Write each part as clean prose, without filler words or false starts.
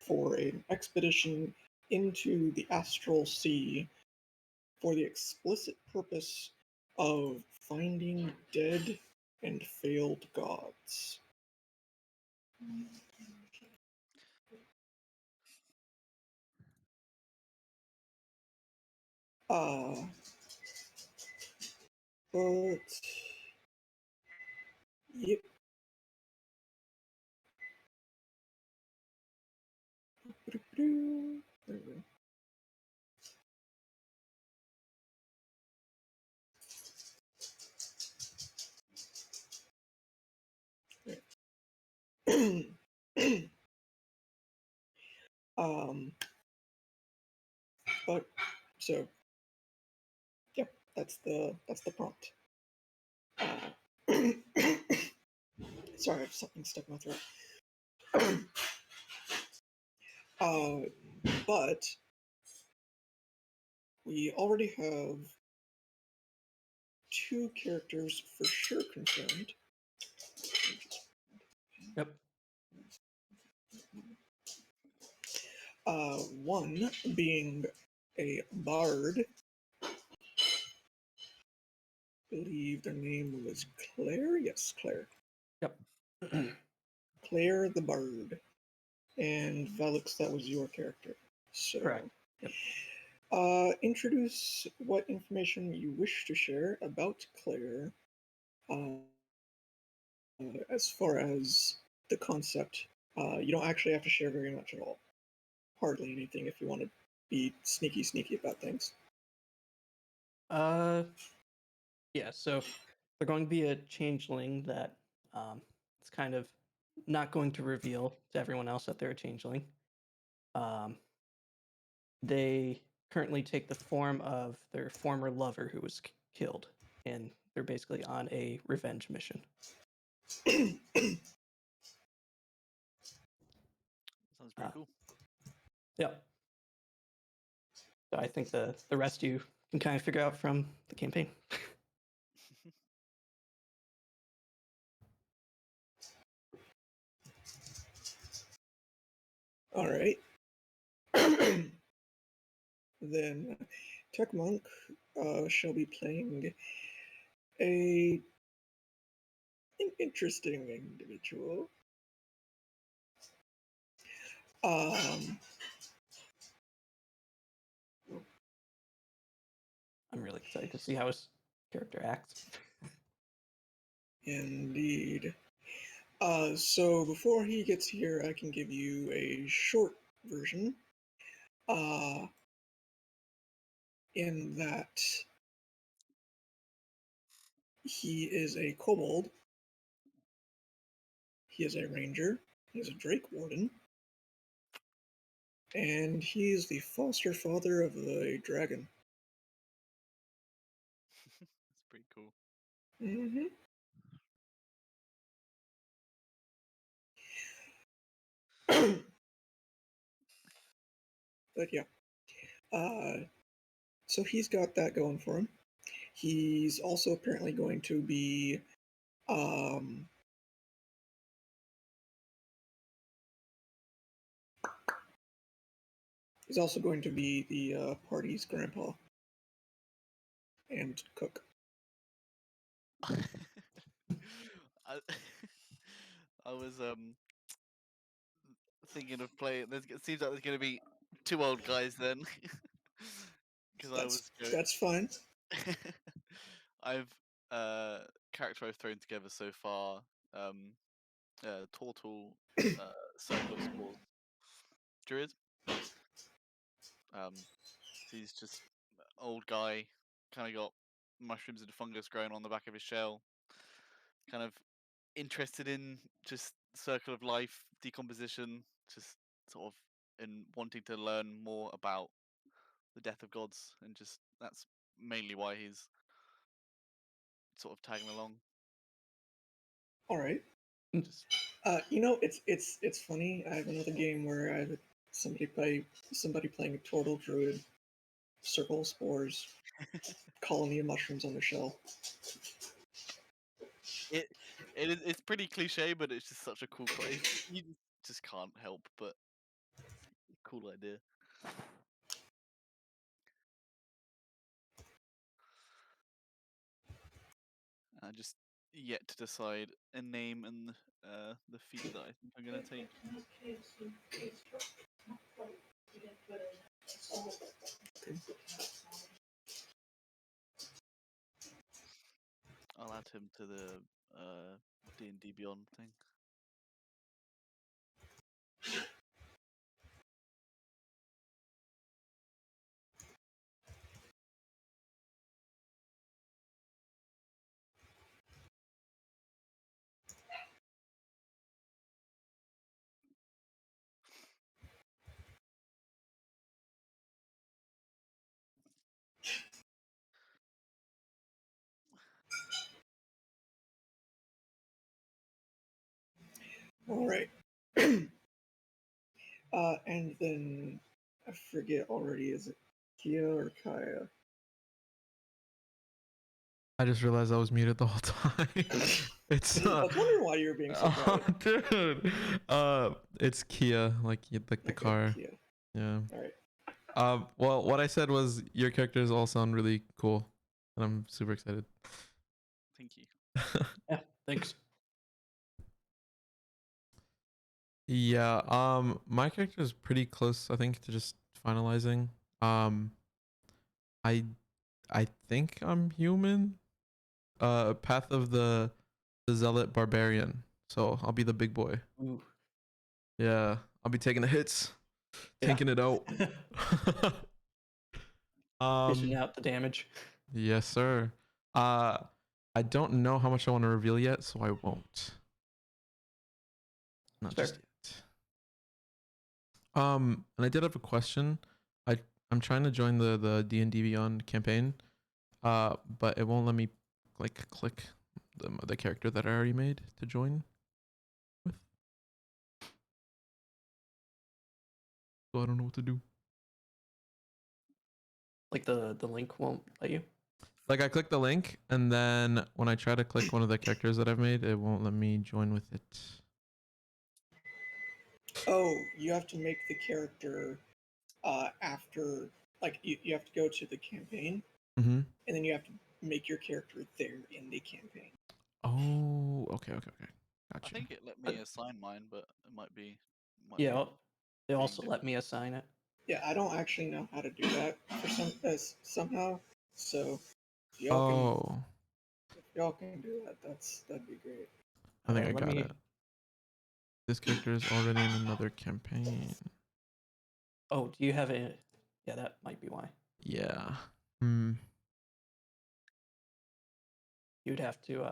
for an expedition into the astral sea for the explicit purpose of finding dead and failed gods. But yep. There we go. um, but so yeah, that's the prompt. Sorry, I have something stuck in my throat. But we already have 2 characters for sure confirmed. Yep. One being a bard. I believe their name was Claire. Yes, Claire. Yep. Claire the bard. And Velix, that was your character. So, Correct. Yep. Introduce what information you wish to share about Claire, as far as the concept. You don't actually have to share very much at all. Hardly anything if you want to be sneaky about things. Yeah, so they're going to be a changeling that it's kind of not going to reveal to everyone else that they're a changeling. They currently take the form of their former lover who was killed, and they're basically on a revenge mission. Sounds pretty cool. Yep. So I think the rest you can kind of figure out from the campaign. All right. Then Tech Monk shall be playing an interesting individual. I'm really excited to see how his character acts. Indeed. So before he gets here, I can give you a short version. In that he is a kobold, he is a ranger, he is a drake warden, and he is the foster father of a dragon. That's pretty cool. Mm-hmm. But yeah. So he's got that going for him. He's also apparently going to be he's also going to be the party's grandpa and cook. I, I was thinking of playing. It seems like there's going to be 2 old guys then, because That's fine. I've character I've thrown together so far. Total circle of spores druid. So he's just old guy, kind of got mushrooms and fungus growing on the back of his shell. Kind of interested in just circle of life, decomposition, just sort of in wanting to learn more about the death of gods, and just that's mainly why he's sort of tagging along. All right. Just It's funny. I have another game where I have somebody playing a total druid, circle of spores, colony of mushrooms on their shell. it's pretty cliche, but it's just such a cool play. You just can't help but cool idea. I just yet to decide a name and the feat that I think I'm gonna take. I'll add him to the D&D Beyond thing. All right. And then I forget already. Is it Kia or Kaya? I just realized I was muted the whole time. It's I was wondering why you were being so quiet. dude. It's Kia, like the Okay, car. Kia. Yeah. All right. Well, what I said was your characters all sound really cool, and I'm super excited. Thank you. Yeah, thanks. Yeah. My character is pretty close, I think, to just finalizing. I I think I'm human. Path of the Zealot Barbarian. So I'll be the big boy. Ooh. Yeah, I'll be taking the hits, Yeah. tanking it out. Dishing out the damage. Yes, sir. I don't know how much I want to reveal yet, so I won't. Not Fair. just yet. And I did have a question. I'm trying to join the D&D Beyond campaign, but it won't let me like click the character that I already made to join with. So I don't know what to do. Like the link won't let you. Like I click the link, and then when I try to click one of the characters that I've made, it won't let me join with it. Oh, you have to make the character after, like, you have to go to the campaign, Mm-hmm. and then you have to make your character there in the campaign. Oh, okay. I Gotcha. think it let me assign mine, but it might be. Yeah, they being also let me assign it. Yeah, I don't actually know how to do that for somehow. So if Oh, y'all can do that, that'd be great. I think I Let got me. it. This character is already in another campaign. Oh, do you have it? Yeah, that might be why. Yeah. Hmm. You'd have to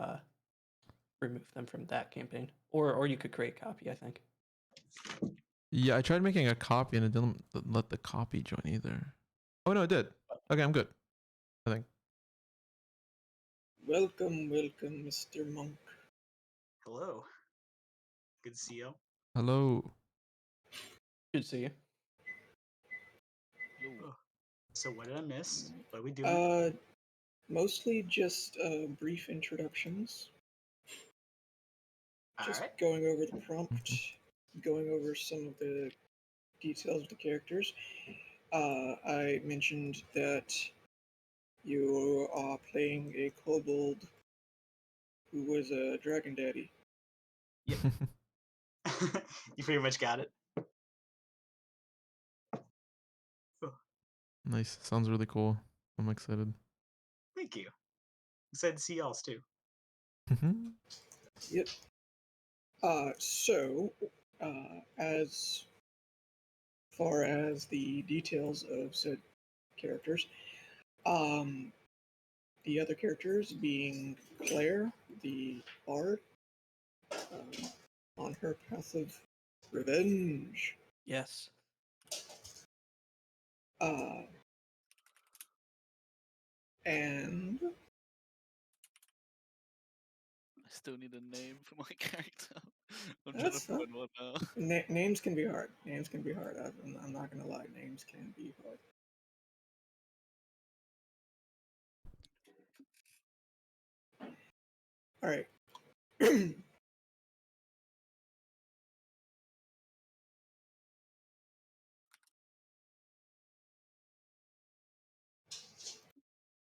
remove them from that campaign, or you could create a copy. I think. Yeah, I tried making a copy and it didn't let the copy join either. Oh no, it did. Okay, I'm good. I think. Welcome, Mr. Monk. Hello. Good to see you. Hello. Good to see you. Oh, so what did I miss? What are we doing? Mostly just brief introductions. Just Alright. going over the prompt, going over some of the details of the characters. I mentioned that you are playing a kobold who was a dragon daddy. You pretty much got it. Oh, Nice. Sounds really cool. I'm excited. thank you. Excited to see y'all too. Yep. As far as the details of said characters, the other characters being Claire, the bard, on her path of revenge. Yes. And I still need a name for my character. I'm trying to that's fine. find one now. Names can be hard. Names can be hard. I'm not gonna lie. Names can be hard. All right.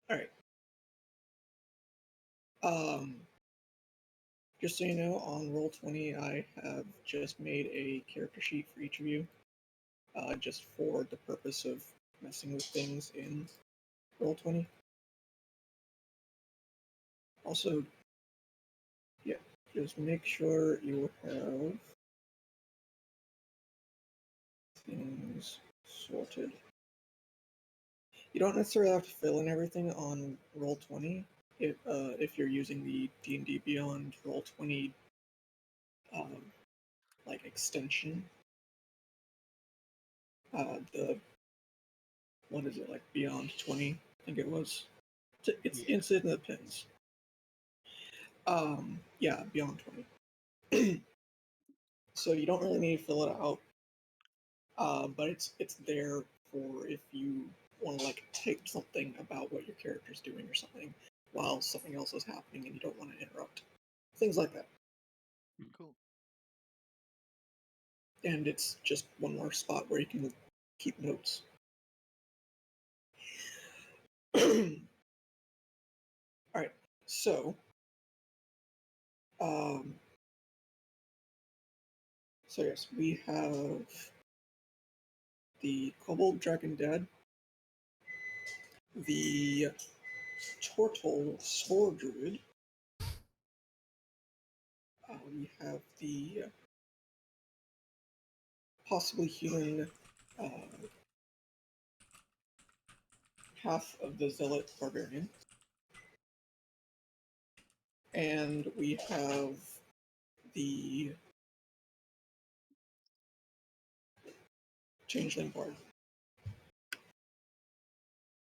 All right. Just so you know, on Roll20, I have just made a character sheet for each of you, just for the purpose of messing with things in Roll20. Also, yeah, just make sure you have things sorted. You don't necessarily have to fill in everything on Roll20 if you're using the D&D Beyond Roll20 like extension. The what is it, like Beyond 20? I think it was. It's in the pins. Yeah, Beyond 20. So you don't really need to fill it out, but it's there for if you want to like type something about what your character's doing or something while something else is happening and you don't want to interrupt. Things like that. Cool. And it's just one more spot where you can keep notes. All right, so yes, we have the Kobold Dragon Dead, the Turtle Spore Druid, we have the possibly human half of the Zealot Barbarian, and we have the Changeling Bard.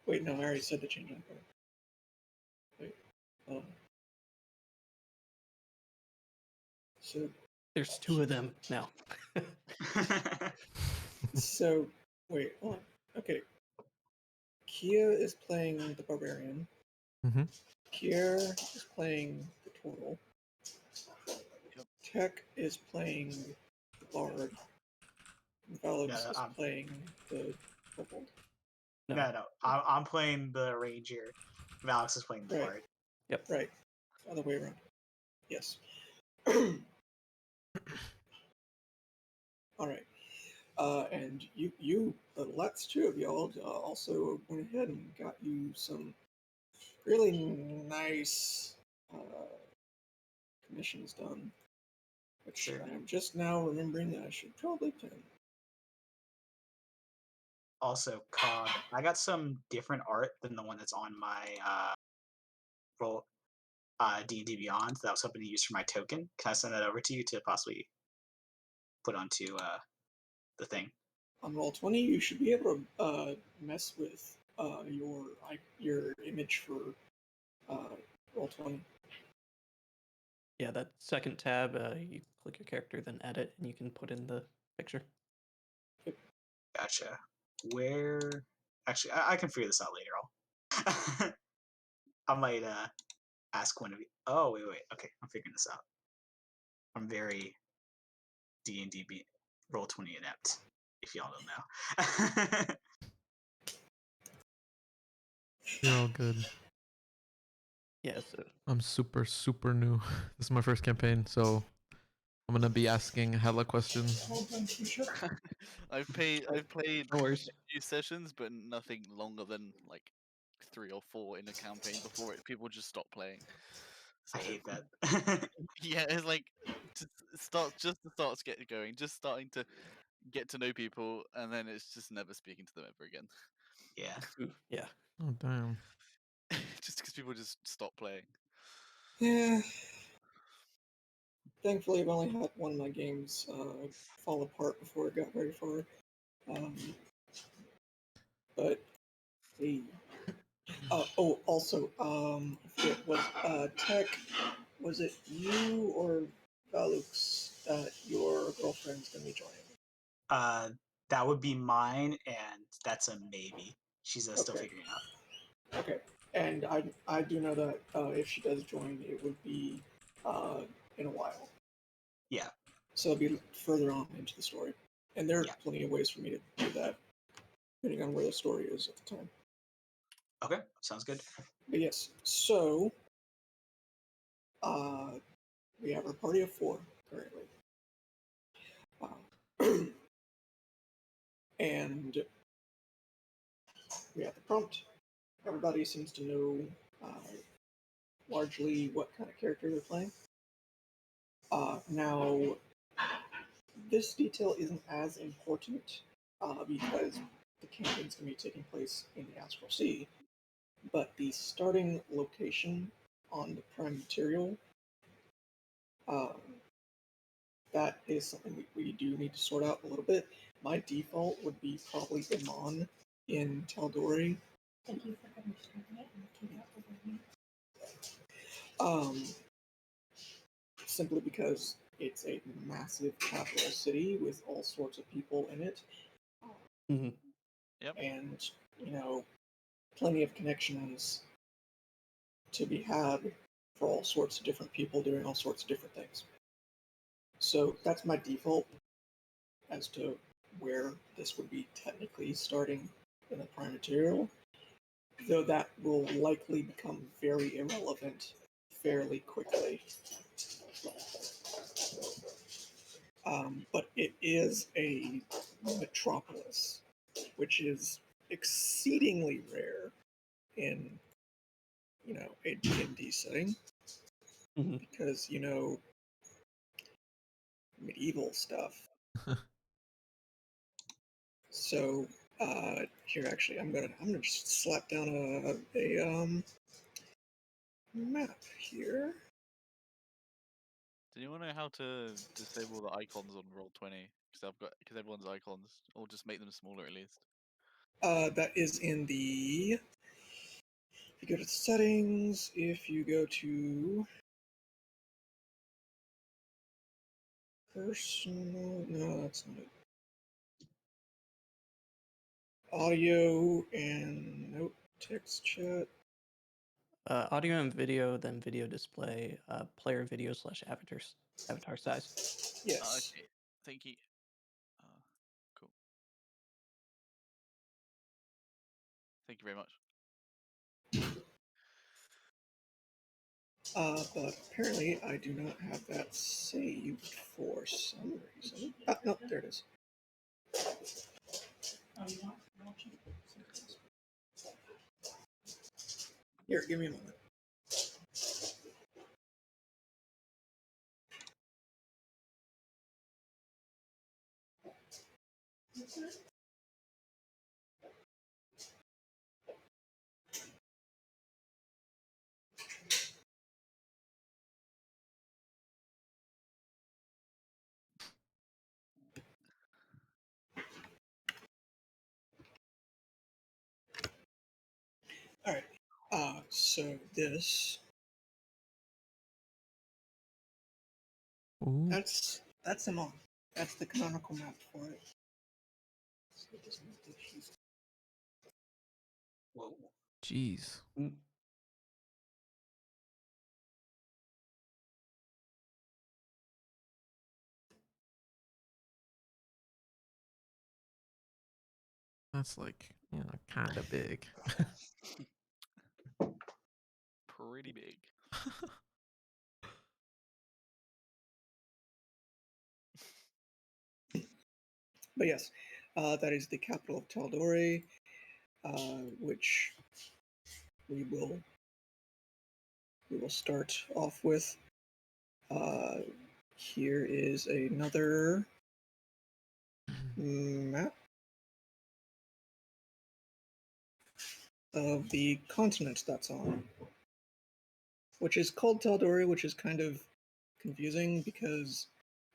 Wait, no, I already said the Changeling Bard. Wait, so There's two of them now. so wait, hold on. Okay, Kia is playing the Barbarian. Mm-hmm. Kier is playing the Turtle. Yep. Tech is playing the Bard. Valix No, is playing the Kobold. No. I'm playing the Ranger. Valix is playing the Right. Bard. Yep. Right. Other way around. Yes. All right. And lots two of y'all also went ahead and got you some really nice commissions done, which Sure. I'm just now remembering that I should probably pin. Also, Cog, I got some different art than the one that's on my roll D&D Beyond that I was hoping to use for my token. Can I send that over to you to possibly put onto the thing? On Roll20, you should be able to mess with your image for Roll20. Yeah, that second tab, you click your character, then edit, and you can put in the picture. Gotcha. Where? Actually, I can figure this out later. I might ask one of you. Oh, wait. Okay, I'm figuring this out. I'm very D&D Roll20 inept, if y'all don't know. You're all good. Yeah, so I'm super, super new. This is my first campaign, so I'm gonna be asking hella questions. I've played no worries. a few sessions, but nothing longer than like 3 or 4 in a campaign before people just stop playing. I So hate that. yeah, it's like to start to get going, just starting to get to know people, and then it's just never speaking to them ever again. Yeah. Ooh, yeah. Oh damn. Just because people just stop playing. Yeah. Thankfully, I've only had one of my games fall apart before it got very far. But the also, I forget what Tech, was it you or Valux that your girlfriend's gonna be joining? That would be mine, and that's a maybe. She's still Okay. figuring out. Okay, and I do know that if she does join, it would be in a while. Yeah. So it'll be further on into the story, and there are Yeah. plenty of ways for me to do that, depending on where the story is at the time. Okay, sounds good. But yes, so we have our party of 4 currently. And we have the prompt. Everybody seems to know largely what kind of character they're playing. Now, this detail isn't as important because the campaign's going to be taking place in the Astral Sea, but the starting location on the prime material, that is something we do need to sort out a little bit. My default would be probably Iman in Tal'Dorei. Thank you for understanding it and looking out over me. Simply because it's a massive capital city with all sorts of people in it. Mm-hmm. Yep. And, you know, plenty of connections to be had for all sorts of different people doing all sorts of different things. So that's my default as to where this would be technically starting in the prime material, though that will likely become very irrelevant fairly quickly. But it is a metropolis, which is exceedingly rare in, you know, a D&D setting, Mm-hmm. because, you know, medieval stuff. So here, actually, I'm gonna just slap down a map here. Do you want to know how to disable the icons on Roll20? Because everyone's icons, or just make them smaller at least. That is in the. If you go to settings, if you go to personal, no, that's not it. Audio and nope, text chat. Audio and video, then video display, player video / avatar size. Yes. Okay, thank you. Cool. Thank you very much. But apparently I do not have that saved for some reason. Ah, no, there it is. Here, give me a moment. All right. So this Ooh, that's him on. That's the canonical map for it. So this is the cheese. Whoa. jeez. Mm. That's like, kind of big. Pretty big. But yes, that is the capital of Tal'Dorei, which we will start off with. Here is another map of the continent that's on, which is called Tal'Dorei, which is kind of confusing because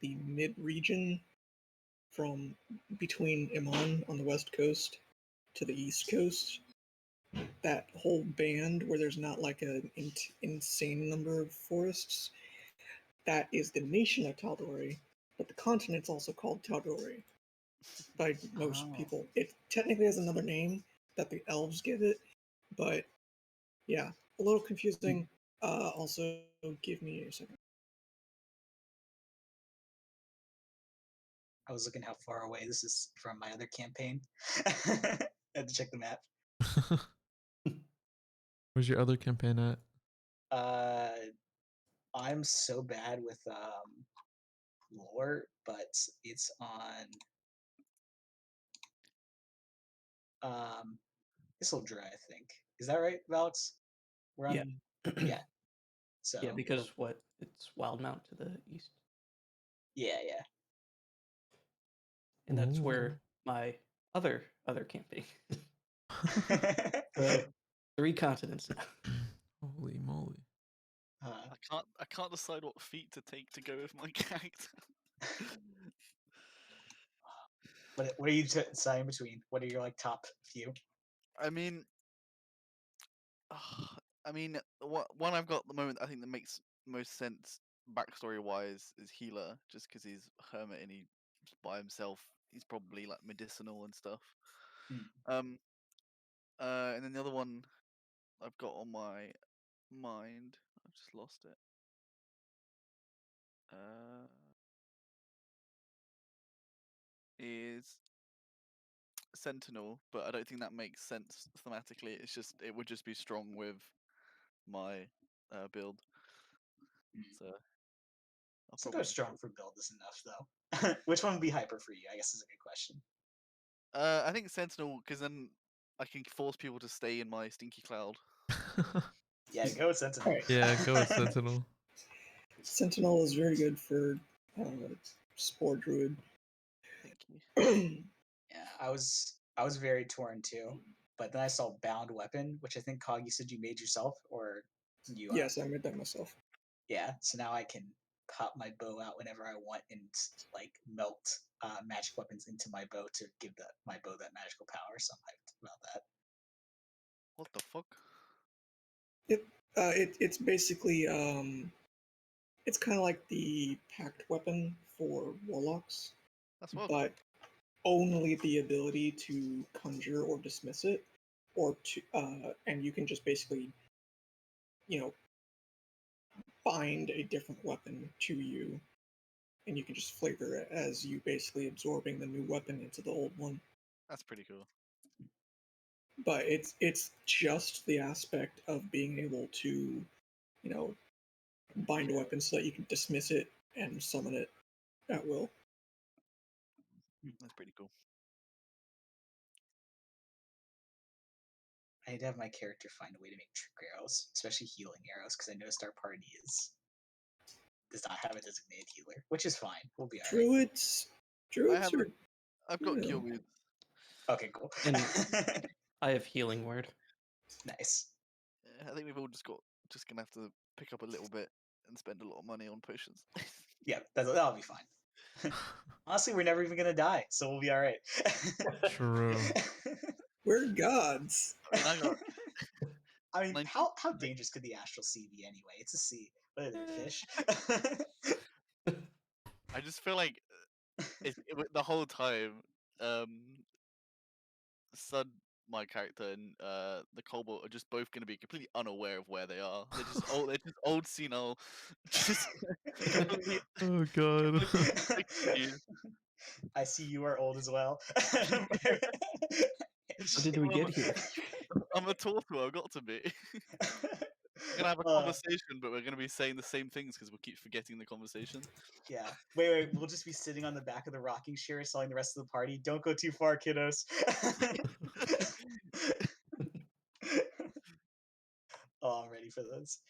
the mid-region from between Iman on the west coast to the east coast, that whole band where there's not like an insane number of forests, that is the nation of Tal'Dorei, but the continent's also called Tal'Dorei by most Oh. people. It technically has another name that the elves give it, but yeah, a little confusing. Also, give me a second. I was looking how far away this is from my other campaign. I had to check the map. Where's your other campaign at? I'm so bad with lore, but it's on Isildur, I think. Is that right, Alex? We're Yeah. on yeah. So Yeah, because what? It's Wildmount to the east, yeah. and that's Ooh. where my other campaign. uh, So 3 continents now. Holy moly. I can't decide what feat to take to go with my character. what are you deciding between? What are your like top few? I mean, one I've got at the moment I think that makes most sense backstory wise is healer, just because he's a hermit and he's by himself. He's probably like medicinal and stuff. Hmm. And then the other one I've got on my mind, I've just lost it. Is Sentinel, but I don't think that makes sense thematically. It would just be strong with my build. So I'll So probably go strong for build is enough though. Which one would be hyper for you? I guess is a good question. I think Sentinel, because then I can force people to stay in my stinky cloud. Yeah, go with Sentinel. Right. Yeah, go with Sentinel. Sentinel is very good for Spore Druid. Thank you. Yeah, I was very torn too, but then I saw Bound Weapon, which I think Cog you said you made yourself, or you Yes, I made that myself. yeah. So now I can pop my bow out whenever I want and like melt magic weapons into my bow to give my bow that magical power. So I'm hyped about that. What the fuck? It's basically it's kind of like the packed weapon for warlocks, That's well but only the ability to conjure or dismiss it, or to and you can just basically, you know, bind a different weapon to you, and you can just flavor it as you basically absorbing the new weapon into the old one. That's pretty cool. But it's just the aspect of being able to, you know, bind a weapon so that you can dismiss it and summon it at will. That's pretty cool. I need to have my character find a way to make trick arrows, especially healing arrows, because I noticed our party does not have a designated healer, which is fine. We'll be alright. Druids are, I've got you kill know. moves. Okay, cool. And I have healing word. Nice. I think we've all just gonna have to pick up a little bit and spend a lot of money on potions. Yeah, that'll be fine. Honestly, we're never even gonna die, so we'll be all right. True. We're gods. I mean, I got I mean, 19. how dangerous could the astral sea be anyway? It's a sea. What are they, fish? I just feel like the whole time, Sun, my character, and the Cobalt are just both going to be completely unaware of where they are. They're just old senile, just completely, Oh god. completely confused. I see you are old as well. How did we get here? I'm a torture. I've got to be. We're gonna have a conversation, but we're gonna be saying the same things because we'll keep forgetting the conversation. Yeah. Wait. We'll just be sitting on the back of the rocking chair, telling the rest of the party, "Don't go too far, kiddos." Oh, I'm ready for this.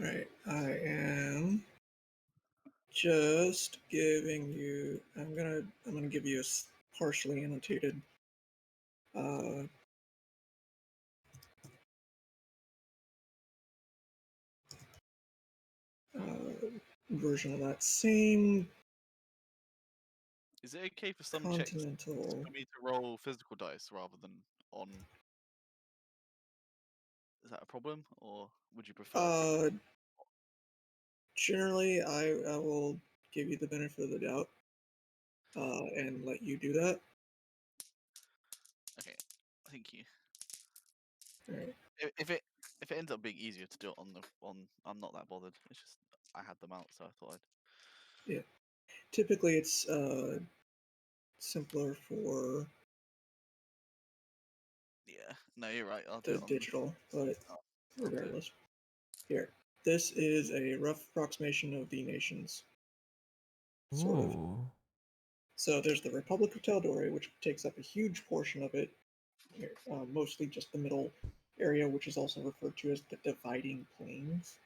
Alright, I am just giving you. I'm gonna give you a partially annotated uh, version of that same Is it okay for some checks continental. for me to roll physical dice rather than on? Is that a problem, or would you prefer? Generally, I will give you the benefit of the doubt and let you do that. Okay, thank you. Alright. If it ends up being easier to do it on, I'm not that bothered. It's just I had them out, so I thought I'd. Yeah. Typically, it's simpler for Yeah, no, you're right. I'll do the it on. digital, but I'll do it. regardless. Here, this is a rough approximation of the nations. Sort of. Ooh. So there's the Republic of Tal'Dorei, which takes up a huge portion of it, mostly just the middle area, which is also referred to as the Dividing Plains.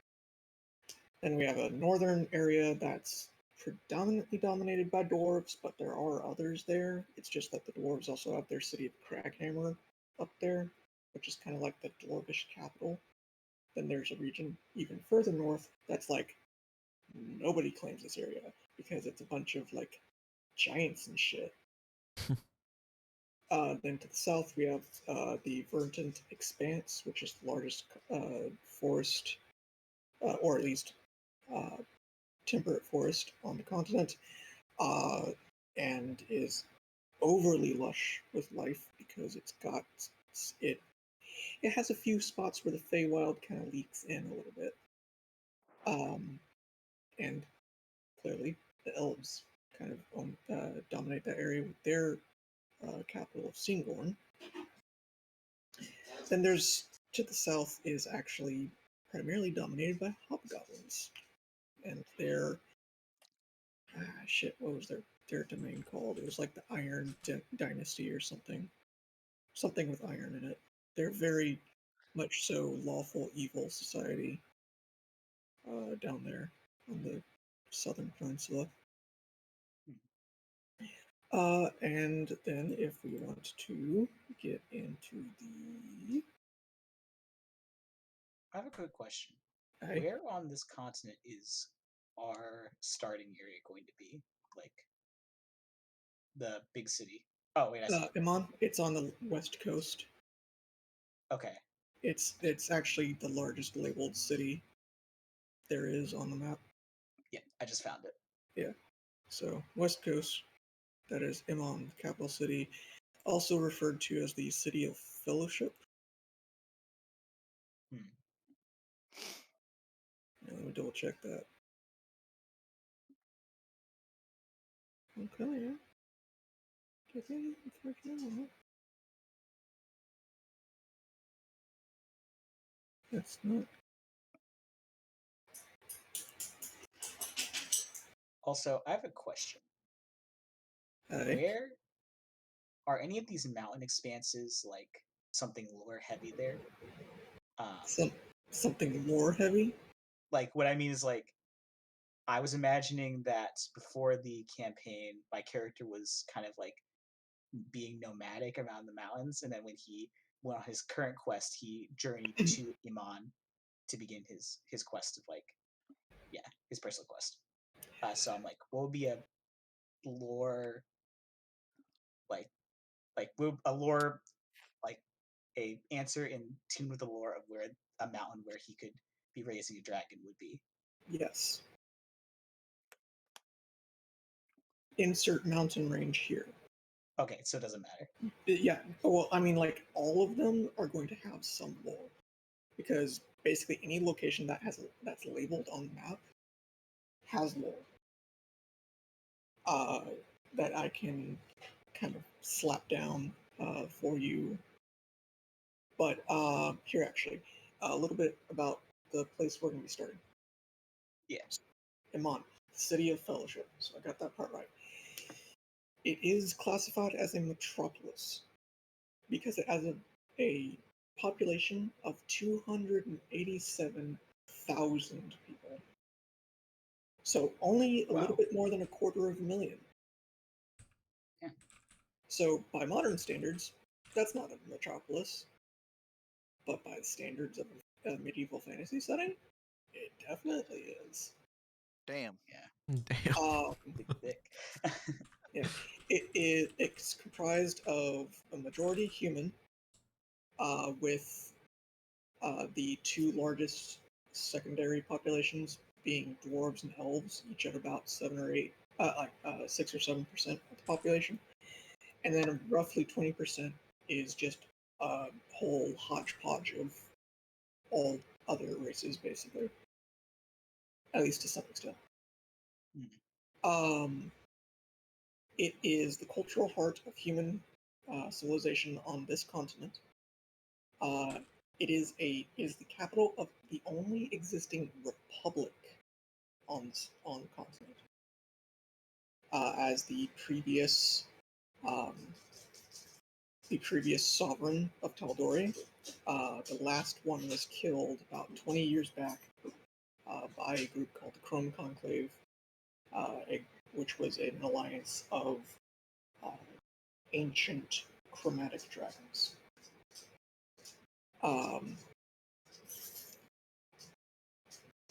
Then we have a northern area that's predominantly dominated by dwarves, but there are others there. It's just that the dwarves also have their city of Craghammer up there, which is kind of like the dwarvish capital. Then there's a region even further north that's like nobody claims this area because it's a bunch of like giants and shit. Then to the south, we have the Verdant Expanse, which is the largest forest, or at least uh, temperate forest on the continent, and is overly lush with life because it's got it. It has a few spots where the Feywild kind of leaks in a little bit, and clearly the elves kind of dominate that area with their capital of Singorn. Then there's to the south is actually primarily dominated by hobgoblins, and their shit. What was their domain called? It was like the Iron Dynasty or something, something with iron in it. They're very much so lawful evil society down there on the southern peninsula. And then if we want to get into the I have a quick question. I, Where on this continent is our starting area going to be? Like the big city? Oh wait, I see. Iman, it's on the west coast. Okay. It's actually the largest labeled city there is on the map. Yeah, I just found it. Yeah. So west coast, that is Iman, the capital city, also referred to as the city of fellowship. Hmm. Let me double check that. Okay, yeah. That's not. Also, I have a question. Hey, Where are any of these mountain expanses like something lore heavy there? Um, something lore heavy. like what I mean is like I was imagining that before the campaign, my character was kind of like being nomadic around the mountains, and then when he went on his current quest, he journeyed to Iman to begin his quest of like, yeah, his personal quest. So I'm like, what would be a lore like a lore like a answer in tune with the lore of where a mountain where he could be raising a dragon would be? Yes. Insert mountain range here. Okay, so it doesn't matter. Yeah. Well, I mean, like all of them are going to have some lore because basically any location that's labeled on the map has lore. Uh, that I can kind of slap down for you. But here, actually, a little bit about the place we're going to be starting. Yeah. Iman, City of Fellowship. So I got that part right. It is classified as a metropolis because it has a population of 287,000 people. So only a little Wow. bit more than a quarter of a million. Yeah. So by modern standards, that's not a metropolis. But by the standards of a medieval fantasy setting, it definitely is. Damn. Yeah. Damn. Big thick. Yeah, it's comprised of a majority human, with the two largest secondary populations being dwarves and elves, each at about 6 or 7% of the population, and then roughly 20% is just a whole hodgepodge of all other races, basically, at least to some extent. Hmm. It is the cultural heart of human civilization on this continent. It is the capital of the only existing republic on the continent. As um, the previous sovereign of Tal'Dorei, the last one was killed about 20 years back by a group called the Chrome Conclave, which was an alliance of uh, ancient chromatic dragons.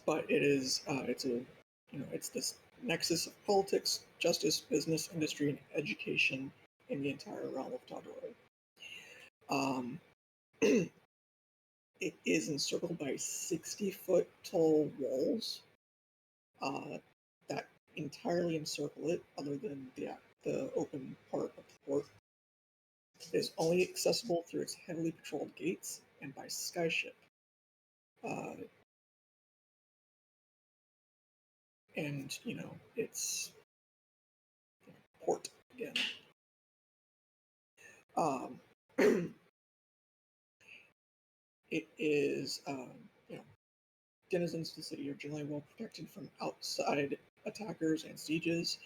But it's this nexus of politics, justice, business, industry, and education in the entire realm of Tal'Dorei. It is encircled by 60-foot tall walls that entirely encircle it, other than the open part of the port. It is only accessible through its heavily patrolled gates and by skyship. And, it's port again. It is, denizens of the city are generally well protected from outside attackers and sieges.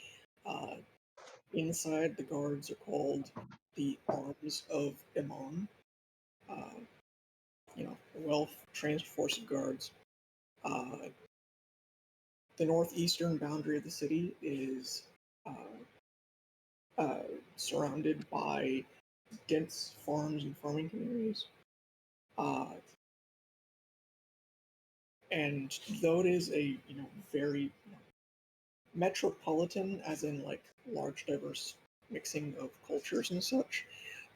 Inside, the guards are called the Arms of Iman. A well-trained force of guards. The northeastern boundary of the city is surrounded by dense farms and farming communities. And though it is a very metropolitan, as in like large diverse mixing of cultures and such,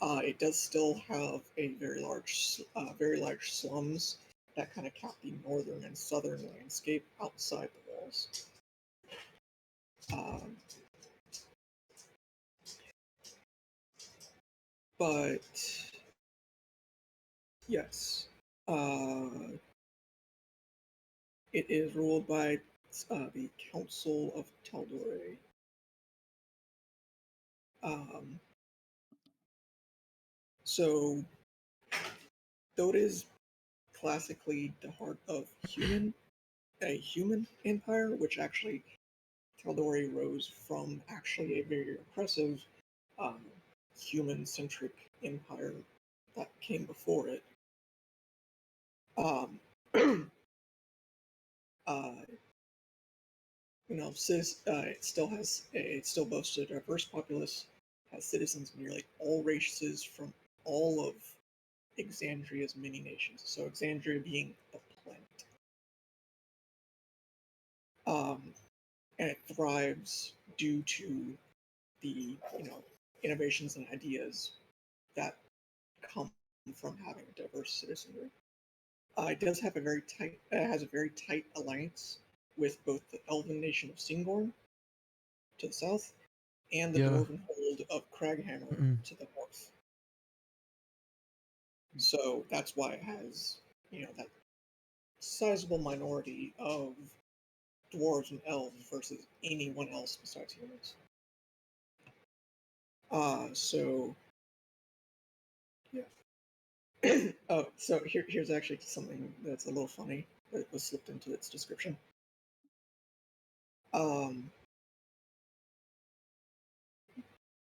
it does still have a very large slums that kind of cap the northern and southern landscape outside the walls. But yes, it is ruled by the Council of Tal'Dorei. So, though it is classically the heart of a human empire, which actually Tal'Dorei rose from actually a very oppressive human-centric empire that came before it. It still boasts a diverse populace, has citizens of nearly all races from all of Exandria's many nations. So Exandria being the planet. And it thrives due to the innovations and ideas that come from having a diverse citizenry. It does have has a very tight alliance with both the elven nation of Singorn to the south and the dwarven hold of Craghammer to the north. So that's why it has that sizable minority of dwarves and elves versus anyone else besides humans. So yeah. Oh, so here's actually something that's a little funny that was slipped into its description.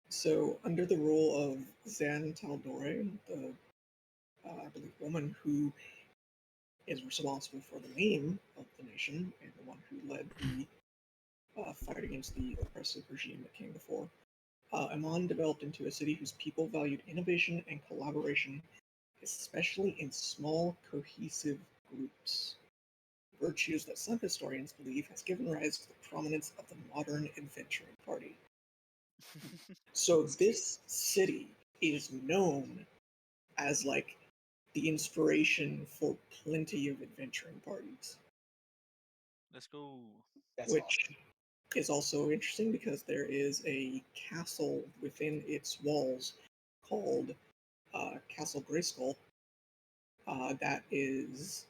So under the rule of Zan Tal'Dorei, the I believe woman who is responsible for the name of the nation and the one who led the fight against the oppressive regime that came before, Amon developed into a city whose people valued innovation and collaboration, especially in small, cohesive groups. Virtues that some historians believe has given rise to the prominence of the modern adventuring party. So this city is known as like the inspiration for plenty of adventuring parties. Let's go. That's Which awesome. is also interesting because there is a castle within its walls called Castle Grayskull that is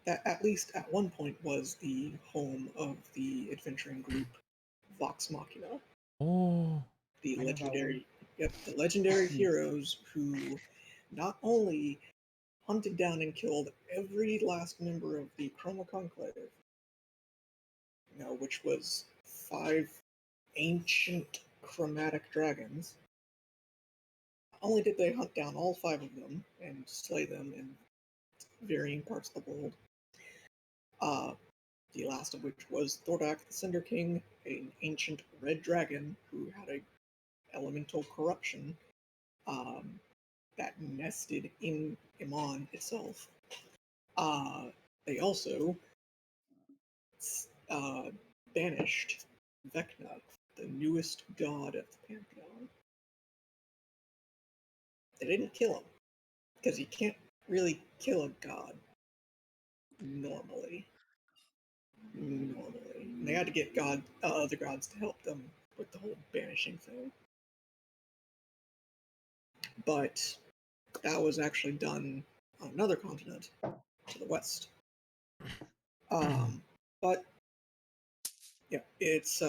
that at least at one point was the home of the adventuring group Vox Machina, Oh, the I know that legendary, yep, the legendary heroes who not only hunted down and killed every last member of the Chroma Conclave, which was 5 ancient chromatic dragons. Not only did they hunt down all 5 of them and slay them in varying parts of the world, the last of which was Thordak the Cinder King, an ancient red dragon who had a elemental corruption that nested in Iman itself. They also uh, banished Vecna, the newest god of the Pantheon. They didn't kill him, because you can't really kill a god normally. And they had to get other gods to help them with the whole banishing thing. But that was actually done on another continent to the west. But yeah, it's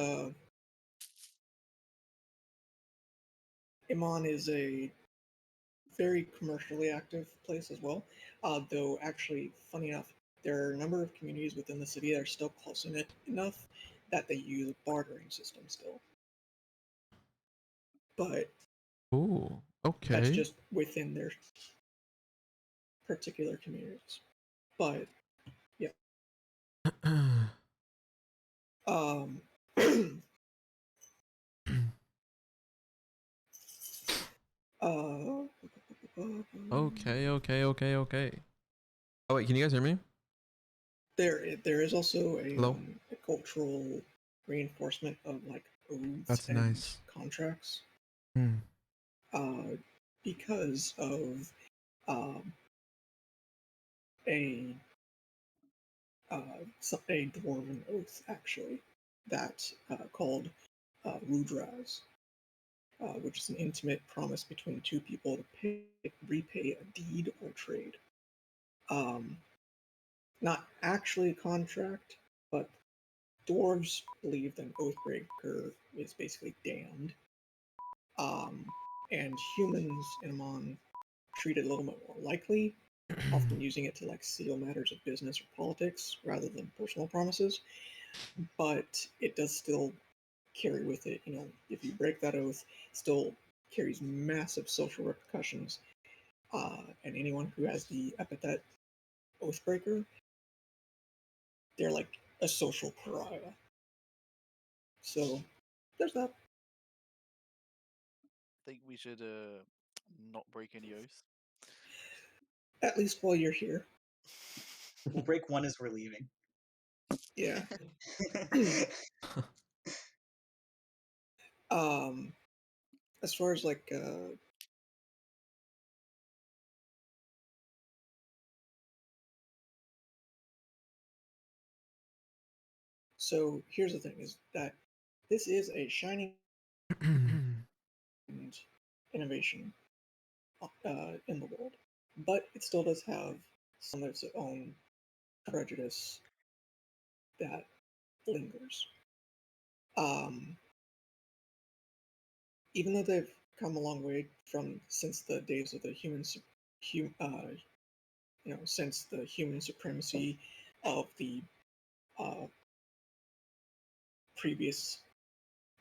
Iman is a very commercially active place as well. Though actually, funny enough, there are a number of communities within the city that are still close knit enough that they use a bartering system still. But ooh, that's okay. just within their particular communities. But yeah. Um, uh, Okay. Oh wait, can you guys hear me? there is also Hello? a cultural reinforcement of like oaths That's and nice. contracts Hmm. because of um, a a dwarven oath actually that called Rudraz, which is an intimate promise between two people to repay a deed or trade. Um, Not actually a contract, but dwarves believe that an oathbreaker is basically damned. Um, and humans in Amon treat it a little bit more likely, often using it to like seal matters of business or politics rather than personal promises. But it does still carry with it, if you break that oath, still carries massive social repercussions. And anyone who has the epithet oathbreaker, they're like a social pariah. So there's that. Think we should not break any oaths. At least while you're here. We'll break one as we're leaving. Yeah. As far as like so here's the thing is that this is a shining innovation in the world, but it still does have some of its own prejudice that lingers. Um, Even though they've come a long way from since the days of the since the human supremacy of the uh, previous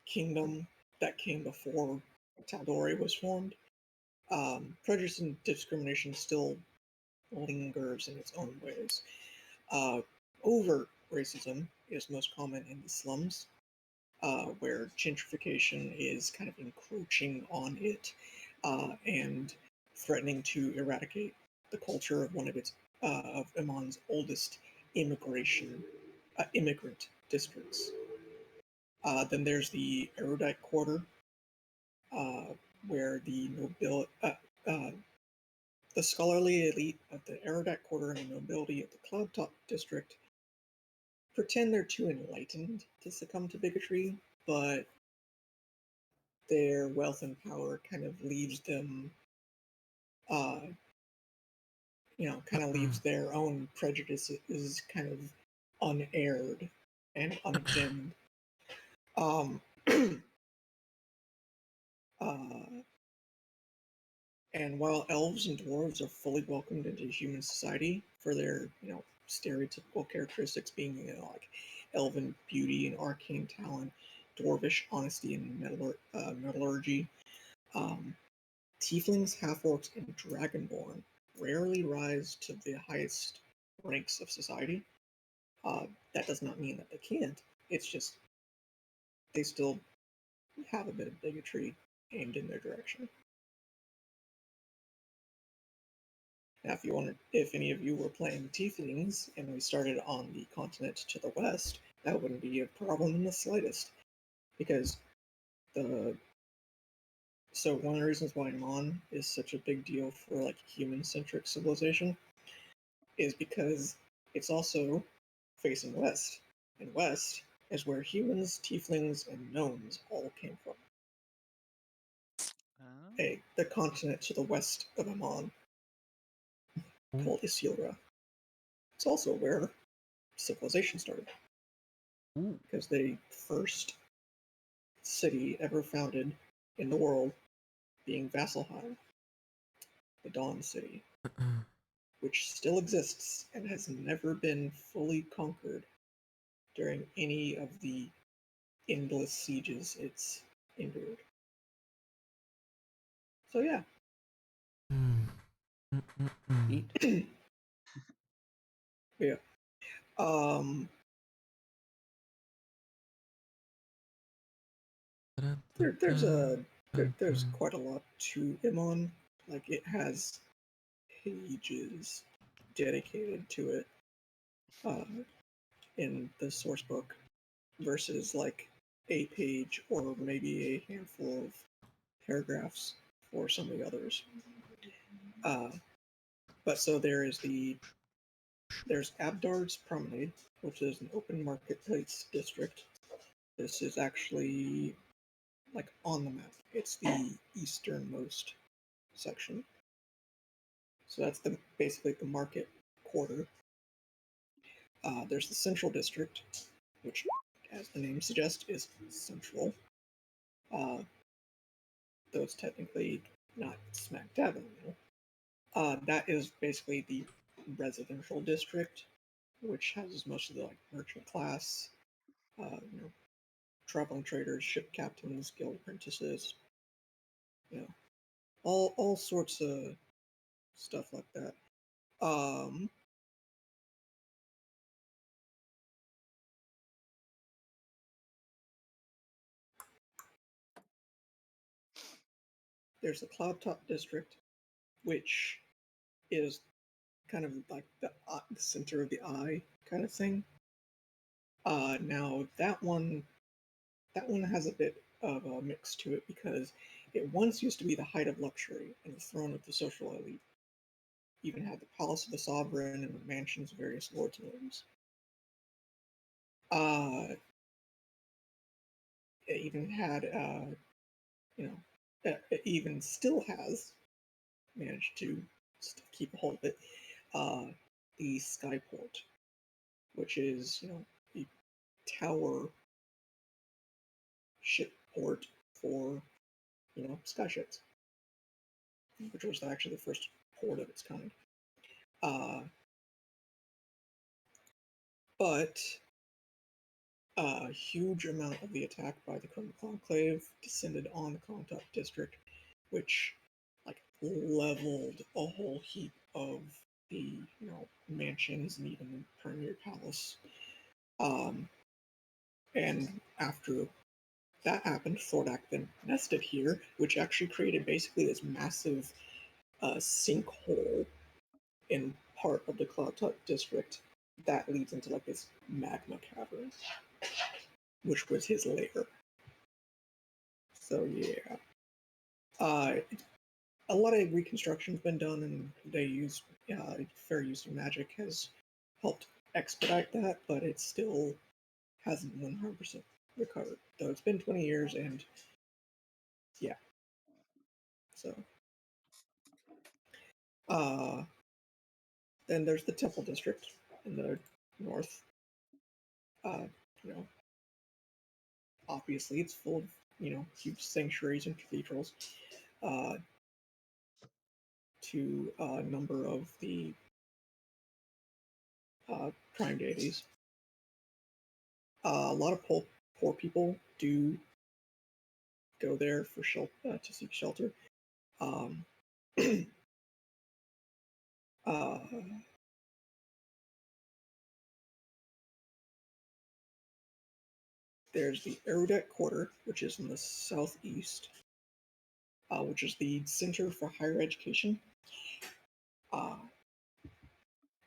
kingdom that came before Tal'Dorei was formed, prejudice and discrimination still lingers in its own ways. Uh, Overt racism is most common in the slums, where gentrification is kind of encroaching on it and threatening to eradicate the culture of one of of Iman's oldest immigrant districts. Then there's the erudite quarter, uh, where uh, the scholarly elite of the erudite quarter and the nobility of the cloudtop district pretend they're too enlightened to succumb to bigotry, but their wealth and power kind of leaves them kind of leaves their own prejudices kind of unaired and undimmed. Um, and while elves and dwarves are fully welcomed into human society for their, stereotypical characteristics being, like elven beauty and arcane talent, dwarvish honesty and metallurgy, tieflings, half-orcs, and dragonborn rarely rise to the highest ranks of society. That does not mean that they can't. It's just they still have a bit of bigotry aimed in their direction. Now, if any of you were playing Tieflings and we started on the continent to the west, that wouldn't be a problem in the slightest, because so one of the reasons why Mon is such a big deal for like human-centric civilization is because it's also facing west, and west is where humans, Tieflings, and gnomes all came from. The continent to the west of Amon, called Isilra. It's also where civilization started, because the first city ever founded in the world being Vasselheim, the Dawn City, which still exists and has never been fully conquered during any of the endless sieges it's endured. So yeah. Yeah. There's quite a lot to Emon. Like, it has pages dedicated to it in the source book versus like a page or maybe a handful of paragraphs for some of the others. But so there's Abdard's Promenade, which is an open marketplace district. This is actually like on the map. It's the easternmost section. So that's basically the market quarter. There's the Central District, which, as the name suggests, is central. Though it's technically not smack dab in the middle. That is basically the residential district, which houses most of the like merchant class, traveling traders, ship captains, guild apprentices, all sorts of stuff like that. There's the Cloudtop District, which is kind of like the center of the eye kind of thing. Now that one has a bit of a mix to it, because it once used to be the height of luxury and the throne of the social elite. Even had the palace of the sovereign and the mansions of various lords and ladies. It even had, it even still has managed to keep a hold of it. The Skyport, which is, the tower ship port for, skyships, which was actually the first port of its kind. But a huge amount of the attack by the Chrome Conclave descended on the Cloudtop District, which like leveled a whole heap of the mansions and even the Premier Palace. And after that happened, Thordak then nested here, which actually created basically this massive sinkhole in part of the Cloudtop District that leads into like this magma cavern, which was his lair. So yeah, a lot of reconstruction's been done, and they use fair use of magic has helped expedite that, but it still hasn't 100% recovered. Though it's been 20 years, and yeah, so Then there's the Temple District in the north. You know, obviously it's full of huge sanctuaries and cathedrals. To a number of the prime deities. A lot of poor people do go there for to seek shelter. Uh, there's the Erudite Quarter, which is in the southeast, which is the center for higher education.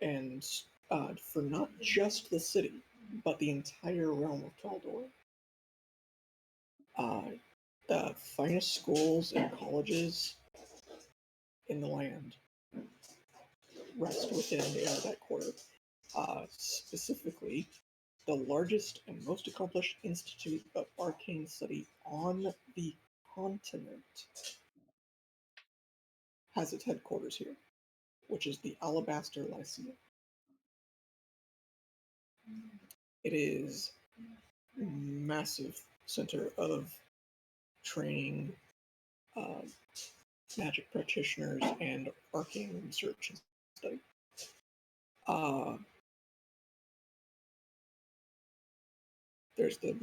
And for not just the city, but the entire realm of Kaldor. The finest schools and colleges in the land rest within the Erudite Quarter. Specifically, the largest and most accomplished institute of arcane study on the continent has its headquarters here, which is the Alabaster Lyceum. It is a massive center of training magic practitioners and arcane research and study. There's the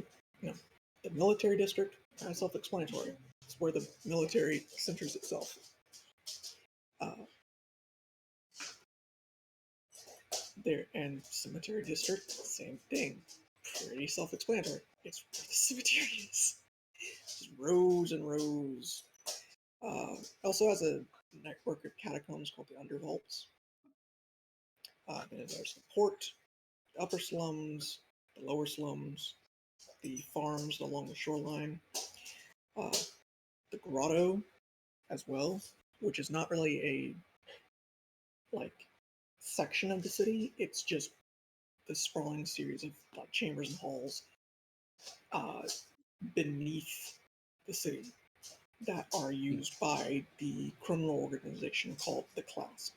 military district, kind of self-explanatory. It's where the military centers itself. There and cemetery district, same thing. Pretty self-explanatory. It's where the cemetery is. Just rows and rows. Also has a network of catacombs called the Undervaults. Then there's the port, the upper slums, the lower slums, the farms along the shoreline, the grotto as well, which is not really a section of the city. It's just the sprawling series of chambers and halls beneath the city that are used by the criminal organization called the Clasp.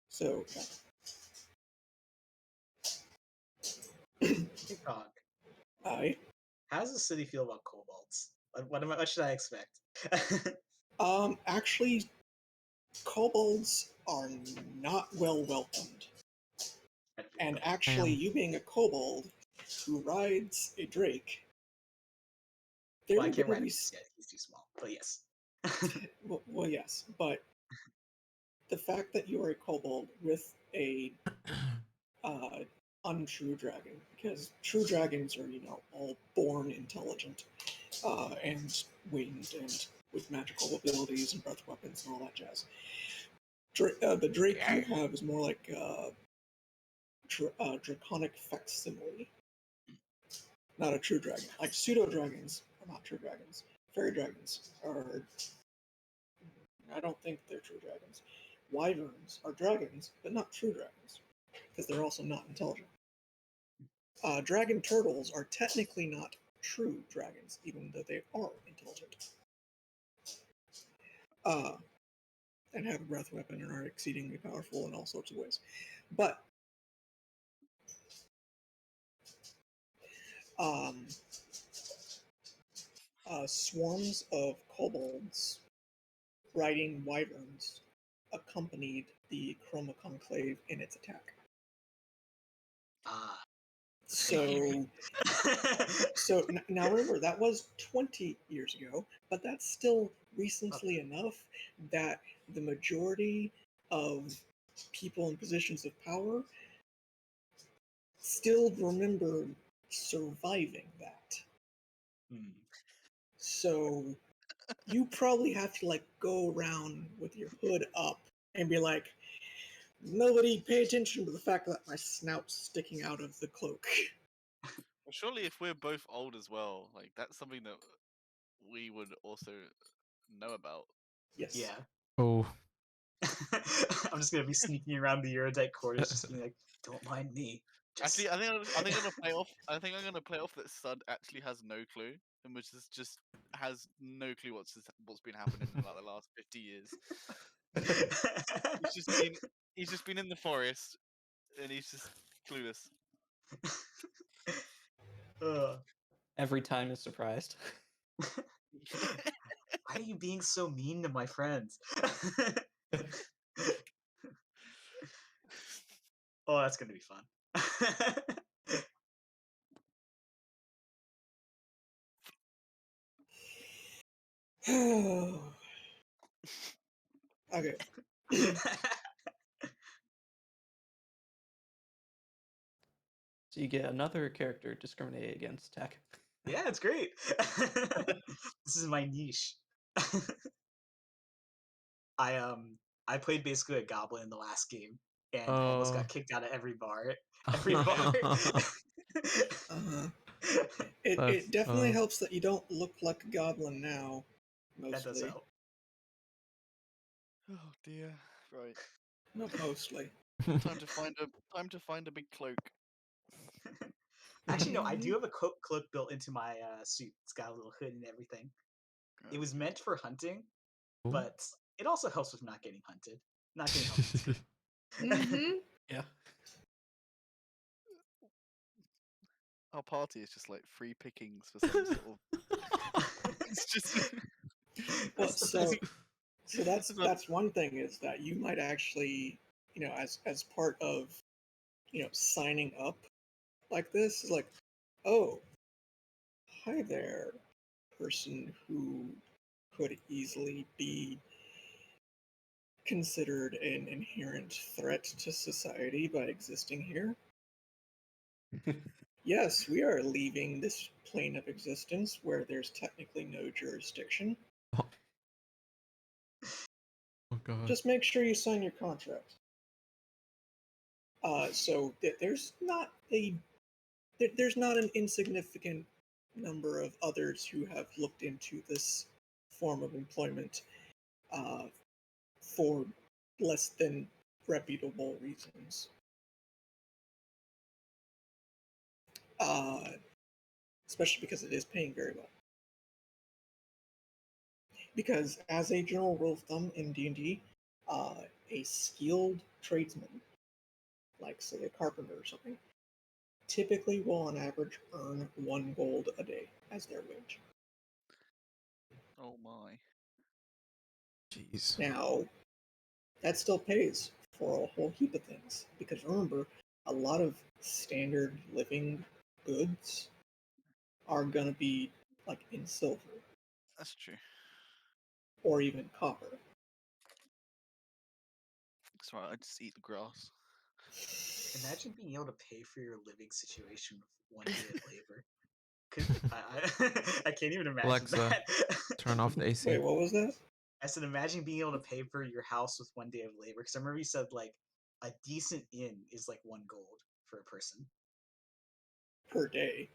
So, Dog. I How does the city feel about kobolds? What should I expect? actually, kobolds are not well welcomed. And actually, you being a kobold who rides a drake, well, I can't ride him yet. He's too small. But yes. well, yes, but the fact that you are a kobold with a untrue dragon, because true dragons are all born intelligent and winged and with magical abilities and breath weapons and all that jazz. The drake you have is more like draconic facsimile, not a true dragon. Like pseudo dragons are not true dragons. Fairy dragons are. I don't think they're true dragons. Wyverns are dragons, but not true dragons, because they're also not intelligent. Dragon turtles are technically not true dragons, even though they are intelligent. And have a breath weapon and are exceedingly powerful in all sorts of ways. But swarms of kobolds riding wyverns accompanied the Chroma Conclave in its attack. So now remember, that was 20 years ago, but that's still recently enough that the majority of people in positions of power still remember surviving that. So you probably have to go around with your hood up and be like, nobody pay attention to the fact that my snout's sticking out of the cloak. Well, surely if we're both old as well, that's something that we would also know about. Yes. Yeah. Oh. I'm just gonna be sneaking around the Erudite quarters, just being like, "Don't mind me." Actually, I think I'm gonna play off. I think I'm gonna play off that Sud actually has no clue. and which is just has no clue what's been happening in like the last 50 years. He's just been in the forest, and he's just clueless. Every time is surprised. Why are you being so mean to my friends? Oh, that's gonna be fun. Okay. So you get another character discriminated against tech. Yeah, it's great. This is my niche. I played basically a goblin in the last game and almost got kicked out of every bar. Every bar. Uh-huh. It That's, definitely helps that you don't look like a goblin now. That does Mostly. help. Oh dear. Right. Not mostly. Time to find a big cloak. Actually, no, I do have a cloak built into my suit. It's got a little hood and everything. It was meant for hunting, Cool. but it also helps with not getting hunted. Not getting hunted. Mm-hmm. Yeah. Our party is just like free pickings for some sort of. It's just. Well, That's the so best. so that's one thing, is that you might actually, as part of, signing up like this, is like, oh, hi there, person who could easily be considered an inherent threat to society by existing here. Yes, we are leaving this plane of existence where there's technically no jurisdiction. Oh god. Just make sure you sign your contract. So there's not there's not an insignificant number of others who have looked into this form of employment for less than reputable reasons. Especially because it is paying very well. Because as a general rule of thumb in D&D, a skilled tradesman, like say a carpenter or something, typically will on average earn 1 gold a day as their wage. Oh my. Jeez. Now, that still pays for a whole heap of things, because remember, a lot of standard living goods are going to be like in silver That's true. or even copper. That's right. I just eat the grass. Imagine being able to pay for your living situation with 1 day of labor. I can't even imagine Alexa, that. Turn off the AC. Wait, what was that? I said, imagine being able to pay for your house with 1 day of labor. Because I remember you said like a decent inn is like 1 gold for a person. Per day.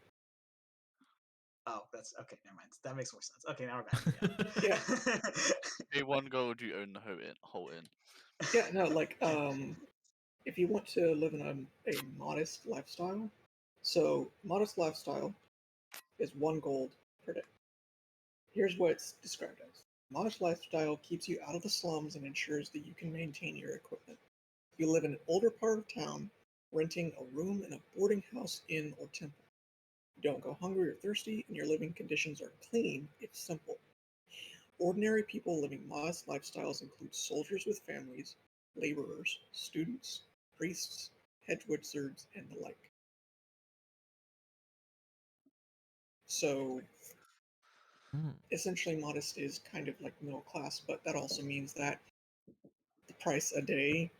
Oh, that's okay. Never mind. That makes more sense. Okay, now we're back to reality. Yeah. Pay 1 gold, you own the whole inn. Yeah, no, like, if you want to live in a modest lifestyle, so modest lifestyle is 1 gold per day. Here's what it's described as. Modest lifestyle keeps you out of the slums and ensures that you can maintain your equipment. You live in an older part of town, renting a room in a boarding house, inn, or temple. You don't go hungry or thirsty, and your living conditions are clean, if simple. Ordinary people living modest lifestyles include soldiers with families, laborers, students, priests, hedge wizards, and the like. So, essentially, modest is kind of like middle class, but that also means that the price a day.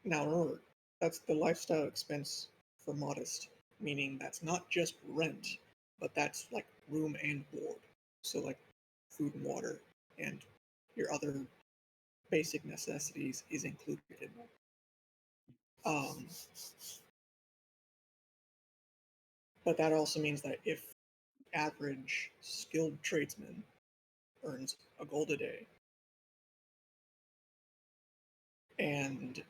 Now, remember, that's the lifestyle expense for modest, meaning that's not just rent, but that's like room and board. So, like food and water and your other basic necessities is included in that. But that also means that if average skilled tradesman earns a gold a day, and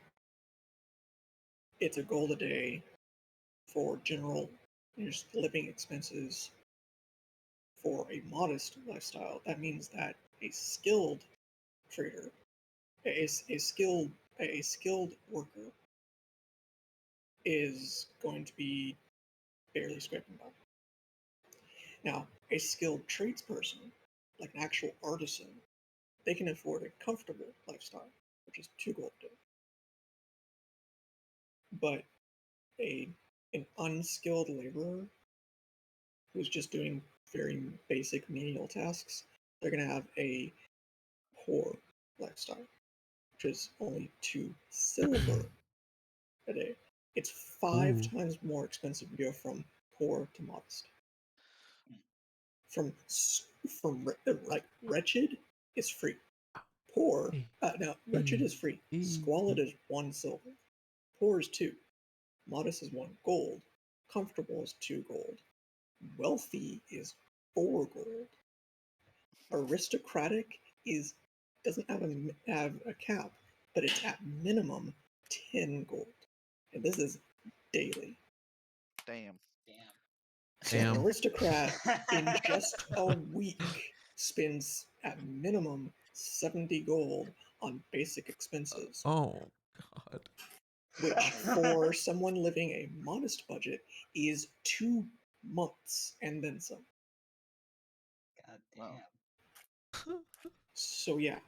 it's a gold a day for general just living expenses, for a modest lifestyle, that means that a skilled trader, a skilled worker, is going to be barely scraping by. Now, a skilled tradesperson, like an actual artisan, they can afford a comfortable lifestyle, which is 2 gold a day. But an unskilled laborer who's just doing very basic menial tasks, they're going to have a poor lifestyle, which is only 2 silver a day. It's 5 Ooh. times more expensive to go from poor to modest. From like wretched is free. Poor, no, wretched is free. Squalid is 1 silver. Poor is 2. Modest is 1 gold. Comfortable is 2 gold. Wealthy is 4 gold. Aristocratic doesn't have a cap, but it's at minimum 10 gold. And this is daily. Damn. So an Damn. aristocrat in just a week spends at minimum 70 gold on basic expenses, Oh God. which for someone living a modest budget is 2 months and then some. God Wow. damn. So yeah,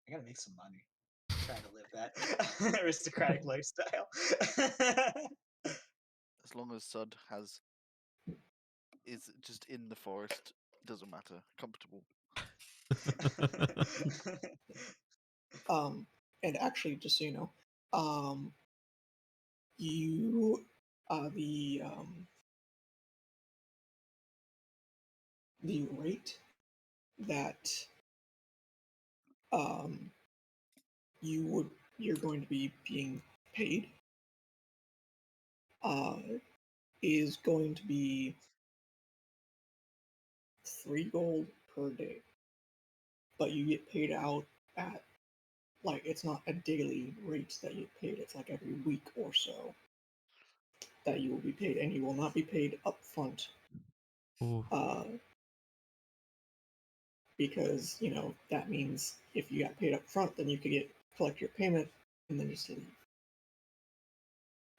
I gotta make some money. Trying to live that aristocratic lifestyle. As long as Sud is just in the forest, doesn't matter. Comfortable. and actually, just so you know, you the rate that um you're going to be being paid uh is going to be 3 gold per day, but you get paid out at, like, it's not a daily rate that you get paid, it's like every week or so that you will be paid, and you will not be paid upfront, Ooh. because that means if you got paid up front, then you could collect your payment and then just leave.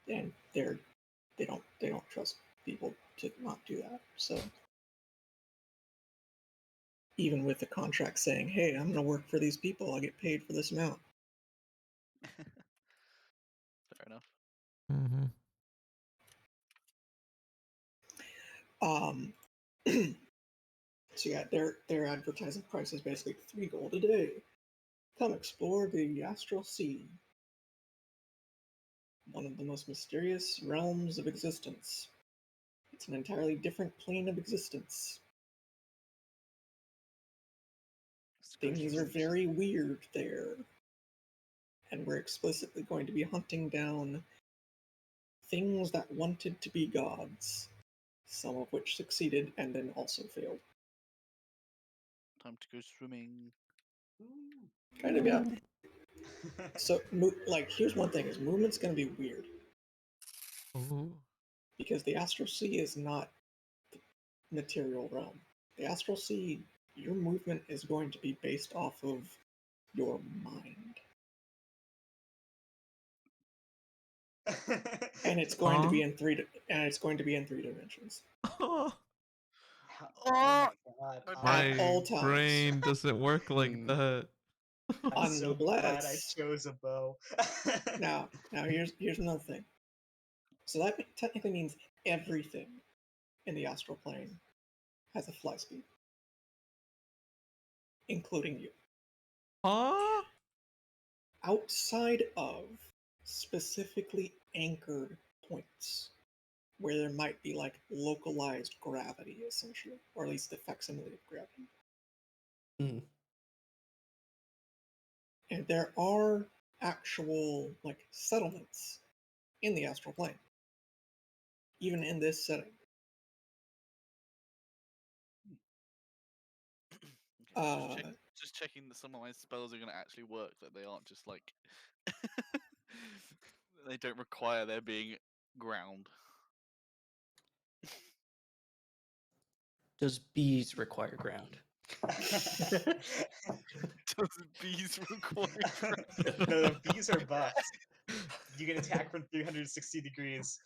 And they don't trust people to not do that. So even with the contract saying, "Hey, I'm going to work for these people. I'll get paid for this amount." Fair enough. Mm-hmm. Um, so yeah, their advertising price is basically 3 gold a day. Come explore the astral sea, one of the most mysterious realms of existence. It's an entirely different plane of existence. Things are very weird there, and we're explicitly going to be hunting down things that wanted to be gods, some of which succeeded and then also failed. Time to go swimming. Kind of, yeah. So, here's one thing: is movement's going to be weird Ooh. because the astral sea is not the material realm. The astral sea, your movement is going to be based off of your mind, and it's going to be in three dimensions. Oh Oh, my god. my At My all times. brain doesn't work like Mm. that. I'm so glad I Unless chose a bow. now here's another thing. So that technically means everything in the astral plane has a fly speed, including you. Huh? Outside of specifically anchored points where there might be like localized gravity, essentially, or at least the facsimile of gravity. Mm. And there are actual like settlements in the astral plane, even in this setting. Okay, just checking that some of my spells are going to actually work, that they aren't just like they don't require there being ground. Does bees require ground? Does bees require? No, the bees are buffed. You can attack from 360 degrees.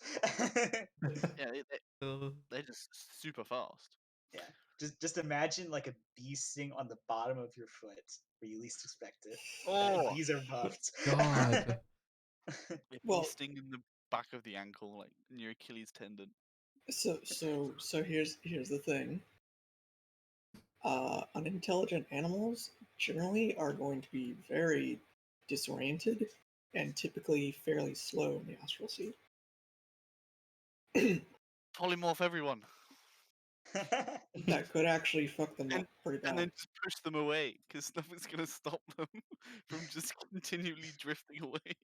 Yeah, Uh, they're just super fast. Yeah. Just imagine like a bee sting on the bottom of your foot where you least expect it. Oh, Bees are buffed. God. a bee Well- sting in the back of the ankle, like near Achilles tendon. So here's the thing. Unintelligent animals generally are going to be very disoriented and typically fairly slow in the astral sea. Polymorph everyone, That could actually fuck them up pretty and bad. then just push them away, because nothing's gonna stop them from just continually drifting away.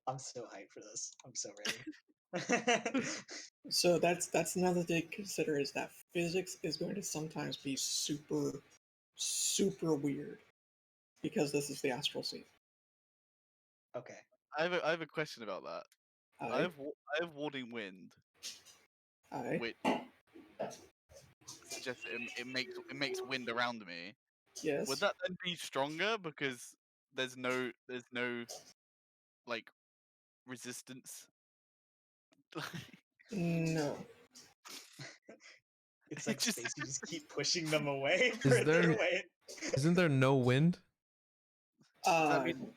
I'm so hyped for this. I'm so ready. So that's another thing to consider is that physics is going to sometimes be super weird because this is the astral sea. Okay. I have a question about that. I have warding wind, I which suggests it makes wind around me. yes. Would that then be stronger because there's no like resistance? No. It's It like just- space. You just keep pushing them away, Is further there- away. Isn't there no wind? Does that Uh, mean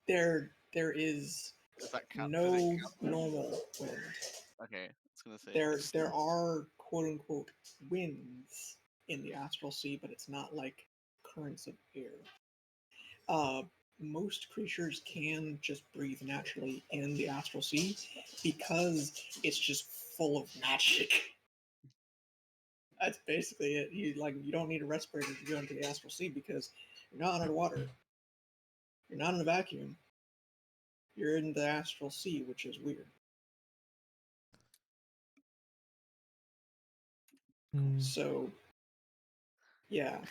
there is does that count? no Does it count? normal wind. Okay, I was gonna say There it's- there are quote unquote winds in the astral sea, but it's not like currents of air. Most creatures can just breathe naturally in the astral sea because it's just full of magic. That's basically it. You don't need a respirator to go into the astral sea because you're not underwater. You're not in a vacuum. You're in the astral sea, which is weird. Hmm. So, yeah.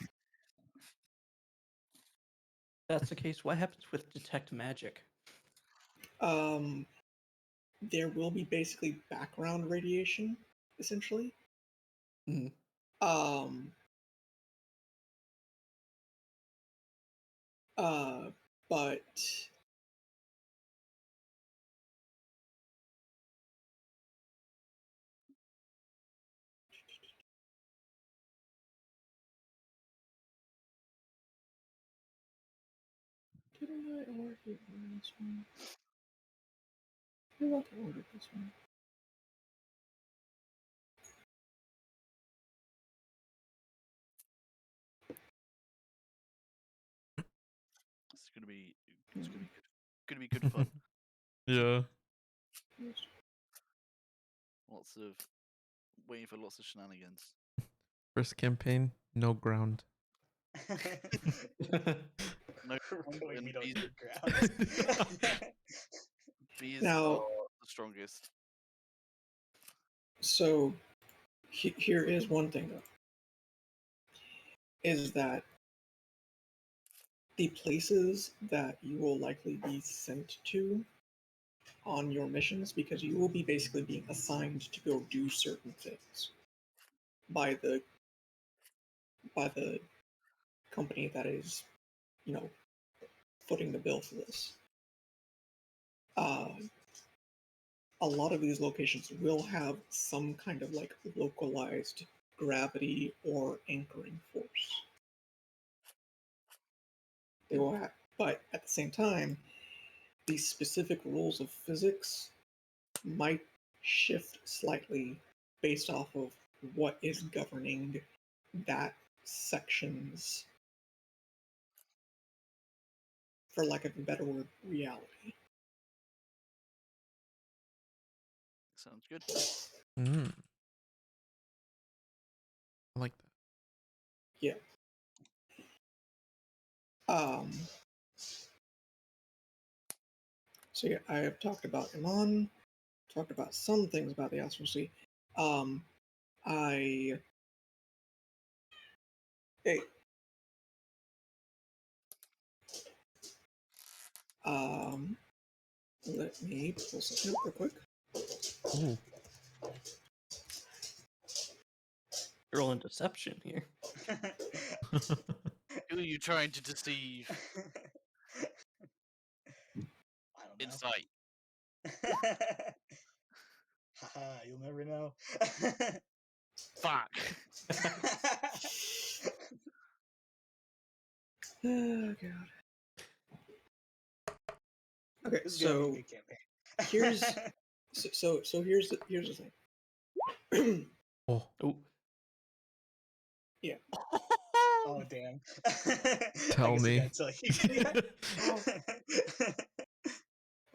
That's the case. What happens with detect magic? There will be basically background radiation, essentially. Mhm. Um, but didn't I order this one? Who else ordered this one? it's gonna be good. Gonna be good fun. Yeah. Yes. Lots of waiting for lots of shenanigans. First campaign, no ground. No, We're going, and we don't bees, need ground. bees Now- are the strongest. So, here is one thing though, is that the places that you will likely be sent to on your missions, because you will be basically being assigned to go do certain things by the company that is, footing the bill for this. A lot of these locations will have some kind of like localized gravity or anchoring force. They will have, but at the same time, the specific rules of physics might shift slightly based off of what is governing that section's, for lack of a better word, reality. Sounds good. Mm. I like that. Yeah. So yeah, I have talked about Iman, talked about some things about the astral sea. I hey, let me pull something up real quick. Ooh. You're rolling deception here. Who are you trying to deceive? I don't know. Insight. Haha, you'll never know. Fuck. Oh god. Okay, This is gonna be a so good campaign. here's so here's the thing. Oh, Oh, Yeah. Oh damn. tell I guess I me. gotta tell you.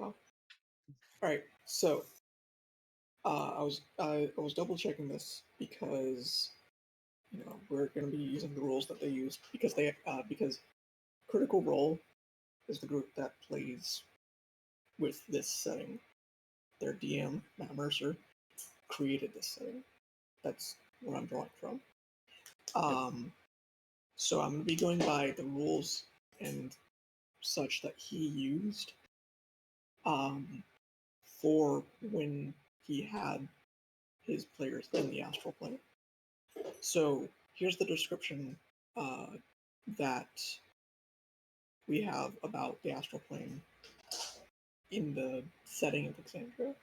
All right. So I was double checking this because we're going to be using the rules that they use because Critical Role is the group that plays with this setting. Their DM Matt Mercer created this setting. That's what I'm drawing from. So I'm going to be going by the rules and such that he used for when he had his players in the astral plane. So here's the description that we have about the astral plane in the setting of Exandria.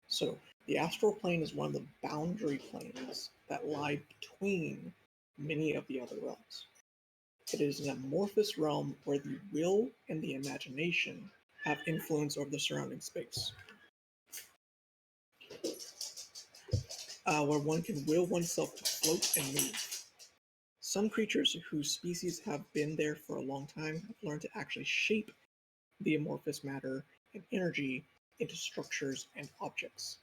So the astral plane is one of the boundary planes that lie between many of the other realms. It is an amorphous realm where the will and the imagination have influence over the surrounding space. Where one can will oneself to float and move. Some creatures whose species have been there for a long time have learned to actually shape the amorphous matter and energy into structures and objects.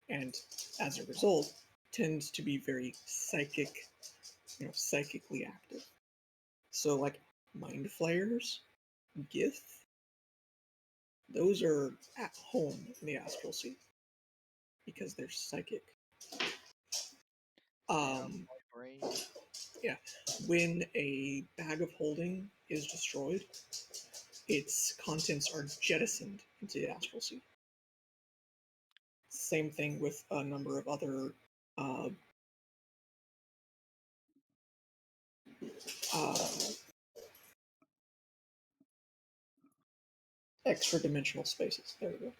And as a result, tends to be very psychically active. So like mind flayers, Gith, those are at home in the astral sea because they're psychic. My brain. Yeah, when a bag of holding is destroyed, its contents are jettisoned into the astral sea. Same thing with a number of other uh, extra dimensional spaces. There we go.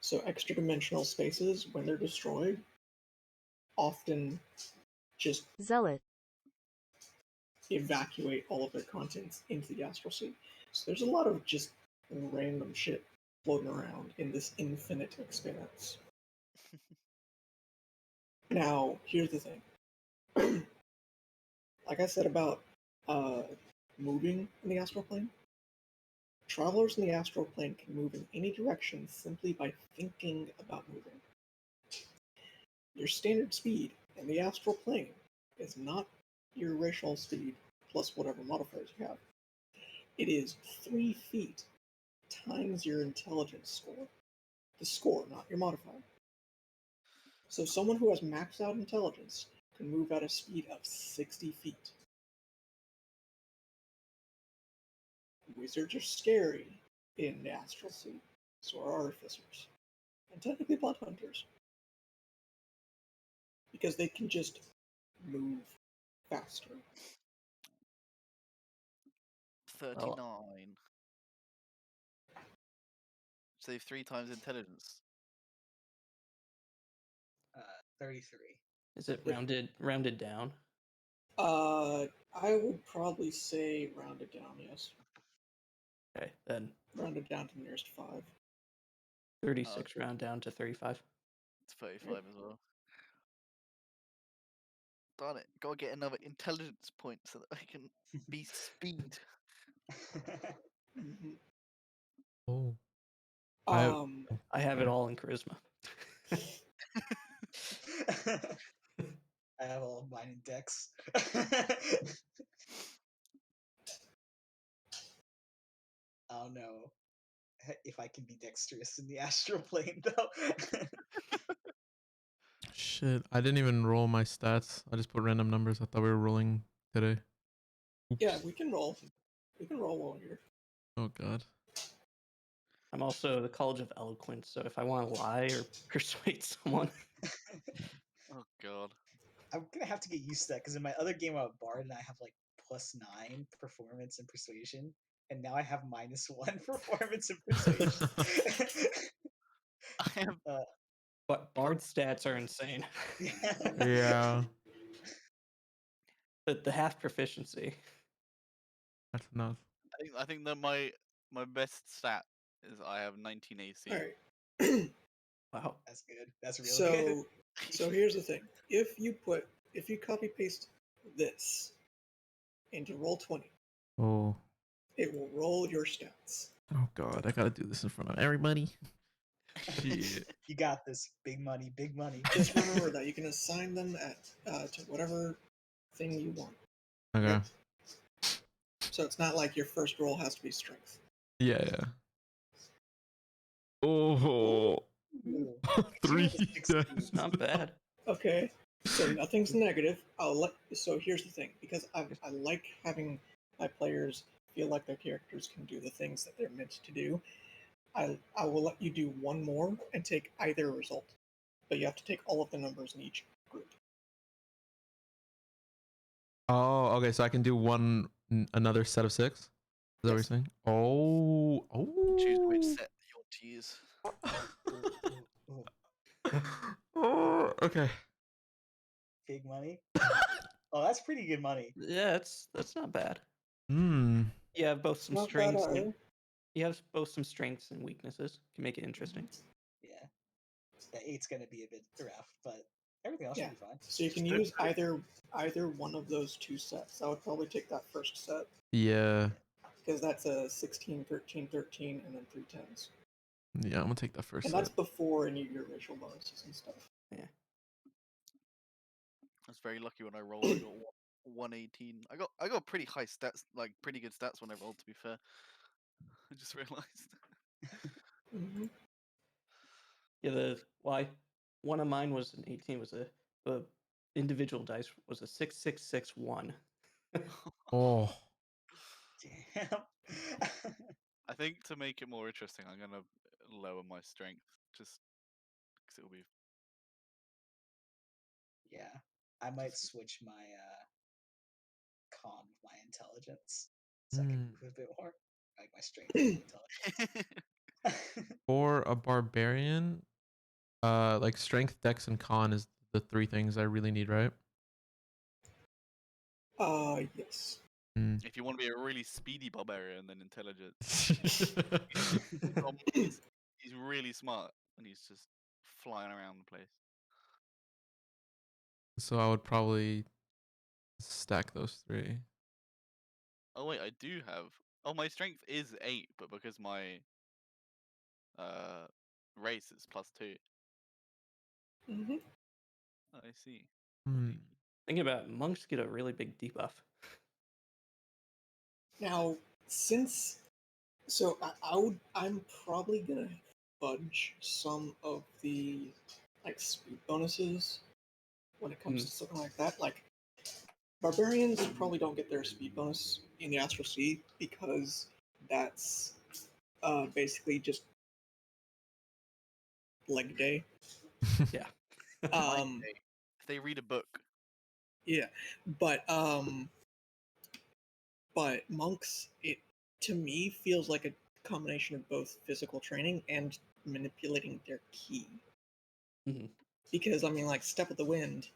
So extra dimensional spaces, when they're destroyed, often just Zealot. evacuate all of their contents into the astral sea. So there's a lot of just random shit floating around in this infinite expanse. Now, here's the thing. Like I said about moving in the astral plane, travelers in the astral plane can move in any direction simply by thinking about moving. Your standard speed in the astral plane is not your racial speed plus whatever modifiers you have. It is 3 feet times your intelligence score. The score, not your modifier. So someone who has maxed out intelligence can move at a speed of 60 feet. Wizards are scary in the astral sea, so are artificers, and technically blood hunters, because they can just move faster. 39. Save 3 times intelligence. 33. is it rounded down? I would probably say rounded down, yes. Okay, then Rounded down to the nearest 5. 36 round down to 35. It's 35 as well. Darn it. Gotta get another intelligence point so that I can be speed. Mm-hmm. oh. I have it all in charisma. I have all of mine in decks. I don't know if I can be dexterous in the astral plane though. Shit, I didn't even roll my stats. I just put random numbers. I thought we were rolling today. Oops. Yeah, we can roll. We can roll while here. Oh god. I'm also the College of Eloquence, so if I want to lie or persuade someone, Oh god. I'm gonna have to get used to that because in my other game I'm a bard and I have like +9 performance and persuasion, and now I have -1 performance and persuasion. I have but Bard stats are insane. Yeah, The half proficiency. that's enough. I think that my best stat is I have 19 AC. All right. Wow. That's good. That's really good. So here's the thing: if you copy paste this into Roll20, Oh, it will roll your stats. oh God, I gotta do this in front of everybody. Shit. You got this. Big money, big money. Just remember that you can assign them to whatever thing you want. Okay. So it's not like your first roll has to be strength. Yeah, yeah. Oh, Ooh. 3 Two with a 16. deaths. Not bad. Okay, so nothing's negative. So here's the thing, because I like having my players feel like their characters can do the things that they're meant to do. I will let you do one more and take either result, but you have to take all of the numbers in each group. Oh, okay. So I can do another set of 6. Is that what you're Yes. saying? Oh, Choose which oh. set you'll choose. Ooh. Oh, okay. Big money. Oh, that's pretty good money. Yeah, that's not bad. Hmm. You have both some Not bad strengths. either. You have both some strengths and weaknesses. Can make it interesting. Yeah. The 8's gonna be a bit rough, but everything else Yeah. should be fine. So you can use either one of those two sets. I would probably take that first set Yeah. because that's a 16, 13, 13, and then 3 10s. Yeah, I'm gonna take that first And set. that's before any of your racial bonuses and stuff. Yeah. I was very lucky when I rolled. I got 118. I got pretty high stats, like pretty good stats when I rolled. To be fair, I just realized. Mm-hmm. Yeah, one of mine was an 18. Was the individual dice was a 6661. Oh. Damn. I think to make it more interesting, I'm gonna lower my strength just because it'll be. Yeah. I might switch my con with my intelligence so I can move a bit more. Like my strength and intelligence. For a barbarian, like strength, dex, and con is the 3 things I really need, right? Yes. If you want to be a really speedy barbarian, then intelligence. He's really smart and he's just flying around the place. So I would probably stack those 3. Oh wait, I do have. Oh, my strength is 8, but because my race is +2. Mm-hmm. I see. Thinking about it, monks get a really big debuff. Now, I'm probably gonna fudge some of the like speed bonuses when it comes to something like that. Like barbarians probably don't get their speed bonus in the Astral Sea because that's basically just leg day. Yeah. Um, If they read a book, yeah, but monks, it to me feels like a combination of both physical training and manipulating their ki. Mhm. Because I mean, like Step of the Wind,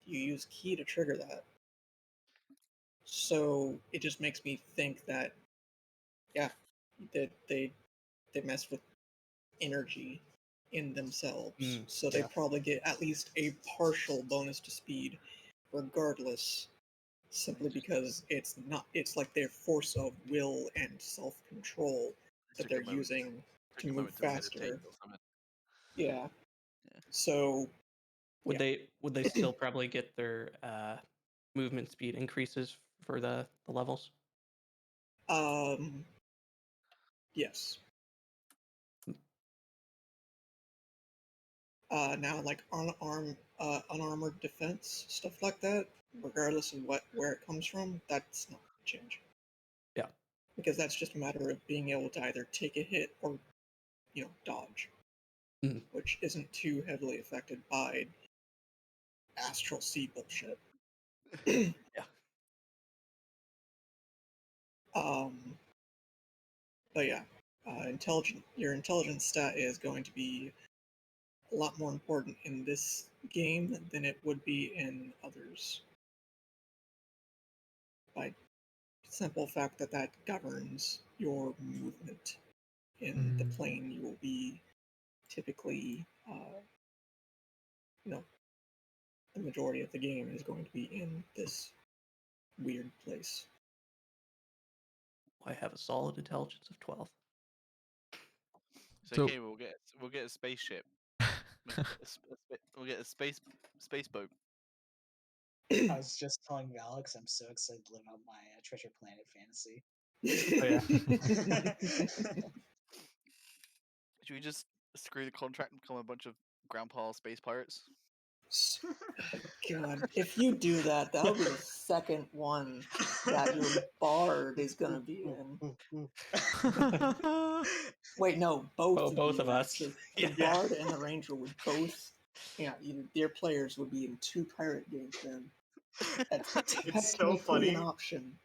you use ki to trigger that. So it just makes me think that, yeah, that they mess with energy in themselves. So they yeah. probably get at least a partial bonus to speed, regardless, simply because it's like their force of will and self-control that they're using to move faster. or something. Yeah. Yeah. So Would yeah. they still probably get their movement speed increases for the levels? Yes. Now like unarmored defense, stuff like that, regardless of where it comes from, that's not gonna change. Yeah. Because that's just a matter of being able to either take a hit or dodge, Mhm. which isn't too heavily affected by astral sea bullshit. Yeah. But yeah, your intelligence stat is going to be a lot more important in this game than it would be in others. By simple fact that governs your movement in the plane you will be typically, the majority of the game is going to be in this weird place. I have a solid intelligence of 12. It's So- okay. We'll get a spaceship. We'll get a space boat. I was just telling Alex I'm so excited to live out my Treasure Planet fantasy. Should we just screw the contract and become a bunch of grandpa space pirates? God, if you do that, that'll be the second one that your bard is gonna be in. Wait, no, both Oh, of both you, of us. actually. Yeah. The bard and the ranger would both. Yeah, their players would be in 2 pirate games then. That's It's so technically an funny option.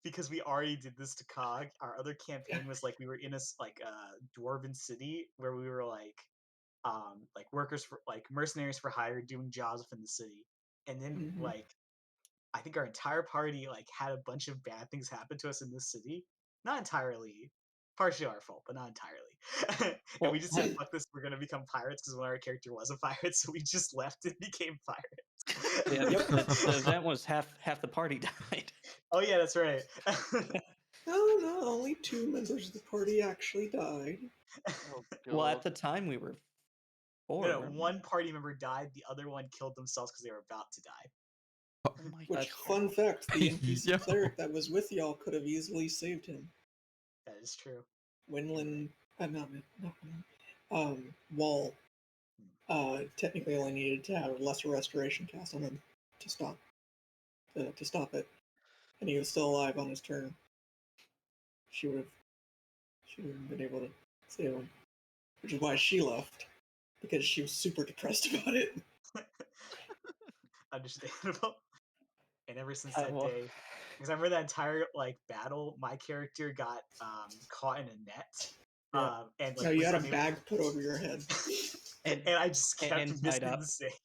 because we already did this to Cog. Our other campaign was like we were in a dwarven city where we were like workers for like mercenaries for hire doing jobs within the city, and then Mhm. I think our entire party had a bunch of bad things happen to us in this city. Not entirely, partially our fault, but not entirely. And we just said, "Fuck this! We're gonna become pirates," because one of our character was a pirate, so we just left and became pirates. Yeah, the event was half the party died. Oh yeah, that's right. No, only 2 members of the party actually died. Oh Well, at god. the time we were 4. No, weren't we? one party member died. The other one killed themselves because they were about to die. Oh my Which, That's fun fact, the NPC Yo. cleric that was with y'all could have easily saved him. That is true. Winland, not Winland, Wall, technically only needed to have a lesser restoration cast on him to stop it, and he was still alive on his turn. She would have been able to save him, which is why she left, because she was super depressed about it. Understandable. And ever since I- that well- day, because I remember that entire battle, my character got caught in a net. Yeah. And No, you was had a unable- bag put over your head. And- and I just and kept tied missing up. the save.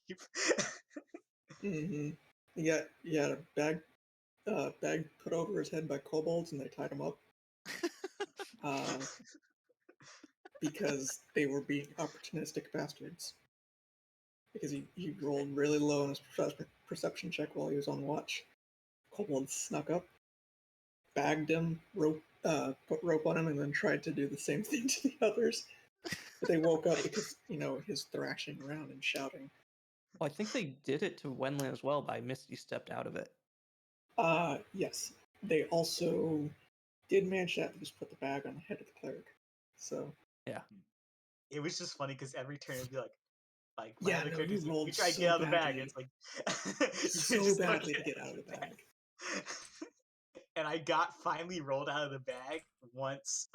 Mm-hmm. You had a bag put over his head by kobolds, and they tied him up. Because they were being opportunistic bastards. Because he rolled really low on his perception check while he was on watch. Kobolds snuck up, bagged him, put rope on him, and then tried to do the same thing to the others. But they woke up because, his thrashing around and shouting. Well, I think they did it to Wenland as well by Misty stepped out of it. Yes. They also did manage to just put the bag on the head of the cleric. So It was just funny because every turn it'd be like my yeah, other no, character's you like, rolled "We try to so get out of the bag." badly. It's like So just don't badly to get out of the bag. And I got finally rolled out of the bag once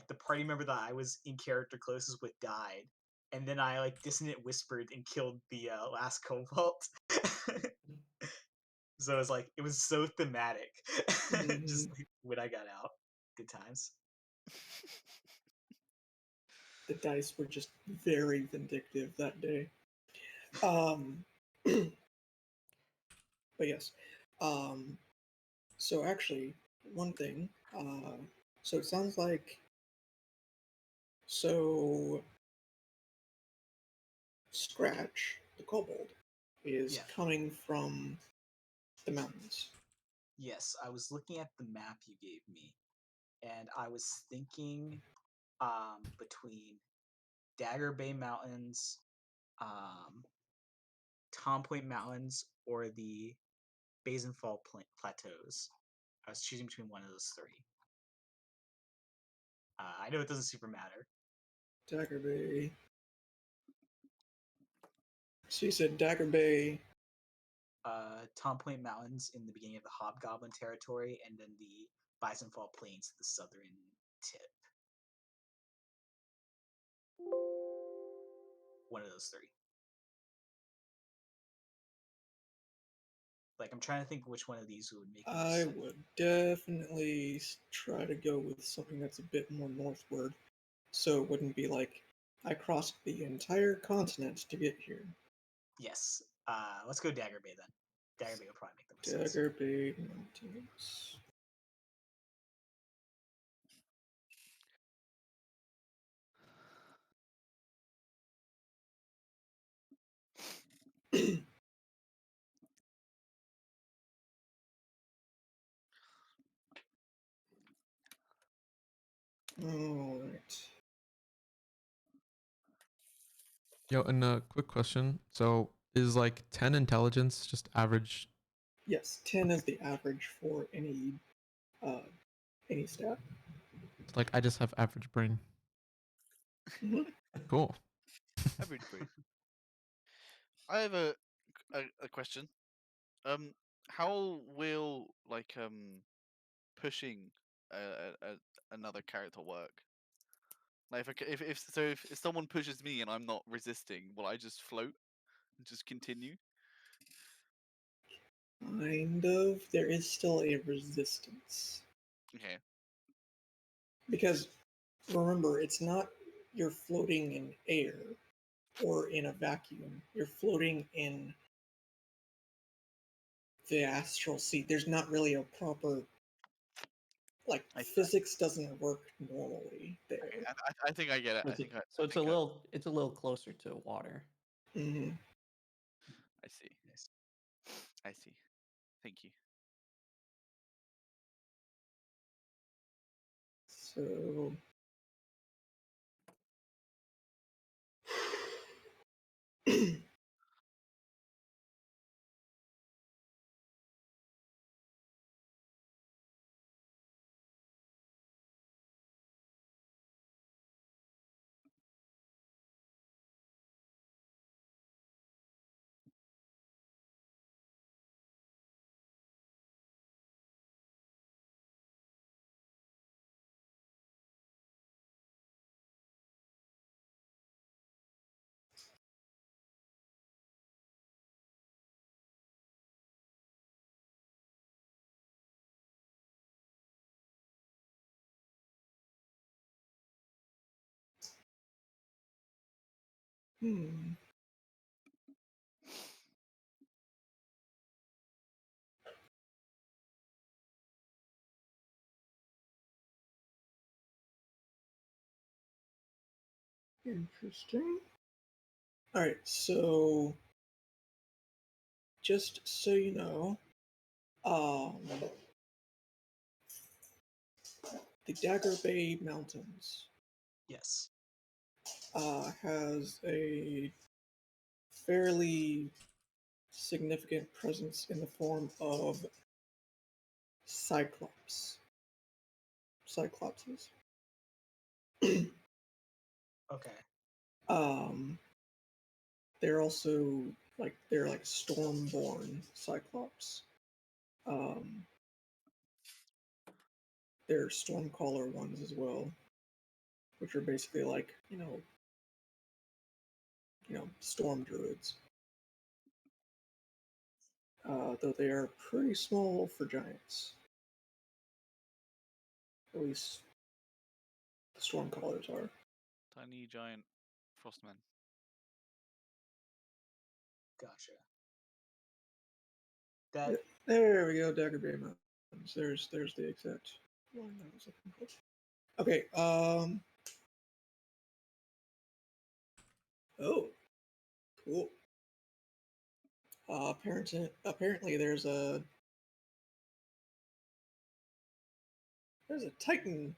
the party member that I was in character closest with died. And then I dissonant whispered and killed the last cobalt. So it was so thematic. Just when I got out. Good times. The dice were just very vindictive that day. But yes. So actually, one thing. So it sounds like. So Scratch, the kobold, is Yeah. coming from the mountains. Yes, I was looking at the map you gave me, and I was thinking between Dagger Bay Mountains, Tom Point Mountains, or the Basinfall Plateaus. I was choosing between one of those 3. I know it doesn't super matter. Dagger Bay. So you said Dagger Bay. Tom Point Mountains in the beginning of the Hobgoblin territory, and then the Bisonfall Plains at the southern tip. One of those three. Like, I'm trying to think which one of these would make more I sense. would definitely try to go with something that's a bit more northward, so it wouldn't be like I crossed the entire continent to get here. Yes. Let's go Dagger Bay then. Dagger Bay would probably make the most sense. Dagger Bay Mountains. All right. Yo, and a quick question. So is like 10 intelligence just average? Yes, 10 is the average for any stat. Like I just have average brain. Mhm. Cool. Average brain. I have a question. How will pushing another character work? Like if someone pushes me and I'm not resisting, will I just float and just continue? Kind of. There is still a resistance. Okay. Because remember, it's not you're floating in air or in a vacuum. You're floating in the astral sea. There's not really a proper like I physics doesn't work normally there. okay, I think I get it. I think I So it's think it's a little closer to water. Hmm. I see. Yes. I see. Thank you. So hmm. Interesting. All right, so just so you know, the Dagger Bay Mountains Yes. has a fairly significant presence in the form of cyclopses. Okay. um, they're also they're like stormborn cyclops. Um, they're stormcaller ones as well, which are basically like storm druids. Though they are pretty small for giants. At least the stormcallers are. Tiny giant frostman. Gotcha. That There we go, Dagger Bay Mountains. There's the exact line I was looking for. Okay, oh, cool. Apparently there's a Titan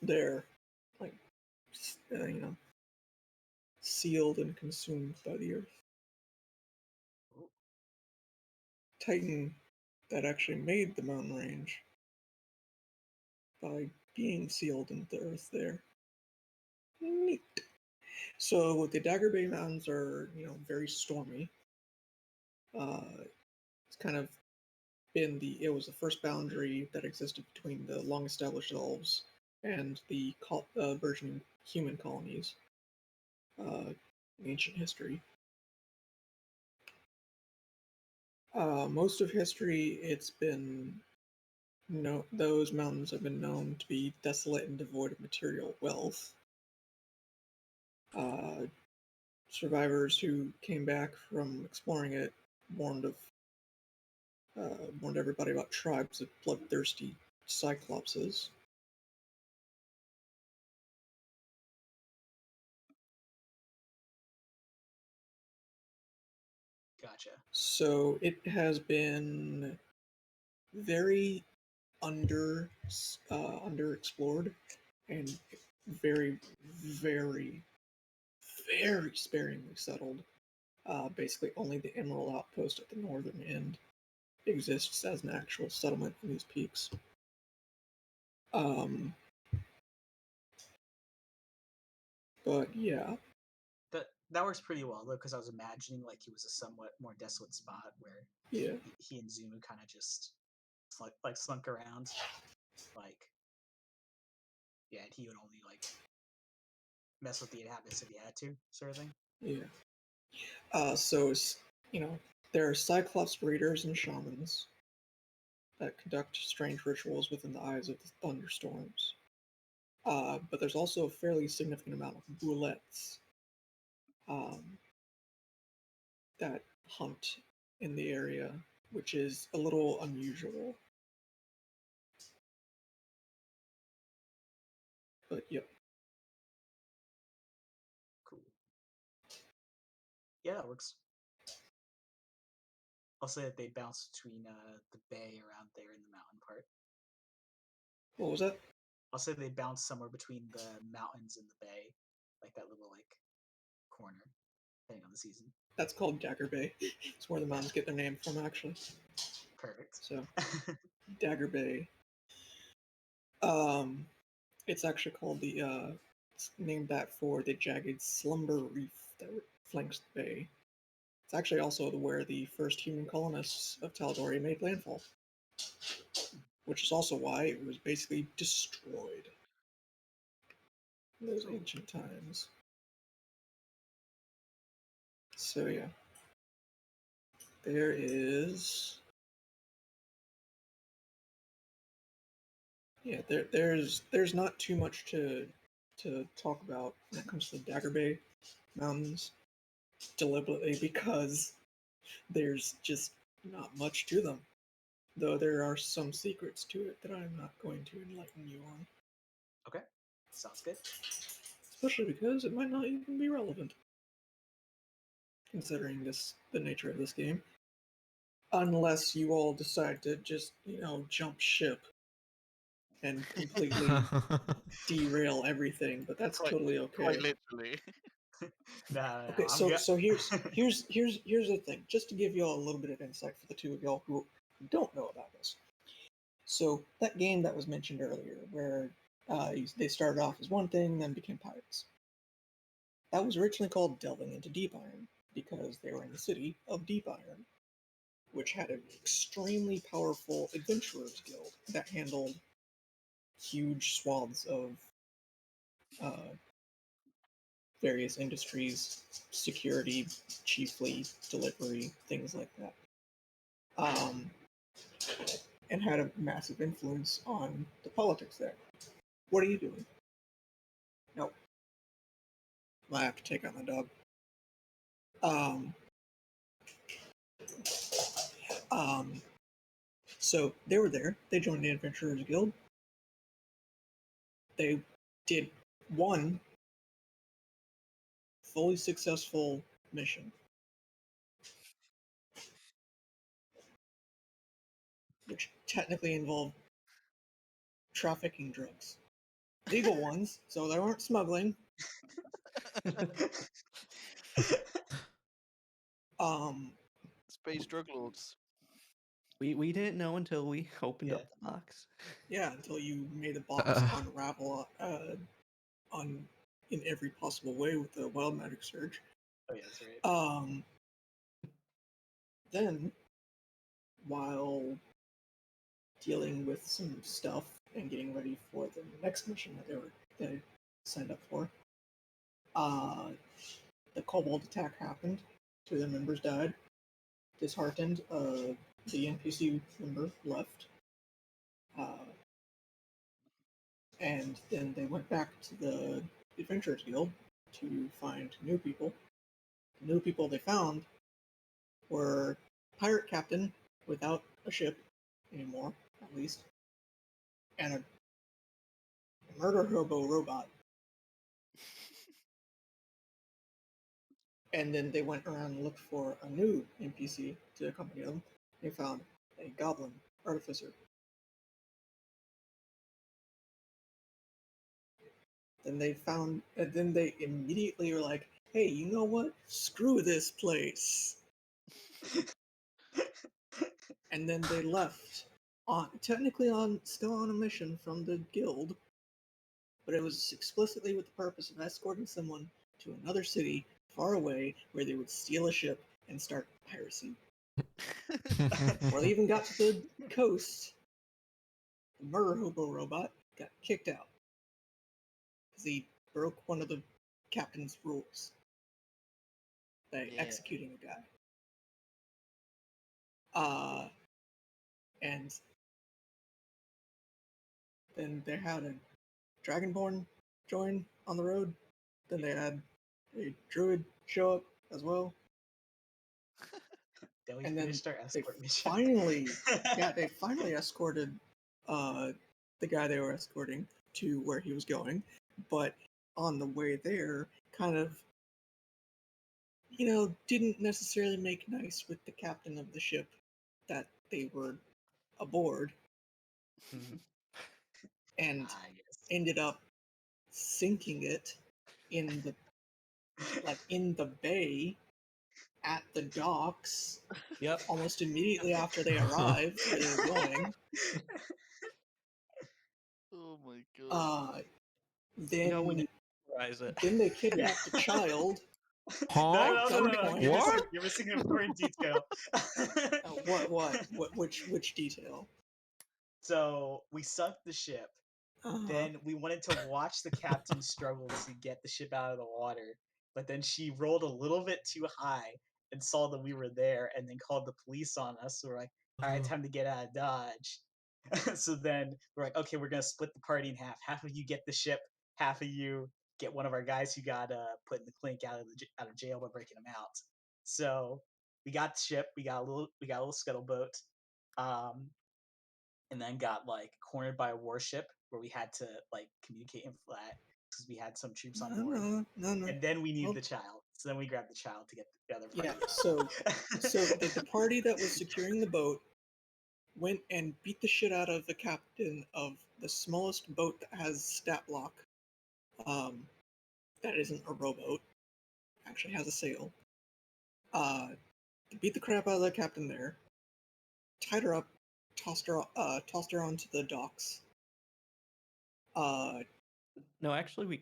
there, like sealed and consumed by the earth. Titan that actually made the mountain range by being sealed into the earth there. Neat. So the Dagger Bay Mountains are, very stormy. It's kind of it was the first boundary that existed between the long established elves and the burgeoning human colonies. ancient history. Most of history, it's been those mountains have been known to be desolate and devoid of material wealth. Survivors who came back from exploring it warned everybody about tribes of bloodthirsty cyclopses. Gotcha. So it has been very underexplored and very, very, very sparingly settled. Basically, only the Emerald Outpost at the northern end exists as an actual settlement in these peaks. But yeah, that works pretty well though, because I was imagining like he was a somewhat more desolate spot where yeah, he and Zumu kind of just slunk around, like and he would only like mess with the inhabitants if he had to, sort of thing. yeah. So there are Cyclops breeders and shamans that conduct strange rituals within the eyes of the thunderstorms. But there's also a fairly significant amount of bullets that hunt in the area, which is a little unusual. But yep. Cool. Yeah, that works. I'll say that they bounce between the bay around there and the mountain part. What was that? I'll say they bounce somewhere between the mountains and the bay, like that little like corner, depending on the season. That's called Dagger Bay. It's where the mountains get their name from, actually. Perfect. So, Dagger Bay. It's actually called it's named that for the jagged slumber reef that flanks the bay. It's actually also where the first human colonists of Taladoria made landfall, which is also why it was basically destroyed in those ancient times. So yeah, there is. Yeah, there's not too much to talk about when it comes to the Dagger Bay Mountains, deliberately because there's just not much to them. Though there are some secrets to it that I'm not going to enlighten you on. Okay, sounds good. Especially because it might not even be relevant, considering the nature of this game. Unless you all decide to just, jump ship and completely derail everything, but that's totally okay. Quite literally. No, Okay, so here's the thing. Just to give y'all a little bit of insight for the two of y'all who don't know about this. So that game that was mentioned earlier, where they started off as one thing, then became pirates. That was originally called Delving into Deep Iron because they were in the city of Deep Iron, which had an extremely powerful adventurers guild that handled huge swaths of various industries, security, chiefly delivery, things like that. And had a massive influence on the politics there. What are you doing? Nope. I have to take out my dog. So they were there. They joined the Adventurers Guild. They did one fully successful mission, which technically involved trafficking drugs. Legal ones, so they weren't smuggling. Space drug lords. We didn't know until we opened up the box. Yeah, until you made the box unravel in every possible way with the wild magic surge. Oh yeah, that's right. Then, while dealing with some stuff and getting ready for the next mission that they signed up for, The kobold attack happened. 2 of the members died. Disheartened, the NPC member left. And then they went back to the Adventurers Guild to find new people. The new people they found were pirate captain without a ship anymore, at least, and a murder hobo robot. And then they went around and looked for a new NPC to accompany them. They found a goblin artificer. Then they immediately were like, hey, you know what? Screw this place. And then they left, still on a mission from the guild, but it was explicitly with the purpose of escorting someone to another city far away where they would steal a ship and start piracy. Before they even got to the coast, the murder hobo robot got kicked out because he broke one of the captain's rules by executing a guy. And then they had a Dragonborn join on the road. Then they had a druid show up as well. Then we And then finished our they escort mission. they finally escorted the guy they were escorting to where he was going. But on the way there, kind of, didn't necessarily make nice with the captain of the ship that they were aboard, and ended up sinking it in the bay at the docks. Yep. Almost immediately after they arrived where they were going. Oh my god. Then when you realize it. then they kidnapped a child. Huh? Gunpoint. You're missing an important detail. Which detail? So we sunk the ship. Then we wanted to watch the captain struggle to get the ship out of the water, but then she rolled a little bit too high and saw that we were there, and then called the police on us. So we're like, all right, time to get out of Dodge. So then we're like, okay, we're gonna split the party in half. Half of you get the ship, half of you get one of our guys who got put in the clink out of jail by breaking him out. So we got the ship, we got a little scuttleboat, and then got like cornered by a warship where we had to like communicate in flat because we had some troops on board. No. And then we need the child. So then we grabbed the child to get the other party. Yeah, so the party that was securing the boat went and beat the shit out of the captain of the smallest boat that has stat block. That isn't a rowboat. Actually has a sail. Beat the crap out of the captain there. Tied her up, tossed her onto the docks. No, actually, we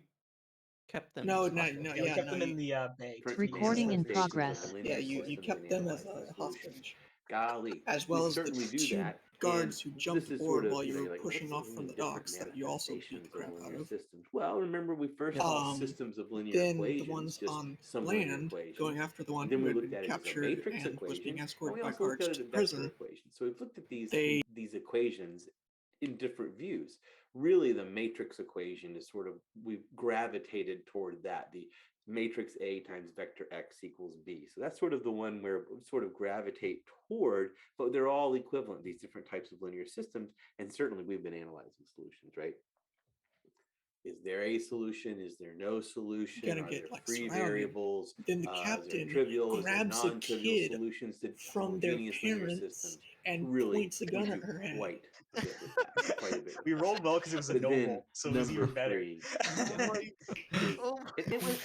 kept them. No, as no, hostages. no, Yeah, we yeah, kept no, them in the bay. Recording in progress. Yeah, you kept them as a hostage. Golly, As well we as the certainly do 2 that. guards who And jumped this is aboard sort of, while you you're were like, pushing what's off the from the different docks that you also beat the manifestations crap of out linear of. systems? Well, remember we first Yep. saw systems of linear Then equations, the ones just on some linear land equations. going after the one And then who we had looked been at it as a captured matrix and was being equation, and escorted we by also looked guards at it to as a vector prison. equation. So we've looked at They these equations in different views. Really, the matrix equation is sort of, we've gravitated toward that. The matrix A times vector X equals B. So that's sort of the one where we sort of gravitate toward, but they're all equivalent, these different types of linear systems. And certainly we've been analyzing solutions, right? Is there a solution? Is there no solution? gotta Are get there like free surrounded. variables? Then the Is there captain trivial? Is there grabs a non-trivial kid solutions to from their homogeneous linear parents systems? and Really, points a gun we at do her head. quite a bit with that. Quite a bit. With We that. rolled well because it was a But then noble, so it was number even better. 3 is, Oh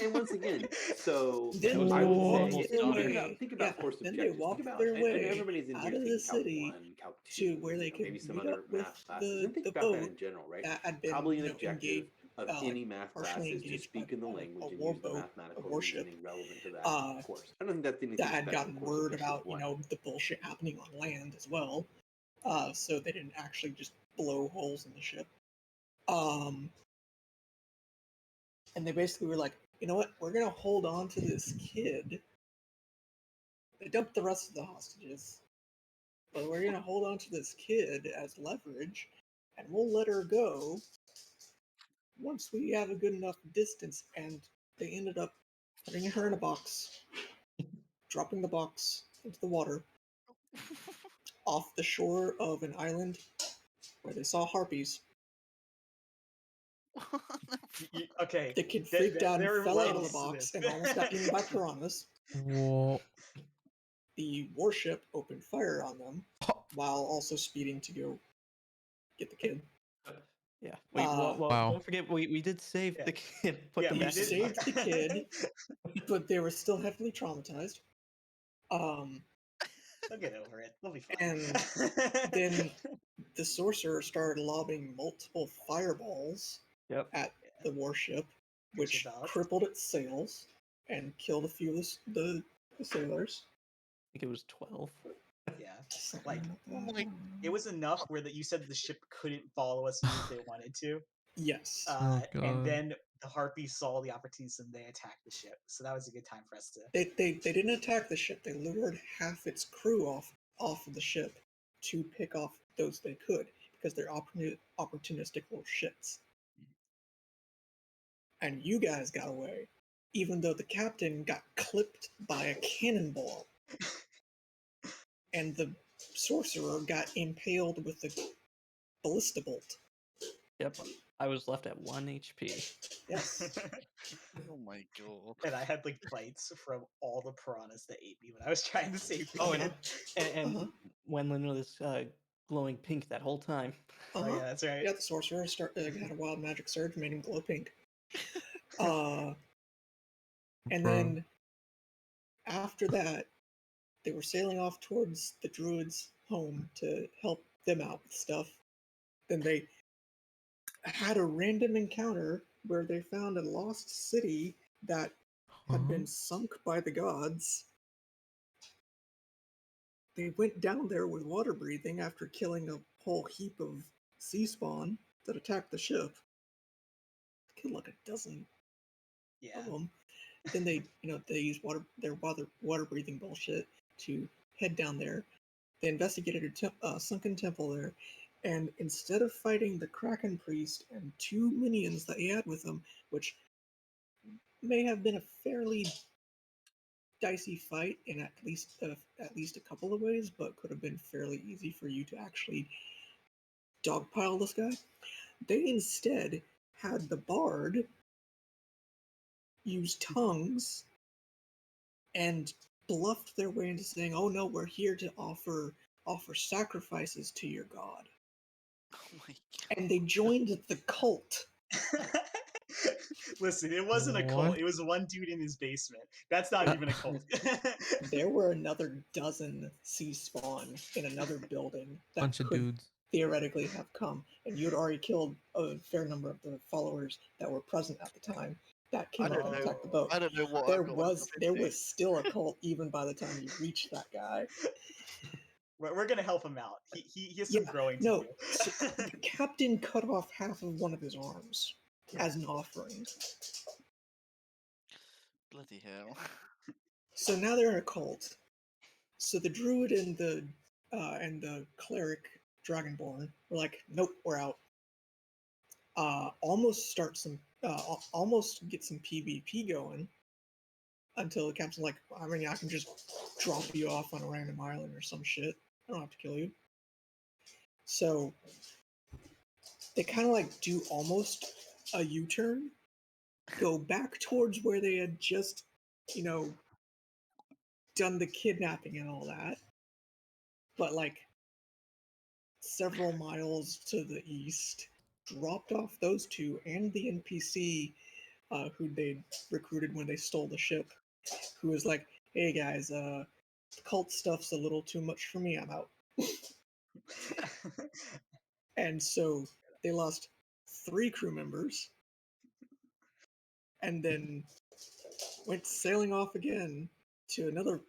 and once again, so Then I would say, almost their done. think about yeah, force then they objectives. Think walked about, their and way everybody's in out here of the taking Calc city 1, Calc 2, to where they could maybe some meet other up with math classes, and think the about that boat in general, right? that had been Probably an objective engaged, of any math class partially is to engaged speak by in the a language and war use the boat, a mathematical warship, reasoning relevant to that uh, course. I don't think that's anything that had special. gotten Course word objective about 1. the bullshit happening on land as well. So they didn't actually just blow holes in the ship. And they basically were like, you know what? We're gonna hold on to this kid. They dumped the rest of the hostages, but we're gonna hold on to this kid as leverage, and we'll let her go once we have a good enough distance. And they ended up putting her in a box, dropping the box into the water off the shore of an island where they saw harpies. Okay. The kid freaked out and there are fell out of the levels to box this. and almost got eaten by piranhas. Whoa. The warship opened fire on them while also speeding to go get the kid. Yeah. Wait. Well, Wow. don't forget we did save Yeah. the kid. Put Yeah, them We back in the saved box. the kid, but they were still heavily traumatized. They'll get over it. They'll be fine. And then the sorcerer started lobbing multiple fireballs Yep. at the warship, Good which job. crippled its sails and killed a few of the sailors. I think it was 12. Yeah. Something Like, Oh my- it was enough where that you said the ship couldn't follow us even if they wanted to. Yes. Oh, God. And then the harpies saw the opportunities and they attacked the ship. So that was a good time for us to. They didn't attack the ship. They lured half its crew off of the ship to pick off those they could because they're opportunistic little shits. And you guys got away, even though the captain got clipped by a cannonball, and the sorcerer got impaled with a ballista bolt. Yep. I was left at 1 HP. Yes. Oh my god. And I had like bites from all the piranhas that ate me when I was trying to save the Oh, kid. and Uh-huh. Wenlin was glowing pink that whole time. Oh Uh-huh. yeah, that's right. Yeah, the sorcerer had a wild magic surge, made him glow pink. And Bruh. then after that, they were sailing off towards the druids' home to help them out with stuff. Then they had a random encounter where they found a lost city that had Huh? been sunk by the gods. They went down there with water breathing after killing a whole heap of sea spawn that attacked the ship. Killed like a dozen Yeah. of them. Then they used their water breathing bullshit to head down there. They investigated a sunken temple there, and instead of fighting the Kraken priest and two minions that he had with him, which may have been a fairly dicey fight in at least a couple of ways, but could have been fairly easy for you to actually dogpile this guy. They instead had the bard use tongues and bluffed their way into saying, "Oh no, we're here to offer sacrifices to your god." Oh my god. And they joined the cult. Listen, it wasn't a cult. What? It was one dude in his basement. That's not even a cult. There were another dozen sea spawn in another building that Bunch of could dudes. theoretically have come, and you had already killed a fair number of the followers that were present at the time that came up and attacked the boat. I don't know what There I've got was myself into. still a cult even by the time you reached that guy. We're gonna help him out. He has some Yeah, growing to no, do. so the captain cut off half of one of his arms as an offering. Bloody hell. So now they're in a cult. So the druid and the cleric dragonborn were like, "Nope, we're out." Almost get some PvP going until the captain's like, "I mean, I can just drop you off on a random island or some shit. I don't have to kill you." So they kind of like do almost a U-turn, go back towards where they had just, done the kidnapping and all that, but like several miles to the east, dropped off those two and the NPC who they'd recruited when they stole the ship, who was like, "Hey guys, cult stuff's a little too much for me. I'm out." And so they lost 3 crew members, and then went sailing off again to another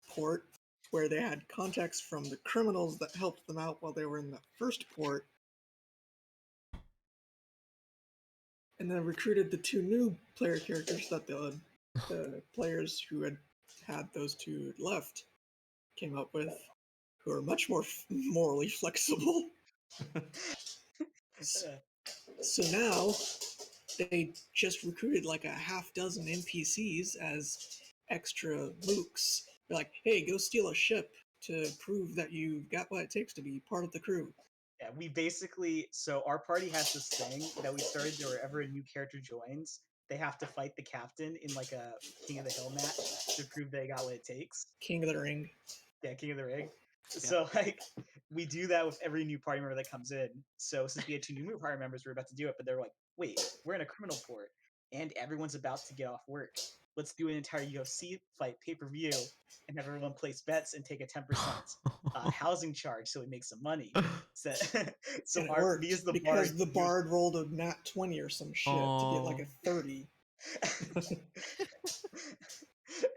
port where they had contacts from the criminals that helped them out while they were in the first port. and then recruited the 2 new player characters that the players who had those 2 left came up with, who are much more morally flexible. So now they just recruited like a half dozen NPCs as extra mooks. They're like, hey, go steal a ship to prove that you've got what it takes to be part of the crew. Yeah, we basically, so our party has this thing that we started that wherever a new character joins, they have to fight the captain in like a King of the Hill match to prove they got what it takes. King of the Ring. Yeah, King of the Ring. So like we do that with every new party member that comes in. So since we had 2 new party members, we were about to do it, but they're like, wait, we're in a criminal port and everyone's about to get off work. Let's do an entire UFC fight pay-per-view and have everyone place bets and take a 10% housing charge so we make some money. So, so And it worked me as the because bard, the bard rolled a nat 20 or some shit to get like a 30.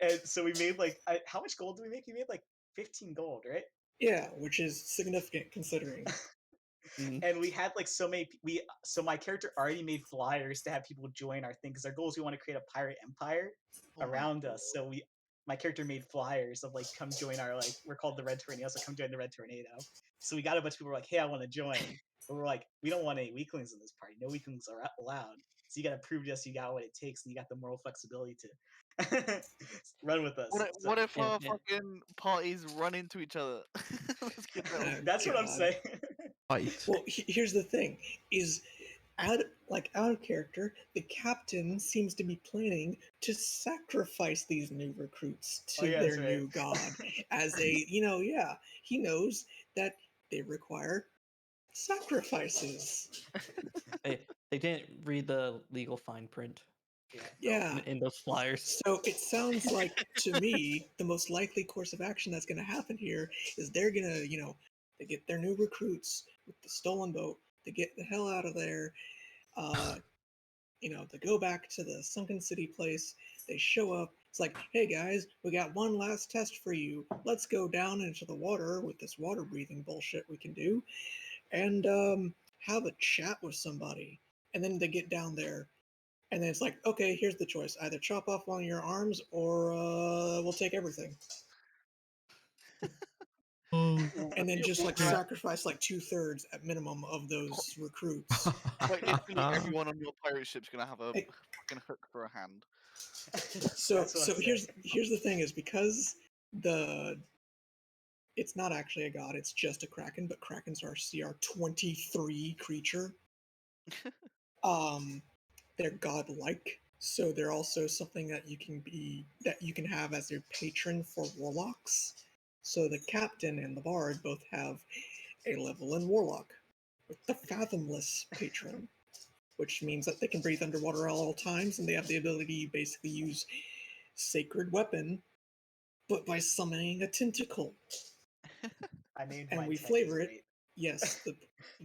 And so we made like, how much gold did we make? We made like 15 gold, right? Yeah, which is significant considering. And we had like so many. So my character already made flyers to have people join our thing because our goal is we want to create a pirate empire around us. So my character made flyers of like, come join our, like, we're called the Red Tornado, so come join the Red Tornado. So we got a bunch of people who were like, hey, I want to join. But we're like, we don't want any weaklings in this party. No weaklings are allowed. So you got to prove to us you got what it takes, and you got the moral flexibility to run with us. What if our yeah. fucking parties run into each other? Let's get that one. That's what I'm God. saying. Fight. Well, here's the thing: is out of character, the captain seems to be planning to sacrifice these new recruits to their right. new god as a, he knows that they require sacrifices. They didn't read the legal fine print Yeah. in those flyers. So it sounds like to me the most likely course of action that's going to happen here is they're going to, they get their new recruits with the stolen boat, they get the hell out of there, they go back to the sunken city place, they show up, it's like, hey guys, we got one last test for you, let's go down into the water with this water breathing bullshit we can do, and have a chat with somebody. And then they get down there, and then it's like, okay, here's the choice: either chop off one of your arms, or we'll take everything. And then just like sacrifice like 2/3 at minimum of those recruits. Quite literally, everyone on your pirate ship's gonna have a fucking hook for a hand. So here's the thing: is because it's not actually a god; it's just a kraken. But krakens are CR23 creature. They're godlike, so they're also something that you can have as your patron for warlocks. So the captain and the bard both have a level in warlock with the fathomless patron, which means that they can breathe underwater at all times, and they have the ability to basically use sacred weapon, but by summoning a tentacle. I named And my we Ted, flavor he's it. great. Yes,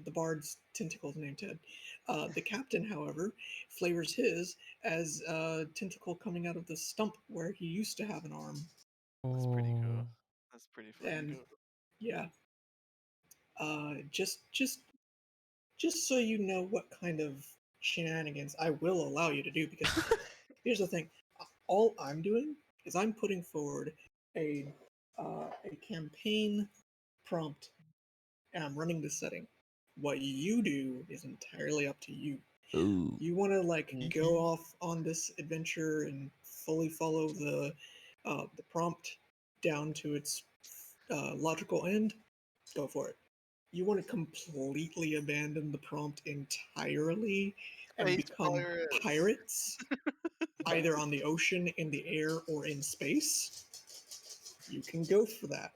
the bard's tentacle is named Ted. The captain, however, flavors his as a tentacle coming out of the stump where he used to have an arm. That's pretty Oh. cool. That's pretty fucking And cool. yeah, just so you know what kind of shenanigans I will allow you to do, because here's the thing: all I'm doing is I'm putting forward a campaign prompt, and I'm running the setting. What you do is entirely up to you. Ooh. You want to go off on this adventure and fully follow the prompt down to its logical end, go for it. You want to completely abandon the prompt entirely and Space become pirates. pirates, either on the ocean, in the air, or in space, you can go for that.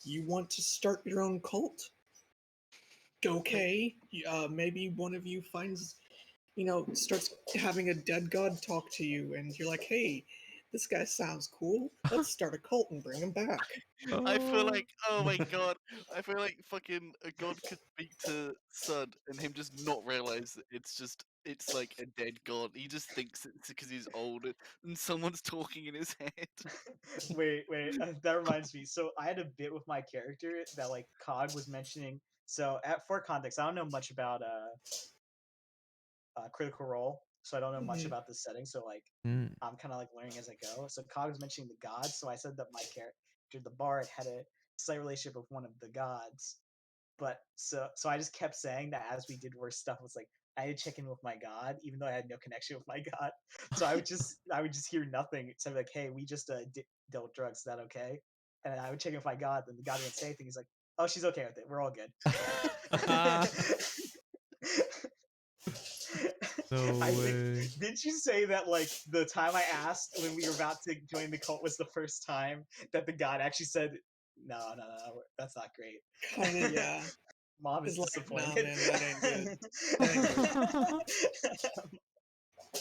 You want to start your own cult? Okay. Maybe one of you finds, starts having a dead god talk to you, and you're like, hey, this guy sounds cool. Let's start a cult and bring him back. I feel like, oh my god, I feel like fucking a god could speak to Sud and him just not realize that it's like a dead god. He just thinks it's because he's old and someone's talking in his head. wait, that reminds me. So I had a bit with my character that like Cog was mentioning. So for context, I don't know much about Critical Role, so I don't know much Mhm. about this setting. So like Mm. I'm kind of like learning as I go. So Cog was mentioning the gods, so I said that my character, the bard, had a slight relationship with one of the gods. But so I just kept saying that as we did worse stuff. Was like I had to check in with my god, even though I had no connection with my god. So I would just hear nothing. So I'd be like, hey, we just dealt drugs. Is that okay? And then I would check in with my god, and the god wouldn't say anything. He's like, oh, she's okay with it. We're all good. No I think way. didn't you say that like the time I asked when we were about to join the cult was the first time that the god actually said, no, that's not great. Kind of, yeah. Mom is It's like, disappointed. nah, man, that ain't good. That ain't good.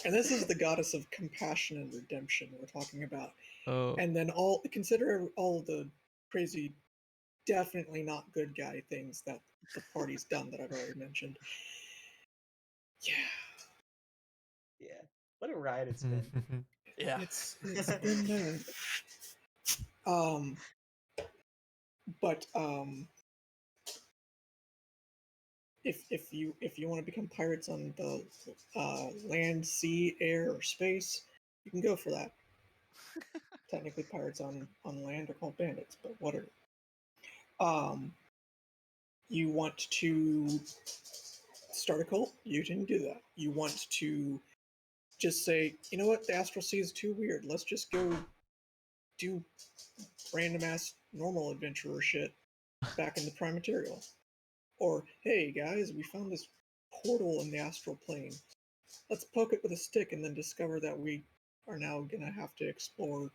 And this is the goddess of compassion and redemption we're talking about. Oh. And then consider all the crazy, definitely not good guy things that the party's done that I've already mentioned. Yeah, Yeah. What a ride it's been. Yeah. it's been there. But if you want to become pirates on the land, sea, air, or space, you can go for that. Technically, pirates on land are called bandits, but whatever. You want to start a cult? You can do that. You want to just say, you know what, the astral sea is too weird. Let's just go do random ass normal adventurer shit back in the prime material. Or, hey guys, we found this portal in the astral plane. Let's poke it with a stick and then discover that we are now gonna have to explore,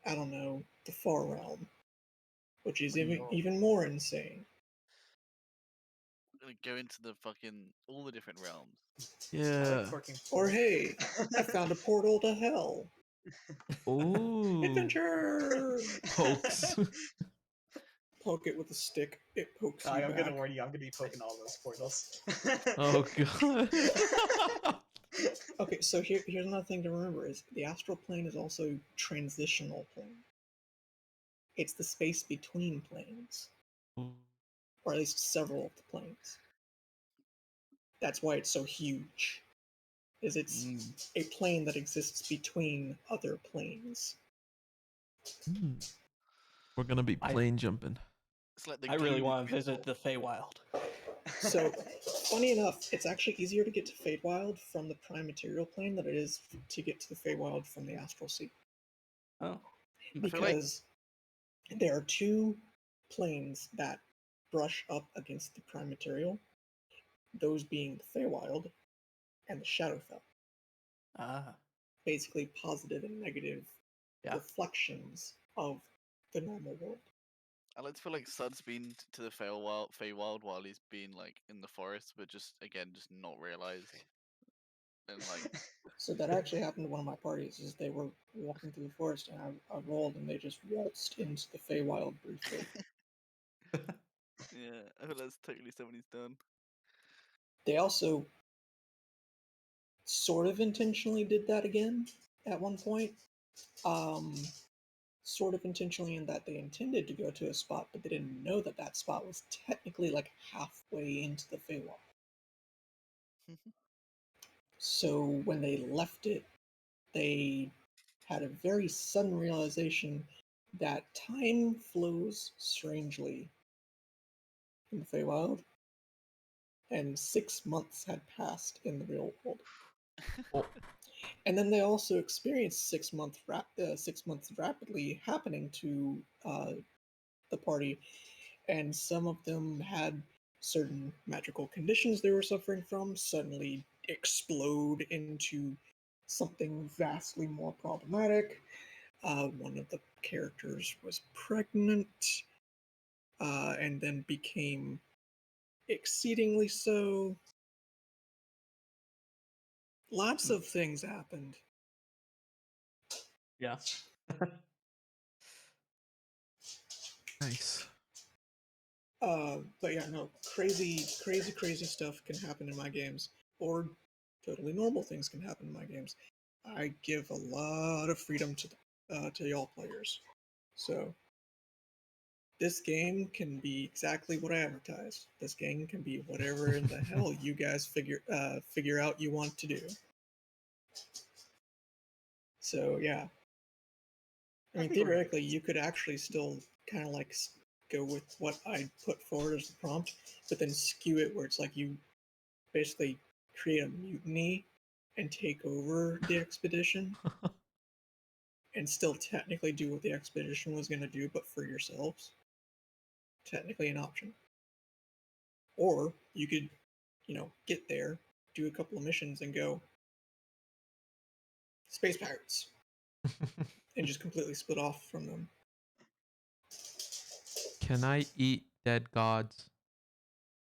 I don't know, the far realm, which is even more insane. Gonna go into the fucking all the different realms. I Yeah. like corking. Or hey, I found a portal to hell. Ooh. Adventure! Pokes. Poke it with a stick, it pokes Cog, you I'm back. gonna warn you, I'm gonna be poking all those portals. Oh god. Okay, so here's another thing to remember: is the astral plane is also transitional plane. It's the space between planes, or at least several of the planes. That's why it's so huge. Is it's a plane that exists between other planes. We're gonna be plane jumping. It's like the I really glue want to between visit the Feywild. So, funny enough, it's actually easier to get to Feywild from the prime material plane than it is to get to the Feywild from the astral sea. Oh. I feel like Because there are two planes that brush up against the prime material, those being the Feywild and the Shadowfell. Ah. Basically, positive and negative Yeah. reflections of the normal world. I like to feel like Sud's been to the Feywild while he's been like in the forest, but just not realized. And like, So that actually happened to one of my parties. Is they were walking through the forest, and I rolled, and they just waltzed into the Feywild briefly. yeah, I feel that's totally something he's done. They also sort of intentionally did that again at one point. Sort of intentionally in that they intended to go to a spot, but they didn't know that that spot was technically like halfway into the Feywild. So when they left it, they had a very sudden realization that time flows strangely in the Feywild, and 6 months had passed in the real world. And then they also experienced 6 months rapidly happening to the party, and some of them had certain magical conditions they were suffering from suddenly explode into something vastly more problematic. One of the characters was pregnant, and then became exceedingly so. Lots of things happened. Yeah. Nice. But yeah, no, crazy stuff can happen in my games, or totally normal things can happen in my games. I give a lot of freedom to y'all players, so this game can be exactly what I advertised. This game can be whatever in the hell you guys figure out you want to do. So yeah, I mean, think we're gonna theoretically, you could actually still kind of like go with what I put forward as the prompt, but then skew it where it's like you basically create a mutiny and take over the expedition, and still technically do what the expedition was going to do, but for yourselves. Technically an option. Or you could, get there, do a couple of missions, and go space pirates, and just completely split off from them. Can I eat dead gods?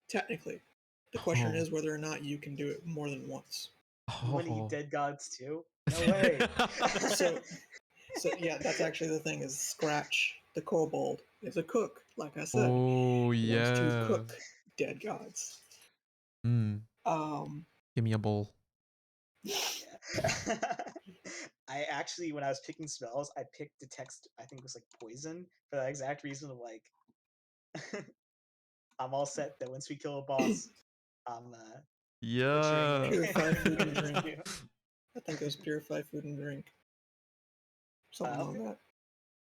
Technically, the question Oh. is whether or not you can do it more than once. You want to eat Oh. dead gods too? No way. So yeah, that's actually the thing. Is Scratch the kobold is a cook, like I said. Oh He loves to yeah. cook dead gods. Give me a bowl. Yeah. I actually, when I was picking spells, I picked detect. I think it was like poison for that exact reason of like, I'm all set that once we kill a boss, I'm Yeah. Purify food and butchering drink. you. I think it was purify food and drink. Something Okay. like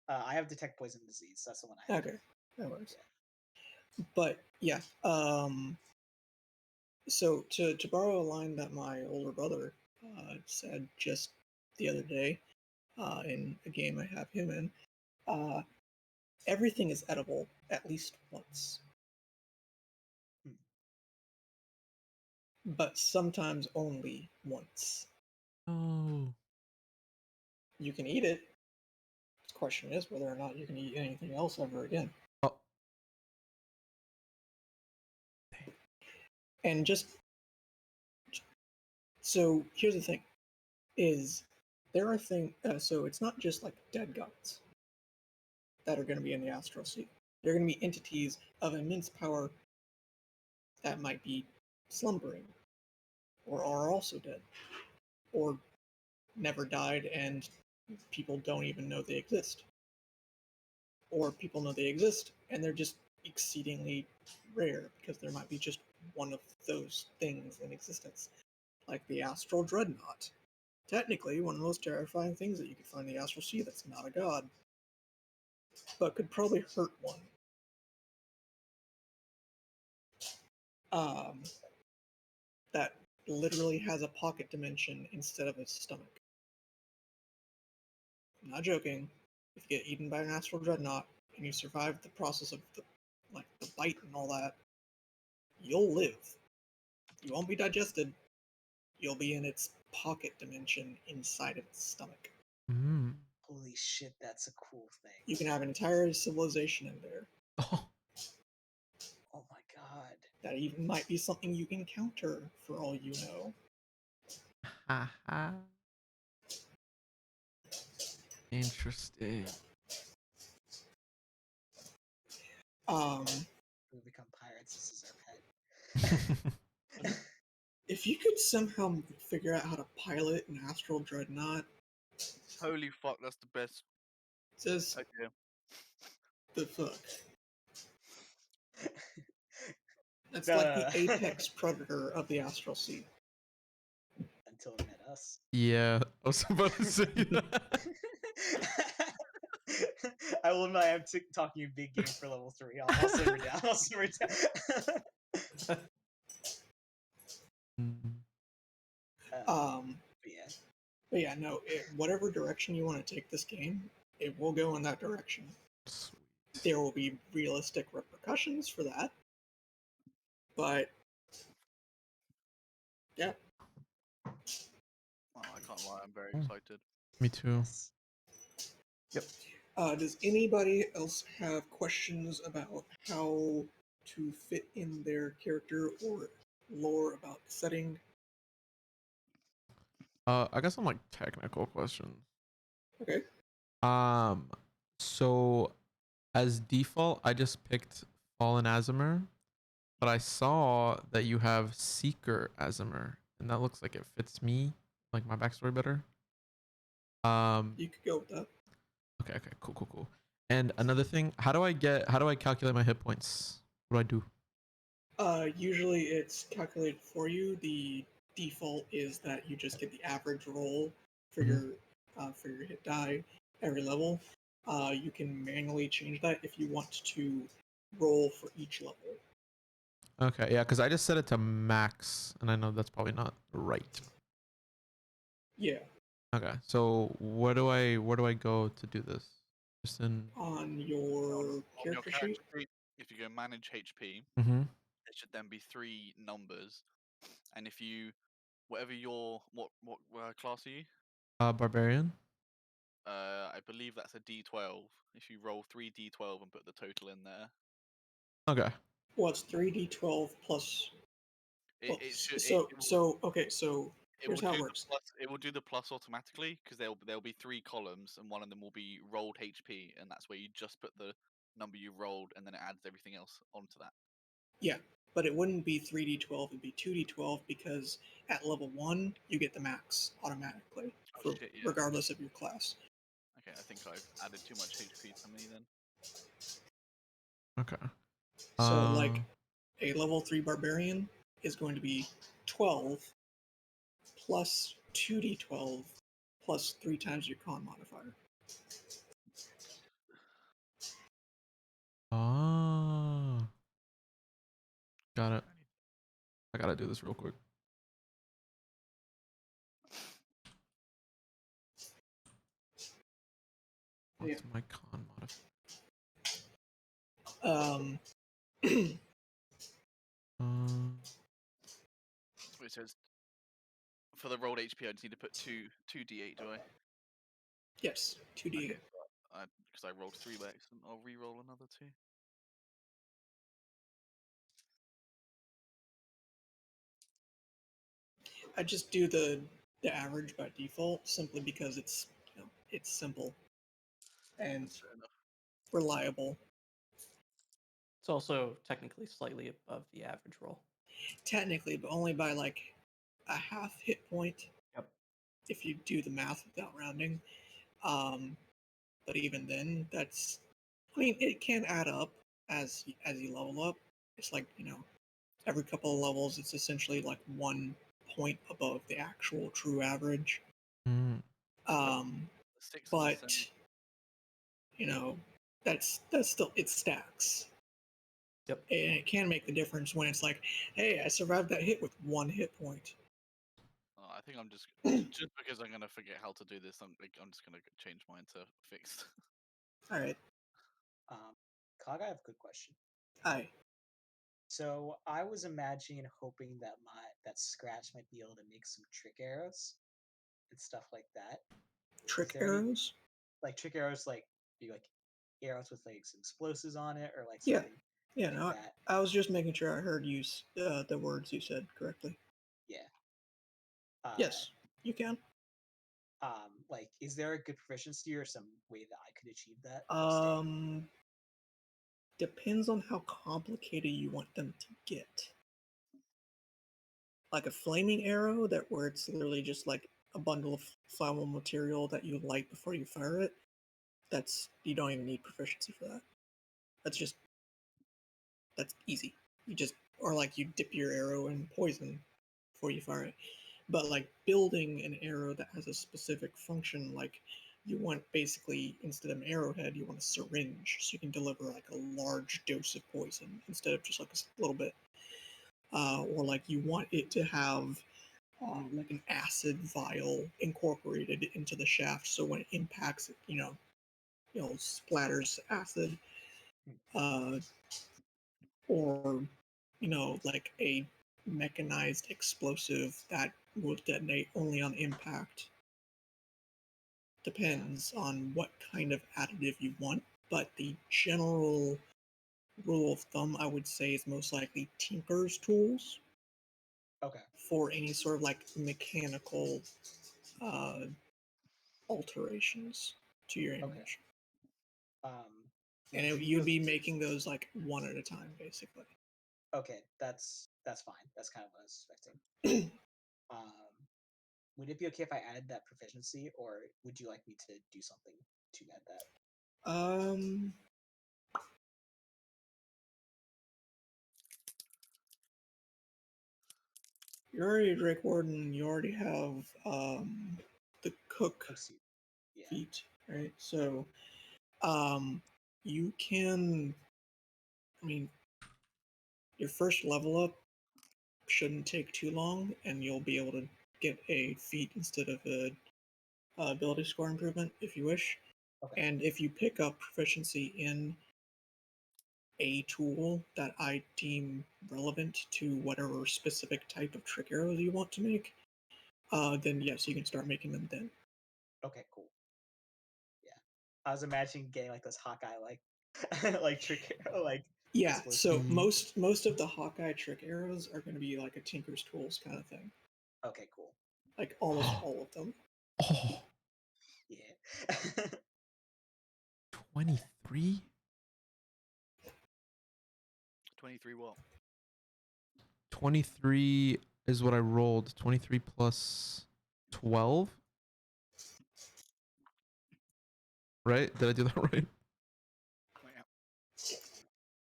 I have detect poison disease. That's the one I that. have. Okay, that works. But yeah, so to borrow a line that my older brother said just the other day in a game I have him in, everything is edible at least once. But sometimes only once. Oh. You can eat it. The question is whether or not you can eat anything else ever again. Oh. And just so here's the thing: is there are things. So it's not just like dead gods that are going to be in the astral sea. They're going to be entities of immense power that might be slumbering, or are also dead, or never died and people don't even know they exist. Or people know they exist and they're just exceedingly rare because there might be just one of those things in existence. Like the astral dreadnought. Technically, one of the most terrifying things that you could find in the astral sea that's not a god, but could probably hurt one. That literally has a pocket dimension instead of a stomach. I'm not joking. If you get eaten by an astral dreadnought and you survive the process of the bite and all that, you'll live. You won't be digested. You'll be in its pocket dimension inside of its stomach. Holy shit, that's a cool thing. You can have an entire civilization in there. Oh. Oh my god. That even might be something you encounter, for all you know. Haha. Interesting. We become pirates. This is our pet. If you could somehow figure out how to pilot an astral dreadnought, Holy fuck, that's the best just idea. the fuck. That's like the apex predator of the astral sea. Until it met us. Yeah, I was about to say that. I will admit I am talking a big game for level 3. I'll simmer down. I'll simmer down. But yeah, no. Whatever direction you want to take this game, it will go in that direction. Sweet. There will be realistic repercussions for that, but yeah. Oh, I can't lie, I'm very excited. Me too. Yes. Yep. Does anybody else have questions about how to fit in their character or lore about the setting? I got some like technical questions. Okay. So as default, I just picked Fallen Asimir, but I saw that you have Seeker Asimir, and that looks like it fits me, like my backstory better. You could go with that. Okay, cool. And another thing, how do I calculate my hit points? What do I do? Usually it's calculated for you. The default is that you just get the average roll for your hit die every level. You can manually change that if you want to roll for each level. Okay, yeah, because I just set it to max, and I know that's probably not right. Yeah. Okay, so where do I go to do this? Just in. On your character sheet. If you go manage HP, Mm-hmm. there should then be 3 numbers, and if you whatever your what class are you? Barbarian. I believe that's a D12. If you roll 3 D12 and put the total in there, Okay. Well, it's 3d12 plus. it, it should Okay, so it here's will how do it the works. plus. It will do the plus automatically because there'll be 3 columns and one of them will be rolled HP, and that's where you just put the number you rolled and then it adds everything else onto that. Yeah, but it wouldn't be 3d12, it'd be 2d12 because at level 1, you get the max automatically, Oh shit! Yeah. regardless of your class. Okay, I think I've added too much HP to me then. Okay. So, like, a level 3 barbarian is going to be 12 plus 2d12 plus 3 times your con modifier. Got it. I gotta do this real quick. What's my con modifier? It says for the rolled HP, I just need to put 2d8, do I? Yes, 2d8. Okay, because I rolled 3 by accident, I'll re-roll another 2. I just do the average by default simply because it's it's simple and Fair enough. reliable. It's also technically slightly above the average roll. Technically, but only by like a half hit point. Yep. If you do the math without rounding. But even then, that's, I mean, it can add up as you level up. It's like, every couple of levels, it's essentially like 1 point above the actual true average. Mm. 6 and But 7. that's still, it stacks. Yep. And it can make the difference when it's like, hey, I survived that hit with 1 hit point. I think I'm just because I'm gonna forget how to do this. I'm just gonna change mine to fixed. All right. Cog, I have a good question. Hi. So I was imagining, hoping that Scratch might be able to make some trick arrows and stuff like that. Trick arrows? Like trick arrows, like do like arrows with like some explosives on it, or like Yeah. something Yeah, like no, that. I was just making sure I heard you the words you said correctly. Yeah. Yes, you can. Like, is there a good proficiency or some way that I could achieve that? Depends on how complicated you want them to get. Like a flaming arrow, that where it's literally just like a bundle of flammable material that you light before you fire it. You don't even need proficiency for that. That's easy. Or like you dip your arrow in poison before you fire it. But like building an arrow that has a specific function, like you want basically, instead of an arrowhead, you want a syringe, so you can deliver like a large dose of poison instead of just like a little bit. Or like you want it to have like an acid vial incorporated into the shaft, so when it impacts it, splatters acid. Or like a mechanized explosive that will detonate only on impact. Depends on what kind of additive you want, but the general rule of thumb, I would say, is most likely tinker's tools. Okay. For any sort of like mechanical alterations to your ammunition. And you'd be making those like one at a time, basically. Okay, that's fine. That's kind of what I was expecting. Would it be okay if I added that proficiency, or would you like me to do something to add that? You're already a Drake Warden. You already have the cook Let's see. Yeah. feat, right? So, you can. I mean, your first level up shouldn't take too long, and you'll be able to get a feat instead of a ability score improvement if you wish. Okay. And if you pick up proficiency in a tool that I deem relevant to whatever specific type of trick arrows you want to make, then yes, you can start making them then. Okay, cool. Yeah. I was imagining getting like this Hawkeye like trick like Yeah, explosion. so most of the Hawkeye trick arrows are going to be like a Tinker's Tools kind of thing. Okay, cool. Like almost all of them. Oh, Yeah. 23? 23 what? 23 is what I rolled. 23 plus 12? Right? Did I do that right? Yeah.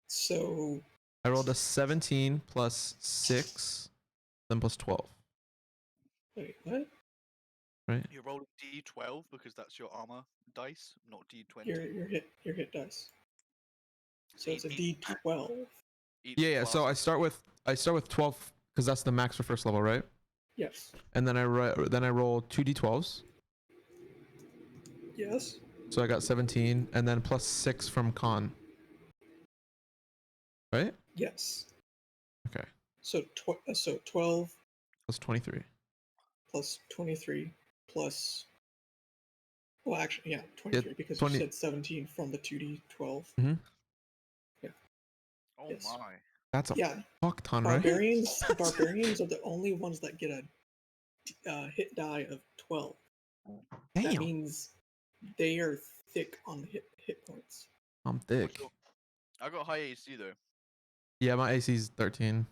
So I rolled a 17 plus 6, then plus 12. wait, what? Right? You're rolling D12 because that's your armor dice, not D20. Your hit dice. So it's a Each- D12. each Yeah, yeah. So class- I start with 12 because that's the max for first level, right? Yes. And then I roll 2d12s. Yes. So I got 17 and then plus 6 from con. Right? Yes. Okay. So 12 Plus 23. plus 23 plus. Well, actually, yeah, 23 because 20. you said 17 from the 2d12. Mhm. Oh Yes. my. That's a Yeah, fuck ton, right? barbarians are the only ones that get a hit die of 12. That Damn. means they are thick on hit points. I'm thick. I got high AC though. Yeah, my AC's 13.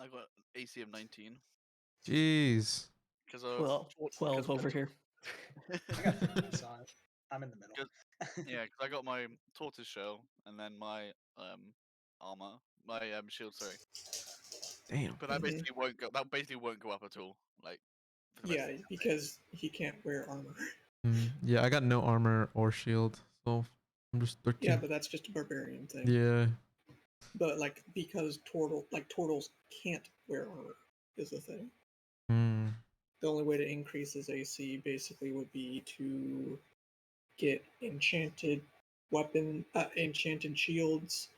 I got AC of 19 Jeez. because of Well, 12 over here. I got 15, so I'm in the middle. Yeah, because I got my tortoise shell and then my armor, my shield. Sorry, Damn. but that Mhm. basically won't go. That basically won't go up at all. Like, for the rest Yeah, of the because he can't wear armor. Yeah, I got no armor or shield, so I'm just 13. Yeah, but that's just a barbarian thing. Yeah. But like because turtles can't wear armor is the thing. Mm. The only way to increase his AC basically would be to get enchanted enchanted shields,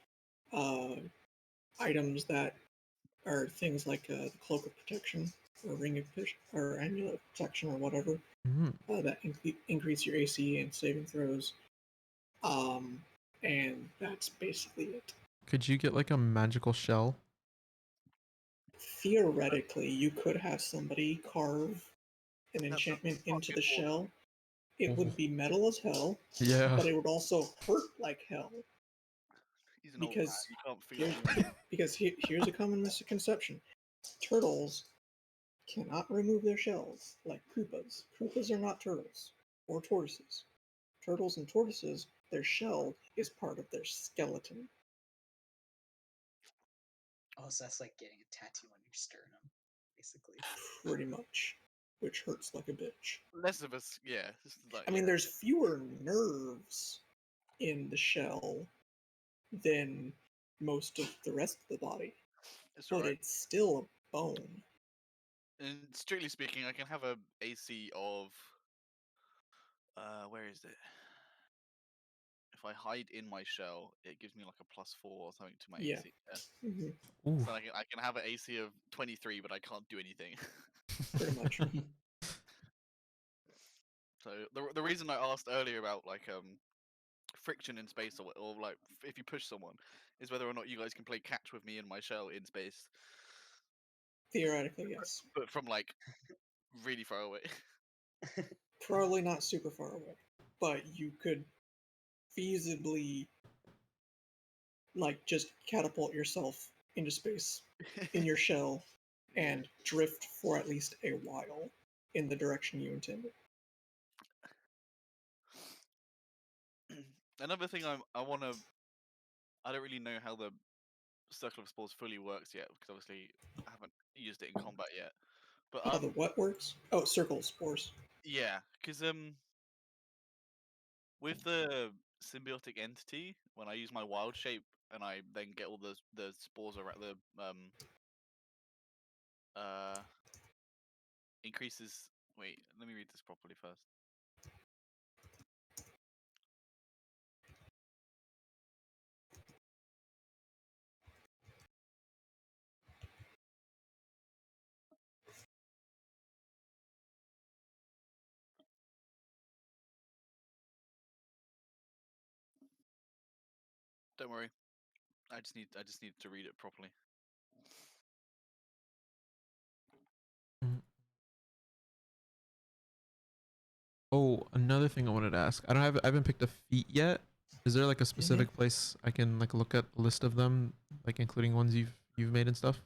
items that are things like the cloak of protection or ring of protection or amulet of protection or whatever Mhm. that increase your AC and saving throws. And that's basically it. Could you get like a magical shell? Theoretically, you could have somebody carve an That's enchantment into fucking the shell. It Oh. would be metal as hell, Yeah. but it would also hurt like hell. He's an old Because man. You can't feel here's, because here's a common misconception. Turtles cannot remove their shells like Koopas. Koopas are not turtles or tortoises. Turtles and tortoises, their shell is part of their skeleton. Oh, so that's like getting a tattoo on your sternum, basically. Pretty much. Which hurts like a bitch. less of us. Yeah, this is like, I mean, yeah. there's fewer nerves in the shell than most of the rest of the body, It's but alright. it's still a bone. And strictly speaking, I can have a AC of where is it? If I hide in my shell, it gives me like a +4 or something to my Yeah. AC. Yeah. Mhm, Ooh. So I can have an AC of 23, but I can't do anything. pretty much. So the reason I asked earlier about like friction in space or like if you push someone is whether or not you guys can play catch with me in my shell in space, Theoretically, yes. but from like really far away. Probably not super far away, but you could feasibly, like, just catapult yourself into space in your shell and drift for at least a while in the direction you intended. Another thing I don't really know how the Circle of Spores fully works yet because obviously I haven't used it in combat yet. But How the what works? Oh, circle of spores. yeah, because with the symbiotic entity, when I use my wild shape and I then get all the spores around the increases. Wait, let me read this properly first. Don't worry. I just need to read it properly. Mm. Oh, another thing I wanted to ask. I haven't picked a feat yet. Is there like a specific place I can like look at a list of them, like including ones you've made and stuff?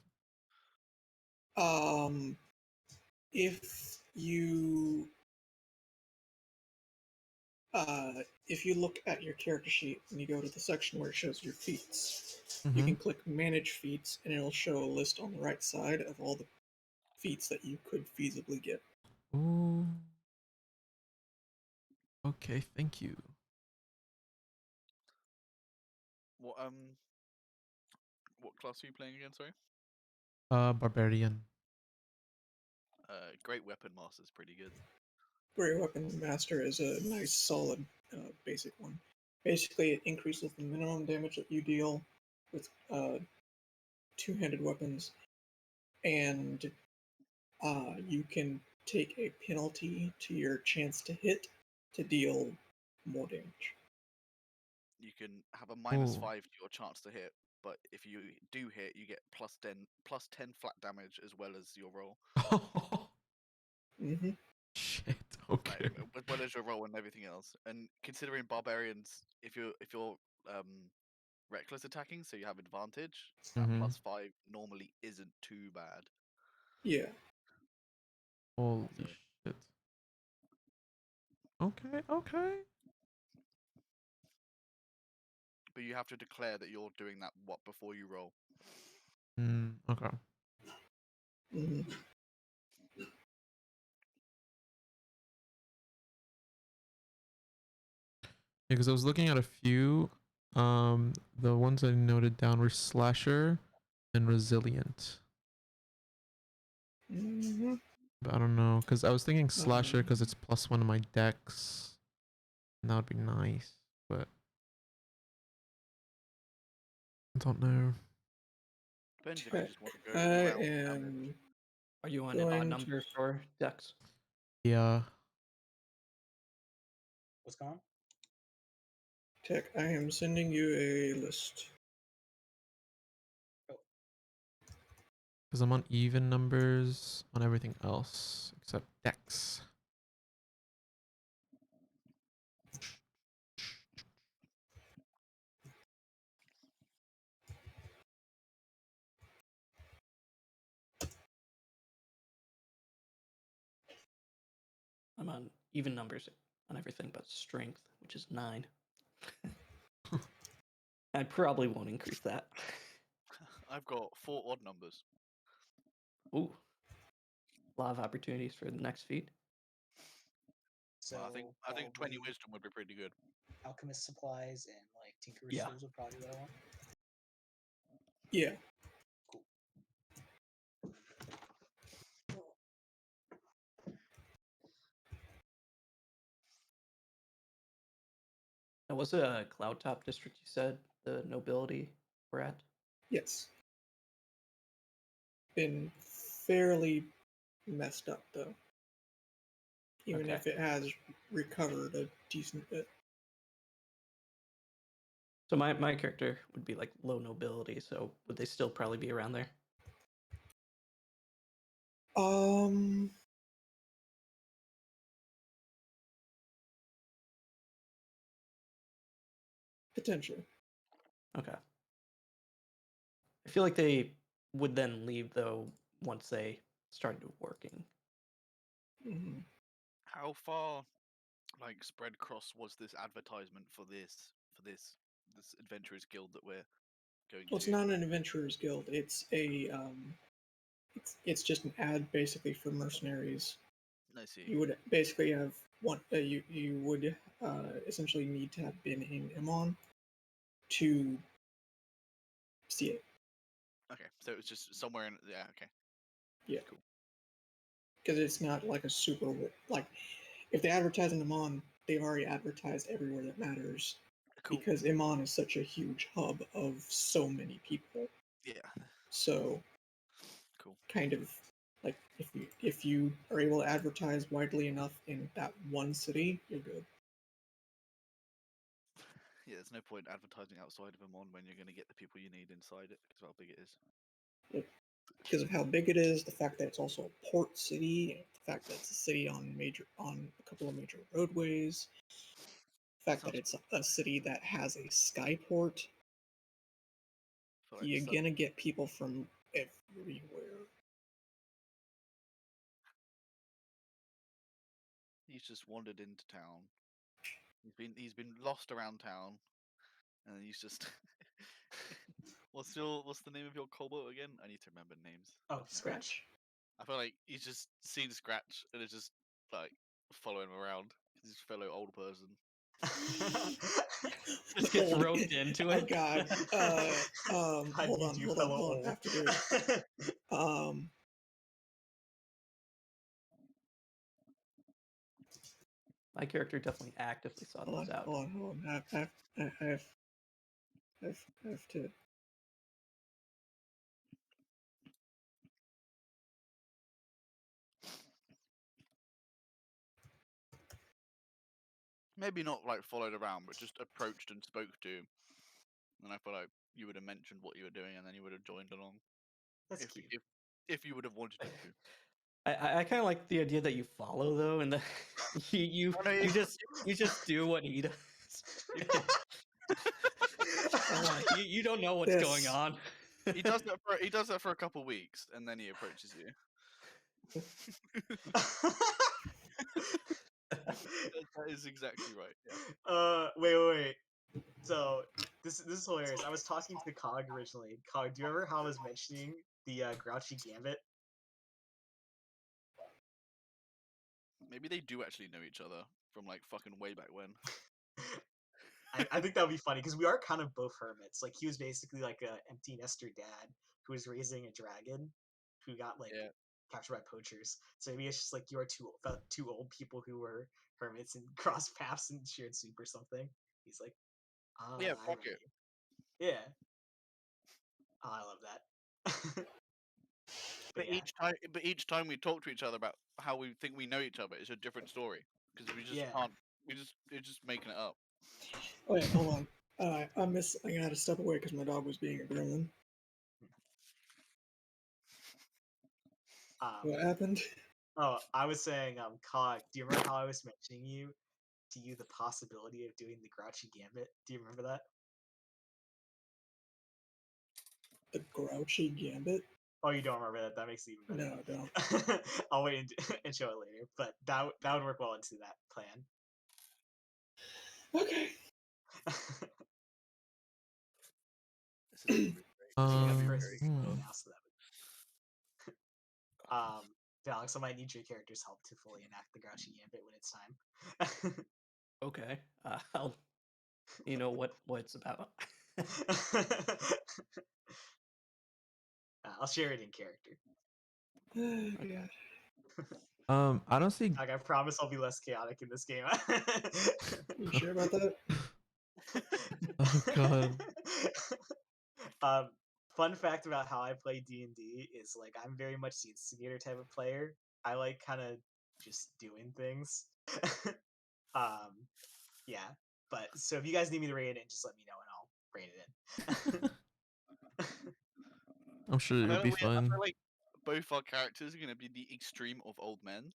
If you if you look at your character sheet and you go to the section where it shows your feats, you Mm-hmm. can click Manage Feats, and it'll show a list on the right side of all the feats that you could feasibly get. Oh. Okay, thank you. What class are you playing again? Sorry. Barbarian. Great Weapon Master is pretty good. Great Weapon Master is a nice, solid, basic one. Basically, it increases the minimum damage that you deal with two-handed weapons, and you can take a penalty to your chance to hit to deal more damage. You can have a Oh. -5 to your chance to hit, but if you do hit, you get +10 flat damage as well as your roll. Mm-hmm. Shit. Like, Okay. as well as your roll and everything else. And considering barbarians, if you're reckless attacking, so you have advantage, that Mm-hmm. +5 normally isn't too bad. Yeah. Holy So, shit. Okay. Okay. but you have to declare that you're doing that before you roll. Okay. Mm-hmm. Yeah, because I was looking at a few. The ones I noted down were slasher and resilient. Mm-hmm. But I don't know, because I was thinking slasher because it's +1 of my decks. And that would be nice, but I don't know. Depends if you just want to go I all out damage. am Are you on an odd going number for decks? Yeah. What's going on? Tech. I am sending you a list. Because I'm on even numbers on everything else except decks. I'm on even numbers on everything but strength, which is 9. I probably won't increase that. I've got 4 odd numbers. Ooh. A lot of opportunities for the next feat. So Well, I think 20 wisdom would be pretty good. alchemist supplies and like tinkerer's Yeah. tools would probably be what I want. Yeah. Cool. Now, was it a cloud top district you said the nobility were at? Yes. Been fairly messed up though. Even Okay. if it has recovered a decent bit. So my character would be like low nobility, so would they still probably be around there? Um Potentially. Okay. I feel like they would then leave though once they started working. Mm-hmm. How far, like, spread cross was this advertisement for this for this adventurers guild that we're going Well, it's to. not an adventurers guild. It's a it's just an ad basically for mercenaries. I see. You would basically have one. You would essentially need to have been in Emon to see it. Okay, so it was just somewhere in. Yeah. Okay. Yeah. Cool. Because it's not like a super like if they advertise in Emon, they've already advertised everywhere that matters. Cool. Because Emon is such a huge hub of so many people. Yeah. So Cool. kind of like if you are able to advertise widely enough in that one city, you're good. Yeah, there's no point advertising outside of Amon when you're going to get the people you need inside it because of how big it is. Because of how big it is, the fact that it's also a port city, the fact that it's a city on a couple of major roadways, the fact that Sounds it's a city that has a skyport, feel like you're so- gonna get people from everywhere. He's just wandered into town. He's been lost around town, and he's just. what's the name of your kobold again? I need to remember names. Oh, Scratch. I feel like he's just seen Scratch and is just like following him around. He's a fellow old person. Just gets Old. roped into Oh it. God. How do Hold you on, do, hold on, fellow hold on. I have to do it. My character definitely actively sought Hold this on, out. hold on. I have to. Maybe not like followed around, but just approached and spoke to. And I feel like you would have mentioned what you were doing, and then you would have joined along. That's if cute. if you would have wanted him to. I kind of like the idea that you follow though, and that Oh, no, you just do what he does. You don't know what's going This. on. he does that for a couple weeks, and then he approaches you. That is exactly right. Yeah. Wait. So this is hilarious. I was talking to Cog originally. Cog, do you remember how I was mentioning the Grouchy Gambit? Maybe they do actually know each other from like fucking way back when. I think that would be funny because we are kind of both hermits. Like he was basically like a empty nester dad who was raising a dragon who got like Yeah. captured by poachers. So maybe it's just like you are two old people who were hermits and crossed paths and shared soup or something. He's like, Yeah, I fuck remember it. you. Yeah. Oh, I love that. But yeah. each time we talk to each other about how we think we know each other, it's a different story because we just Yeah. can't. We're just making it up. Oh yeah, hold on. I had to step away because my dog was being a gremlin. What happened? Oh, I was saying, Cog, do you remember how I was mentioning to you the possibility of doing the Grouchy Gambit? Do you remember that? The Grouchy Gambit? Oh, you don't remember that? That makes it even better. No, I don't. I'll wait and show it later. But that would work well into that plan. Okay. This is gonna be great. This is gonna be First very is good. now, so that Alex, I might need your character's help to fully enact the Grouchy Gambit when it's time. Okay, I'll. You know what it's about. I'll share it in character. Okay. I don't see. Like, I promise I'll be less chaotic in this game. You sure about that? Oh god. Fun fact about how I play D&D is like I'm very much the instigator type of player. I like kind of just doing things. Yeah. But so if you guys need me to raid it in, just let me know and I'll raid it in. I'm sure it'll be I fun. feel like both our characters are gonna be the extreme of old men.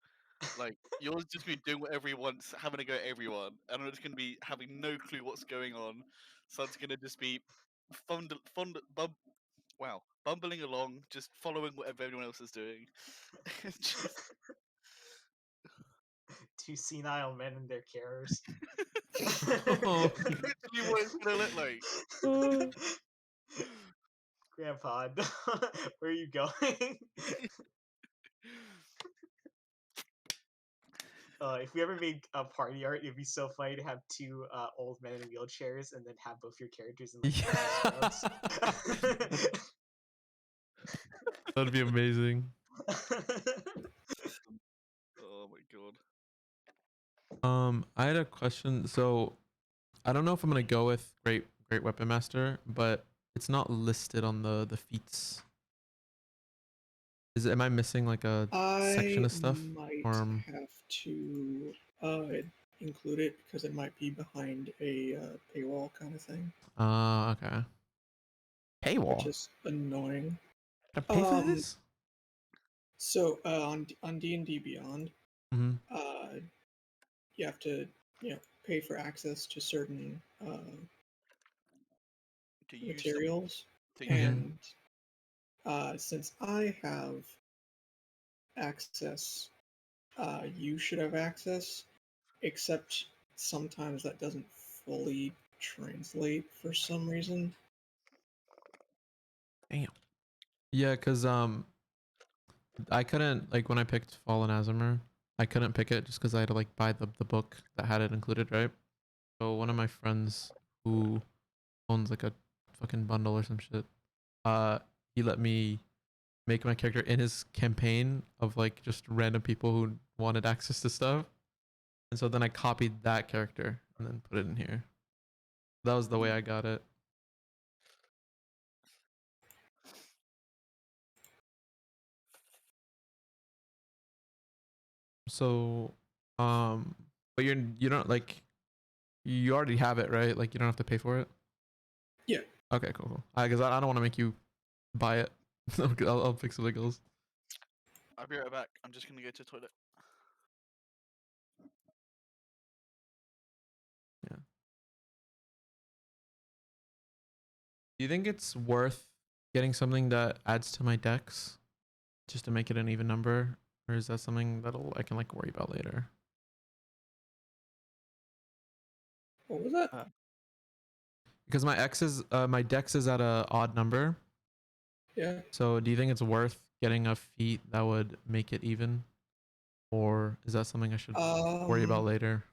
Like yours just be doing whatever he wants, having a go at everyone, and I'm just gonna be having no clue what's going on. So it's gonna just be bumbling along, just following whatever everyone else is doing. It's just two senile men in their carriers. Oh. Literally what it's gonna look like. Grandpa, where are you going? If we ever made a party art, it'd be so funny to have two old men in wheelchairs and then have both your characters in like Yeah. That'd be amazing. Oh my god. I had a question. So I don't know if I'm gonna go with Great Weapon Master, but it's not listed on the feats. Am I missing like a section I of stuff? might Or have to include it because it might be behind a paywall kind of thing, okay. which Paywall. is annoying. Gotta pay for this? So on D&D Beyond, Mm-hmm. you have to pay for access to certain To use materials, to Mhm. and since I have access, you should have access, except sometimes that doesn't fully translate for some reason. Damn. Yeah, cause I couldn't, like, when I picked Fallen Asimir, I couldn't pick it just because I had to like buy the book that had it included, right? So one of my friends who owns like a fucking bundle or some shit, he let me make my character in his campaign of like just random people who wanted access to stuff. And so then I copied that character and then put it in here. That was the way I got it. So, but you don't like, you already have it, right? Like you don't have to pay for it. Yeah. Okay, cool. Because I don't want to make you buy it. I'll fix the wiggles. I'll be right back. I'm just gonna go to the toilet. Yeah. Do you think it's worth getting something that adds to my dex just to make it an even number, or is that something I can like worry about later? What was that? Because my dex is at a odd number. Yeah. So do you think it's worth getting a feat that would make it even, or is that something I should worry about later?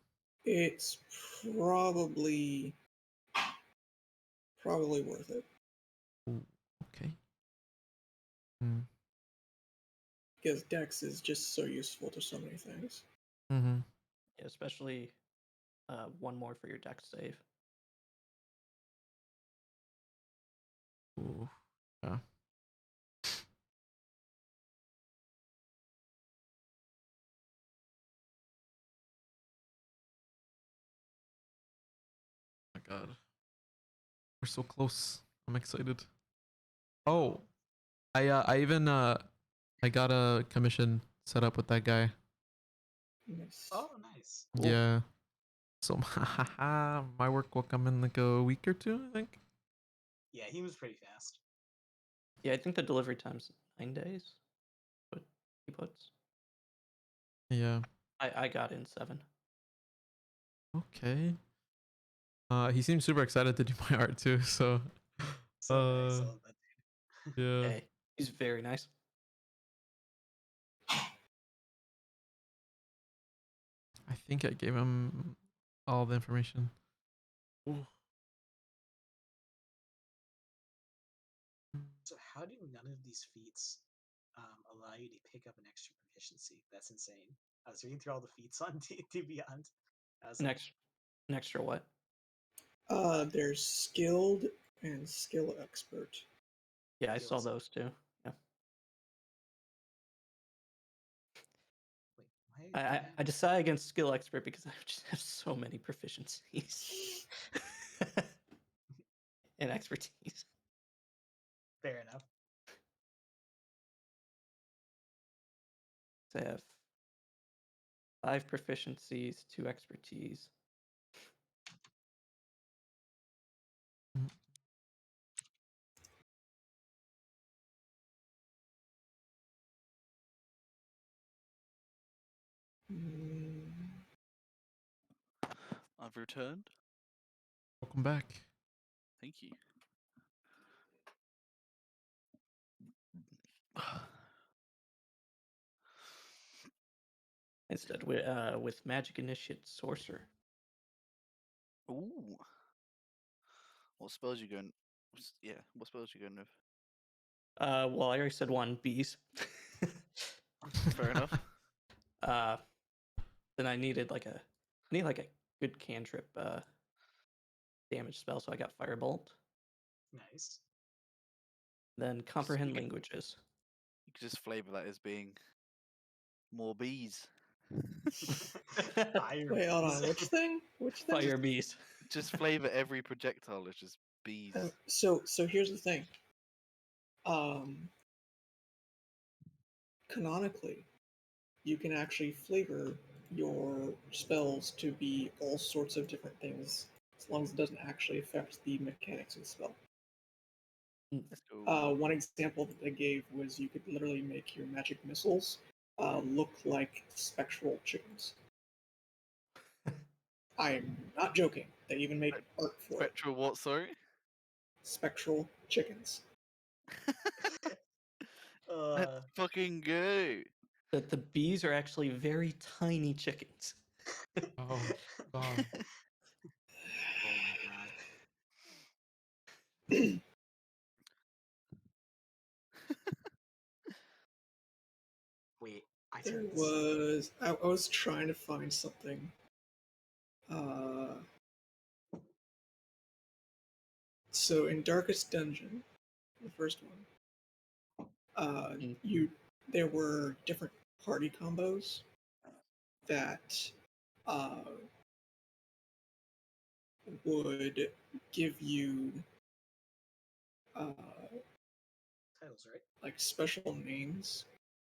It's probably worth it. Ooh, okay. Mm. Because Dex is just so useful to so many things. Mm-hmm. Yeah, especially one more for your dex save. Ooh. Yeah. My God. We're so close. I'm excited. Oh, I even I got a commission set up with that guy. Nice. Oh, nice. Cool. Yeah. So my work will come in like a week or two, I think. Yeah, he was pretty fast. Yeah, I think the delivery time's 9 days. What he puts. Yeah. I got in 7. Okay. He seems super excited to do my art too, so So nice. I love that dude. yeah. Hey, he's very nice. I think I gave him all the information. Ooh. So how do none of these feats allow you to pick up an extra proficiency? That's insane. I was reading through all the feats on D&D Beyond. I was like, An extra what? There's skilled and skill expert. Yeah, I Skill saw set. those too. Yeah. wait, why did I decide against skill expert because I just have so many proficiencies and expertise. Fair enough. So I have 5 proficiencies, 2 expertise. Mm, I've returned. Welcome back. Thank you. Instead, with Magic Initiate Sorcerer. Ooh. What spells you going? Yeah, what spells you going with? Well, I already said one, bees. Fair enough. Then I need like a good cantrip damage spell, so I got Firebolt. Nice. Then Comprehend could- Languages. You could just flavor that as being more bees. Fire Wait, hold on. bees. Which thing? Which thing? Fire bees. Just flavor every projectile as just bees. So here's the thing. Canonically, you can actually flavor your spells to be all sorts of different things, as long as it doesn't actually affect the mechanics of the spell. Let's go. One example that they gave was you could literally make your magic missiles look like spectral chickens. I'm not joking. They even made art for it. Spectral what, sorry? Spectral chickens. Let's fucking go. That the bees are actually very tiny chickens. Oh God. Oh my god. Wait, I There think this. was. I was trying to find something. So in Darkest Dungeon, the first one, there were different party combos that would give you Titles, right? like special names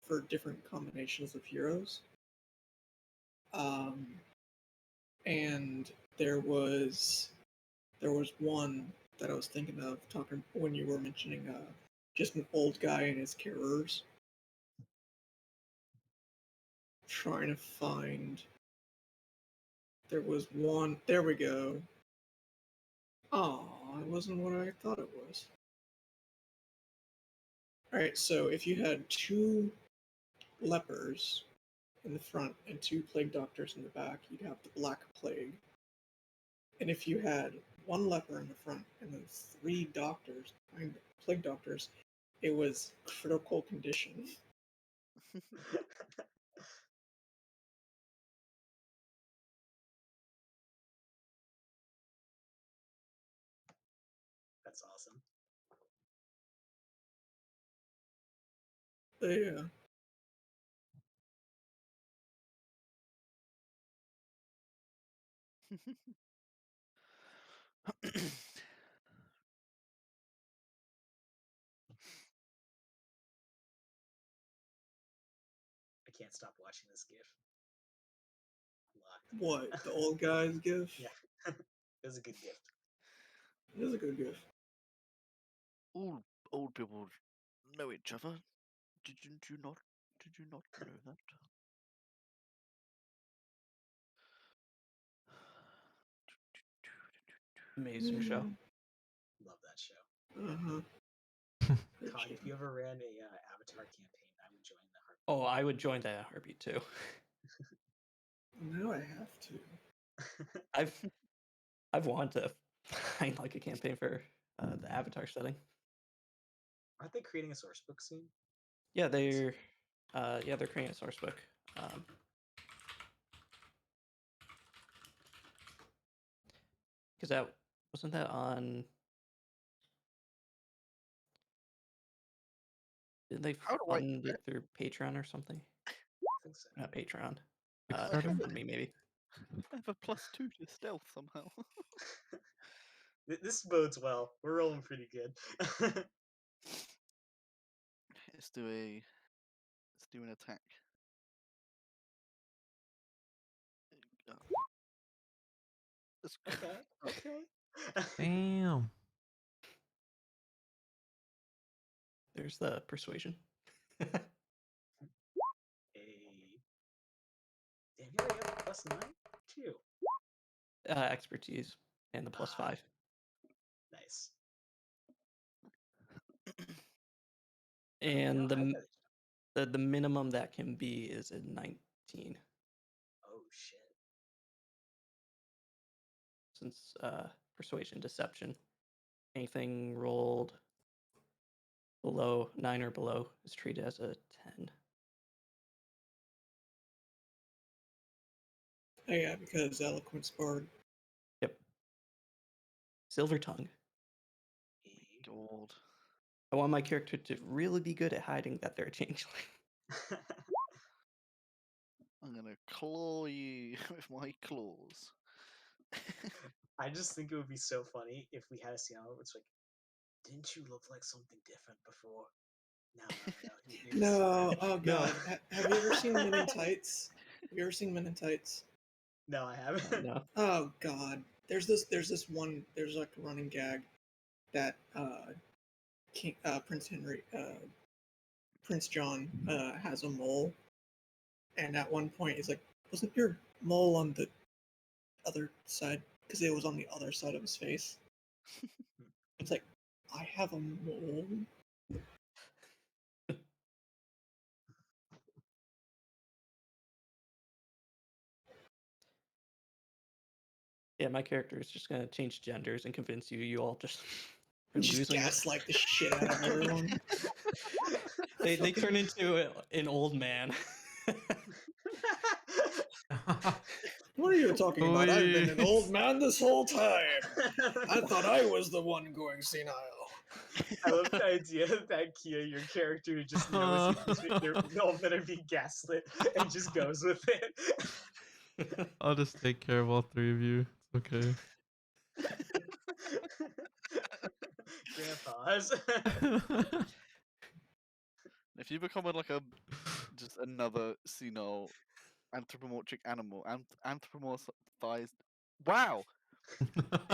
for different combinations of heroes. And there was one that I was thinking of talking when you were mentioning just an old guy and his carers. Trying to find. There was one. There we go. Oh, it wasn't what I thought it was. Alright, so if you had two lepers in the front and two plague doctors in the back, you'd have the Black Plague. And if you had one leper in the front and then three doctors, plague doctors, it was critical condition. That's awesome. Yeah. I can't stop watching this GIF. Locked. What? The old guy's gift? Yeah. It was a good gift. It is a good gift. All old people know each other. Did you not know that? Amazing show. Love that show. Uh-huh. Cog, if you ever ran a Avatar campaign, I would join the heart. Oh, I would join that heartbeat too. Now I have to. I've wanted to find like a campaign for the Avatar setting. Aren't they creating a source book soon? Yeah, they're creating a source book. Because that wasn't that on. Did they How do I fund do it through Patreon or something? I think so. Not Patreon. Kickstarter? GoFundMe maybe. I have a +2 to stealth somehow? This bodes well. We're rolling pretty good. Let's do an attack. Let's go. Okay. Damn. There's the persuasion. Hey. Damn, you already have a +9 too. expertise and the +5. Nice. And No, I bet. the minimum that can be is a 19, Oh shit. since persuasion deception. Anything rolled below 9 or below is treated as a 10. Oh, yeah, because eloquence bard. Yep. Silver tongue. God. I want my character to really be good at hiding that they're a changeling. I'm gonna claw you with my claws. I just think it would be so funny if we had a scene where it's like, didn't you look like something different before? No. No, oh No. god. Have you ever seen Men in Tights? Have you ever seen Men in Tights? No, I haven't. No. Oh god. There's like a running gag that Prince Henry, Prince John has a mole, and at one point he's like, "Wasn't your mole on the other side?" Because it was on the other side of his face. It's like, I have a mole. Yeah, my character is just gonna change genders and convince you all just are Just losing it. gaslight the shit out of everyone. They turn into an old man. What are you talking about? I've been an old Please. man this whole time. I thought I was the one going senile. I love the idea that Kia, your character, just knows they're all better be gaslit and just goes with it. I'll just take care of all three of you. It's okay. Grandpas. If you become just another senile anthropomorphic animal, anthropomorphized, wow,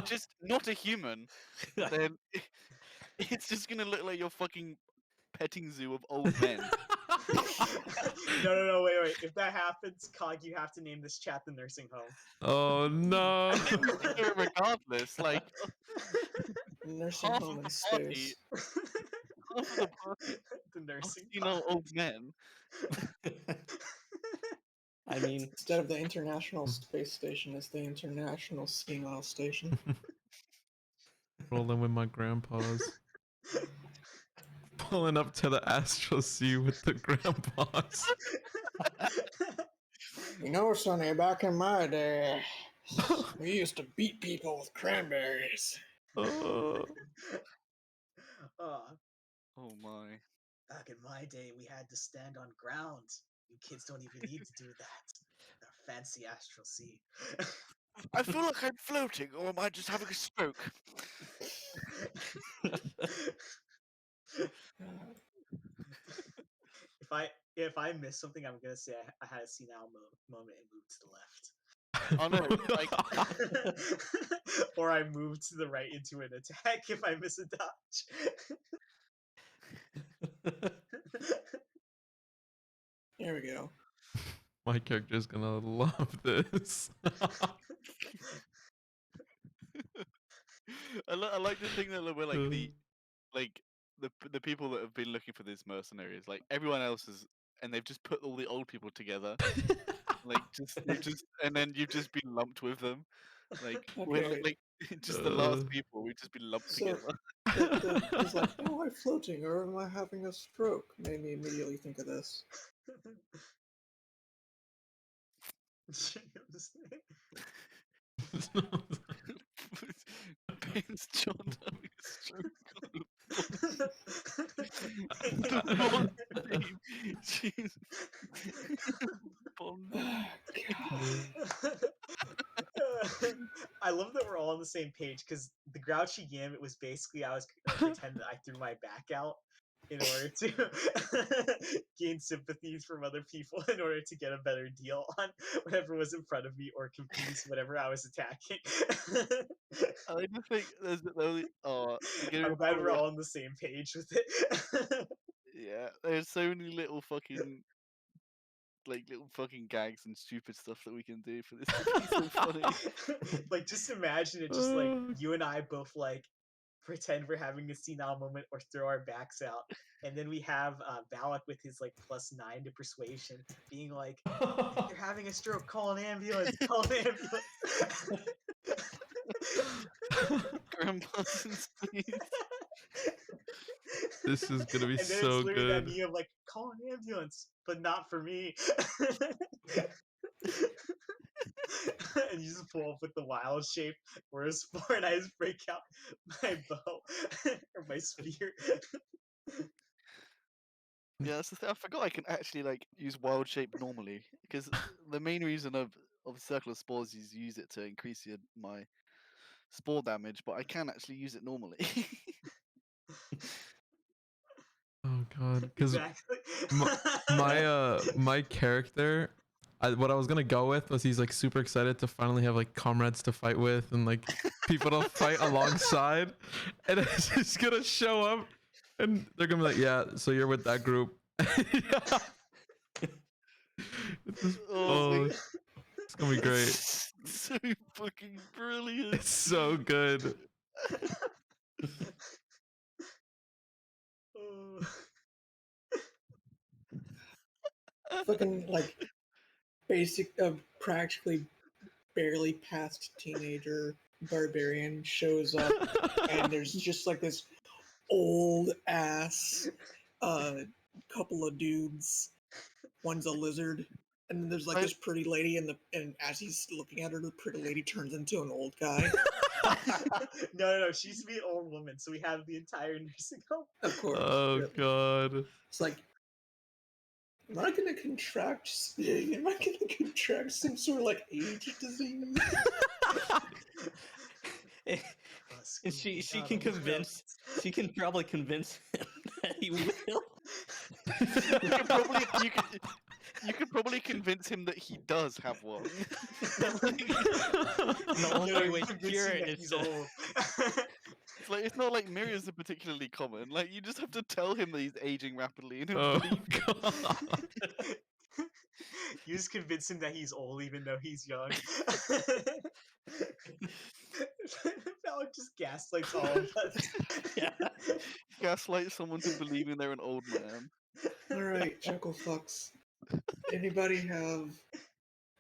just not a human, then it's just gonna look like your fucking petting zoo of old men. No, wait. If that happens, Cog, you have to name this chat the nursing home. Oh no. Regardless, like Nursing half home of in the party, space. half of the party The are nursing senile old men. I mean, Instead of the International Space Station, it's the International Senile Station. Rolling with my grandpas. Pulling up to the Astral Sea with the grandpas. You know, Sonny, back in my day, we used to beat people with cranberries. Oh. Oh my. Back in my day, we had to stand on ground. You kids don't even need to do that. The fancy astral sea. I feel like I'm floating, or am I just having a stroke? If I miss something, I'm gonna say I had a senile moment and moved to the left. Oh no, like or I moved to the right into an attack if I miss a dodge. There we go. My character's gonna love this. I like to think that we're like the people that have been looking for these mercenaries, like everyone else is, and they've just put all the old people together, like and then you've just been lumped with them, like we're Okay. like just the last people, we've just been lumped So, together. he's like, am I floating or am I having a stroke? Made me immediately think of this. Prince John having a stroke. Bond name. Jeez. Bond name. I love that we're all on the same page because the Grouchy Gambit was basically I was pretend that I threw my back out in order to gain sympathies from other people in order to get a better deal on whatever was in front of me or confuse whatever I was attacking. I just think there's I'm glad we're all on the same page with it. yeah, there's so many little fucking like little fucking gags and stupid stuff that we can do for this to be so funny. Like, just imagine it, just like you and I both like pretend we're having a senile moment or throw our backs out, and then we have Balak with his like +9 to persuasion, being like, "If you're having a stroke, call an ambulance. Call an ambulance." Grandpa's please. This is gonna be And then so it's literally that good. meme of like, call an ambulance, but not for me. And you just pull up with the wild shape, whereas Four and I just break out my bow or my spear. Yeah, that's the thing. I forgot I can actually like use wild shape normally because the main reason of Circle of Spores is use it to increase my spore damage, but I can actually use it normally. Oh god, because Exactly. my character, what I was gonna go with was he's like super excited to finally have like comrades to fight with and like people to fight alongside, and it's just gonna show up, and they're gonna be like, yeah, so you're with that group. Yeah. It's just, Oh, it's gonna be great. it's so fucking brilliant. It's so good. Oh. Fucking like basic, practically barely past teenager barbarian shows up, and there's just like this old ass couple of dudes. One's a lizard, and then there's like this pretty lady, and as he's looking at her, the pretty lady turns into an old guy. No. She used to be an old woman, so we have the entire nursing home. Of course. Oh yep. god. It's like, am I gonna contract some sort of like age disease? And she can convince, she can probably convince him that he will. You could probably convince him that he does have one. The only way to cure it is he's to... old. It's like it's not like mirrors are particularly common. Like you just have to tell him that he's aging rapidly, and he'll Oh believe you. god. You just convince him that he's old even though he's young. Balak just gaslights all of us. Yeah. Gaslight someone to believing they're an old man. Alright, Chuckle Fucks. Anybody have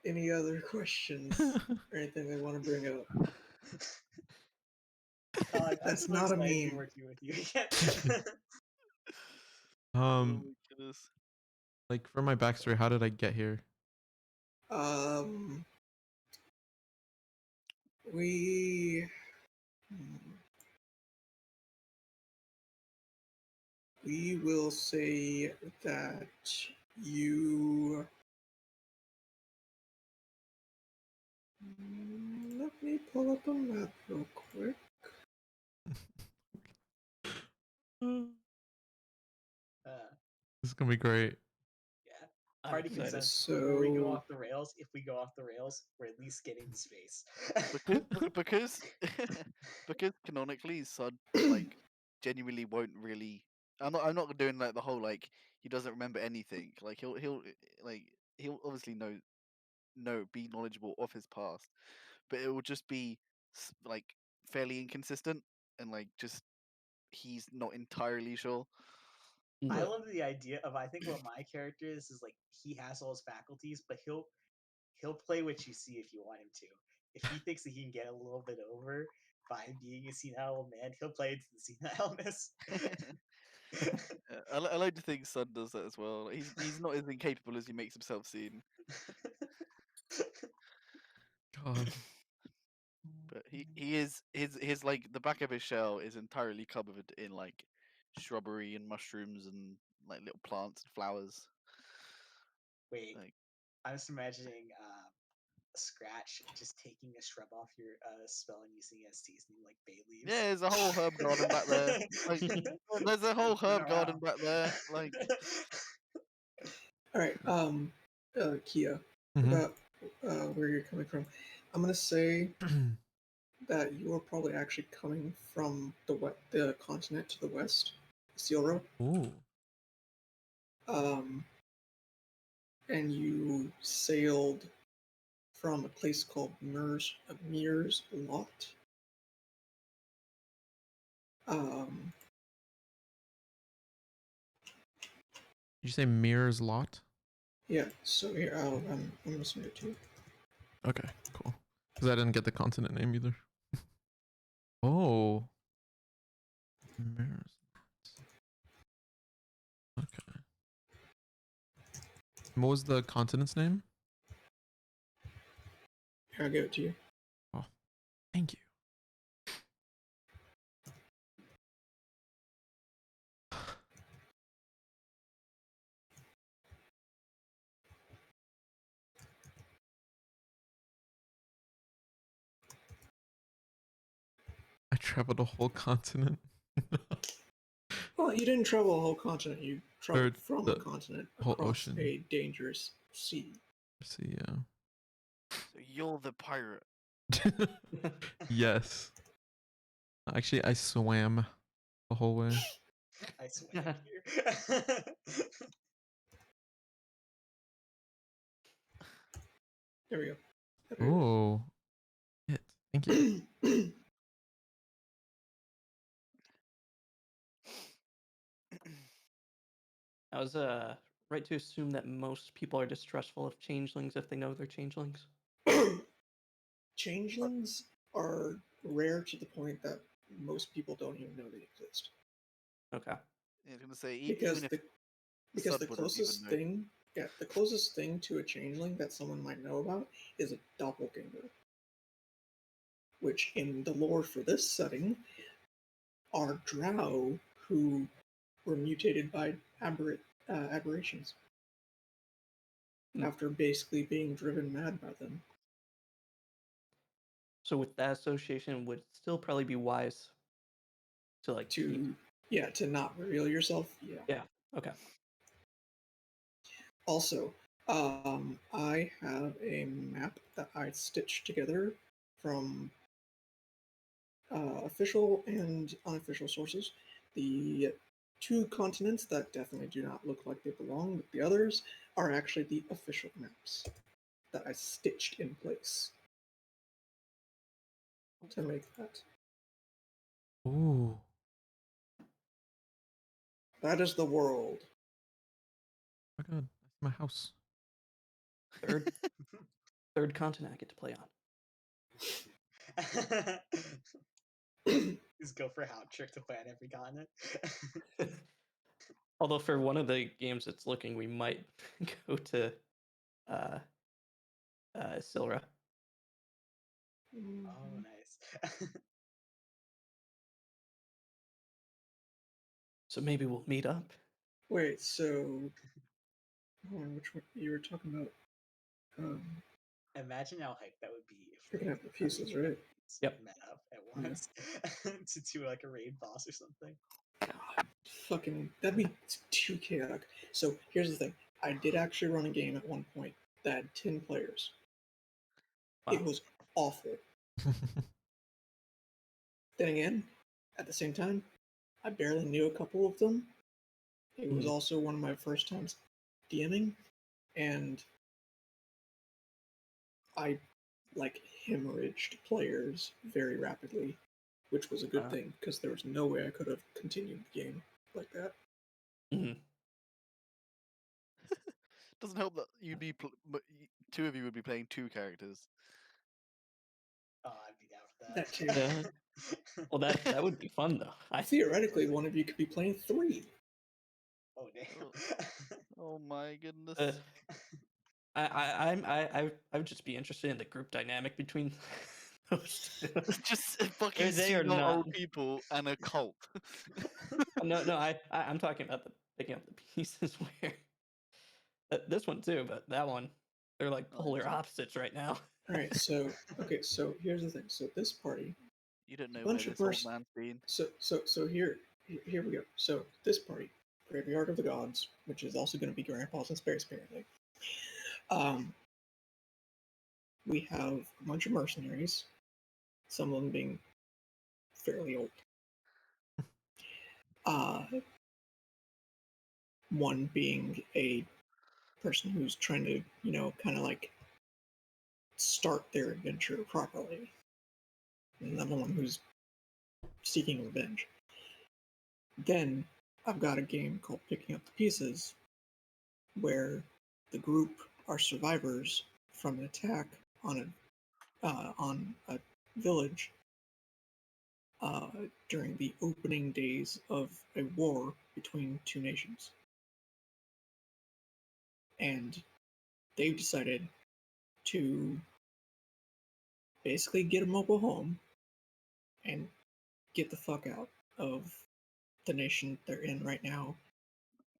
any other questions or anything they want to bring up? That's not a meme. Working with you again. Oh my goodness. Like for my backstory, how did I get here? We will say that you. Let me pull up a map real quick. This is gonna be great. Yeah. I'm Party excited. consensus. Before we go So- off the rails, if we go off the rails, we're at least getting to space. because because canonically Sud like genuinely won't really. I'm not doing like the whole like he doesn't remember anything. Like he'll obviously be knowledgeable of his past, but it will just be like fairly inconsistent and like just he's not entirely sure. I love the idea of, I think what my character is like he has all his faculties, but he'll play what you see if you want him to. If he thinks that he can get a little bit over by being a senile old man, he'll play into the senileness. I like to think Sun does that as well. He's not as incapable as he makes himself seem. God. But he is his like the back of his shell is entirely covered in like shrubbery and mushrooms and like little plants and flowers. Wait, Like I'm just imagining Scratch just taking a shrub off your spell and using it as seasoning, like bay leaves. yeah, there's a whole herb garden back there. Like there's a whole herb garden back there. Like Alright, Kia, Mhm. about where you're coming from. I'm gonna say that you are probably actually coming from the continent to the west, Seal Row. Ooh. and you sailed from a place called Mears Lot. Did you say Mirror's Lot? Yeah, so here, I'm gonna send it to you. Okay, cool. Because I didn't get the continent name either. Oh. Mirror's Lot. Okay. What was the continent's name? Here, I'll give it to you. Oh, thank you. I traveled a whole continent. Well, you didn't travel a whole continent. You traveled from a the continent whole across ocean. a dangerous sea. See, yeah. So you're the pirate. Yes. Actually, I swam the whole way. I swam here. There we go. Oh. Shit. Thank you. I was right to assume that most people are distrustful of changelings if they know they're changelings. Changelings are rare to the point that most people don't even know they exist. Okay. Yeah, I was gonna say Because even if because Sud the wouldn't even closest know. thing, yeah, the closest thing to a changeling that someone might know about is a doppelganger, which in the lore for this setting are drow who were mutated by aberrations Hmm. after basically being driven mad by them. So with that association, it would still probably be wise to like keep. To not reveal yourself. Yeah. Yeah. Okay. Also, I have a map that I stitched together from official and unofficial sources. The two continents that definitely do not look like they belong, but the others are actually the official maps that I stitched in place to make that. Ooh. That is the world. Oh my god. That's my house. Third continent I get to play Just go for how trick to play on every continent. on. Although for one of the games it's looking, we might go to Silra. Oh, nice. So maybe we'll meet up. Wait, so which one you were talking about? Imagine how hype that would be if Picking like up the pieces, how many right? Yep. met up at Yeah. once to do like a raid boss or something. Fucking, that'd be too chaotic. So here's the thing: I did actually run a game at one point that had 10 players. Wow. It was awful. Then again, at the same time, I barely knew a couple of them. It was also one of my first times DMing, and I like hemorrhaged players very rapidly, which was a good thing because there was no way I could have continued the game like that. Mhm. Doesn't help that two of you would be playing two characters. Oh, I'd be down for That too. Yeah. Well, that would be fun though. Theoretically, one of you could be playing 3. Oh damn. Oh my goodness. I would just be interested in the group dynamic between those two. Just fucking They are single not. old people and a cult. No, I'm talking about the picking up the pieces where this one too, but that one they're like polar opposites right now. All right, so here's the thing. So this party, You don't know where bunch of this old man's been. So here we go. So this party, Graveyard of the Gods, which is also going to be Grandpa's and Space apparently. We have a bunch of mercenaries, some of them being fairly old. One being a person who's trying to, kind of like start their adventure properly. And I'm the one who's seeking revenge. Then I've got a game called Picking Up the Pieces, where the group are survivors from an attack on a village during the opening days of a war between two nations. And they've decided to basically get a mobile home and get the fuck out of the nation they're in right now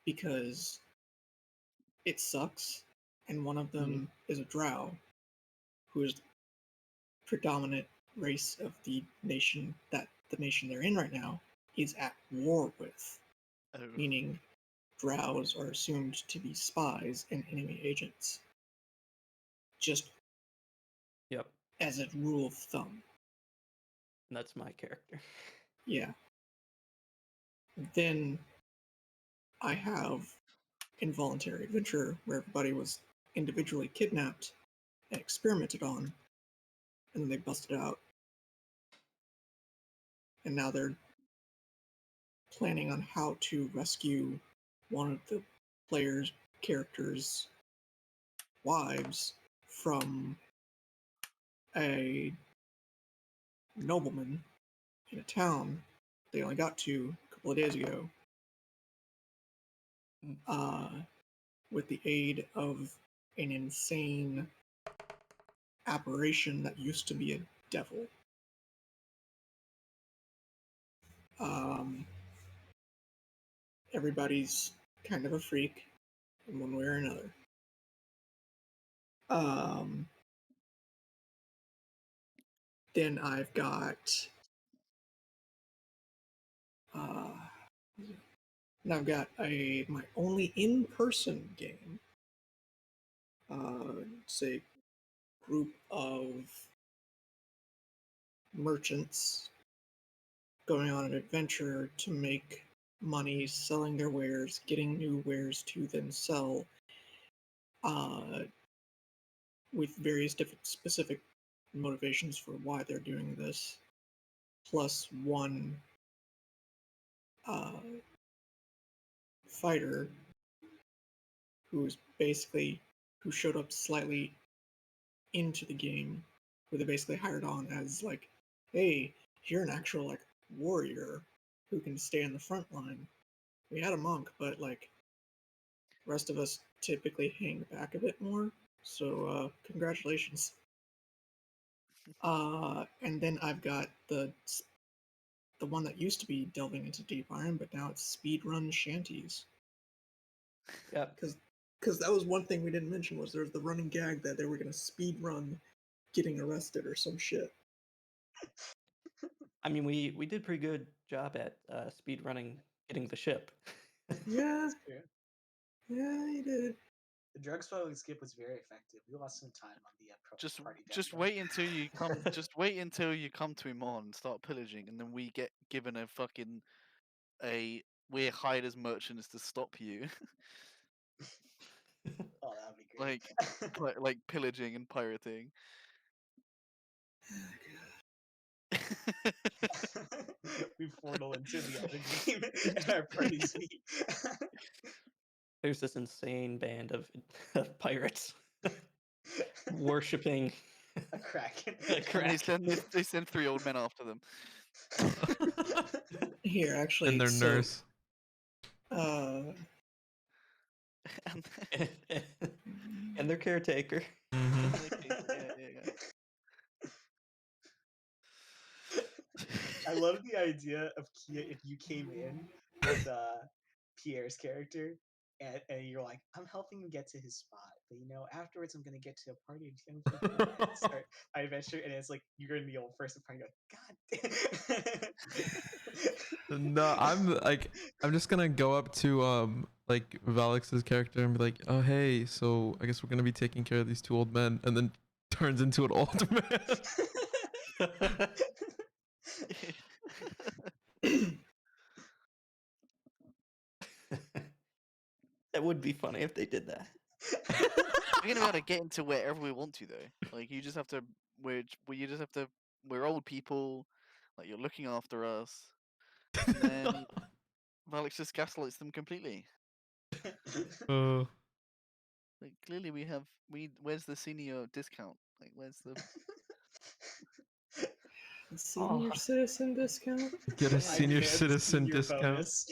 because it sucks. And one of them is a drow who is the predominant race of the nation they're in right now is at war with, Oh. meaning drows are assumed to be spies and enemy agents. Just Yep. as a rule of thumb. And that's my character. Yeah. Then I have Involuntary Adventure, where everybody was individually kidnapped and experimented on, and then they busted out. And now they're planning on how to rescue one of the player's characters' wives from a nobleman in a town they only got to a couple of days ago, with the aid of an insane aberration that used to be a devil. Everybody's kind of a freak in one way or another. Then I've got my only in-person game. It's a group of merchants going on an adventure to make money selling their wares, getting new wares to then sell, with various different specific motivations for why they're doing this, plus one fighter who showed up slightly into the game, who they basically hired on as like, hey, you're an actual like warrior who can stay on the front line. We had a monk, but like the rest of us typically hang back a bit more. So congratulations. And then I've got the one that used to be delving into Deep Iron, but now it's speedrun shanties. Yep. Because that was one thing we didn't mention was there's the running gag that they were going to speedrun getting arrested or some shit. I mean, we did pretty good job at speed running getting the ship. Yeah, Yeah. yeah, you did. The drug smuggling skip was very effective. We lost some time on the party down Just there. wait until you come. Just wait until you come to Imon and start pillaging, and then we get given a fucking we're hired as merchants to stop you, Oh, that would be great. like pillaging and pirating. We portal into the other game and our parties meet. There's this insane band of pirates worshipping A kraken. a And kraken. they send 3 old men after them. Here, actually, And their nurse. And And their caretaker. yeah. I love the idea of Kia if you came in with Pierre's character and you're like, I'm helping him get to his spot, but afterwards I'm gonna get to a party and start my adventure, and it's like you're in the old person party, like, God damn. No, I'm just gonna go up to like Valex's character and be like, oh hey, so I guess we're gonna be taking care of these 2 old men, and then turns into an old man. That would be funny if they did that. We're gonna be able to get into wherever we want to, though. Like you just have to. You just have to. We're old people. Like you're looking after us, and then Alex just gaslights them completely. Oh, Like clearly we have. Where's the senior discount? Like where's the? Senior Oh. citizen discount? get a Yeah. senior Advanced citizen senior discount. bonus.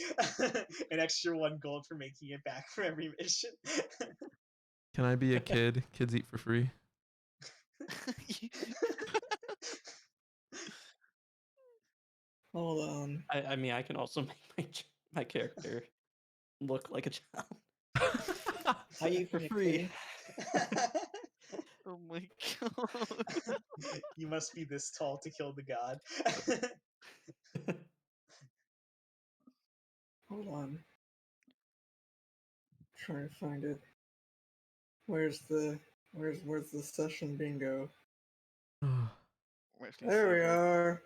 An extra 1 gold for making it back for every mission. Can I be a kid? Kids eat for free. Hold on. I mean, I can also make my character look like a child. I eat for free. Oh my god. You must be this tall to kill the god. Hold on. Trying to find it. Where's the session bingo? We're actually There we so old. are.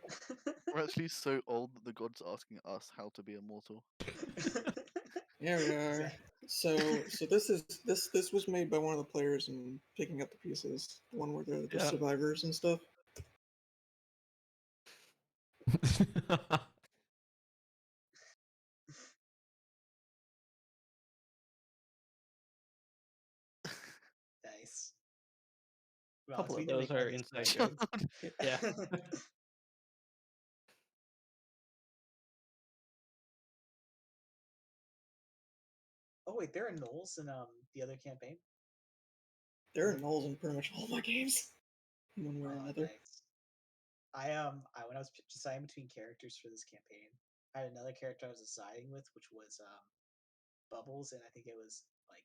We're actually so old that the god's asking us how to be immortal. There we are. So this was made by one of the players and picking up the pieces. The one where they're the Yeah. survivors and stuff. Nice. A Well, couple we of need to those make are that inside distinction. jokes. Yeah. Oh wait, there are gnolls in the other campaign. There are nulls in pretty much all my games, in one way or Oh, another. nice. When I was deciding between characters for this campaign, I had another character I was deciding with, which was Bubbles, and I think it was like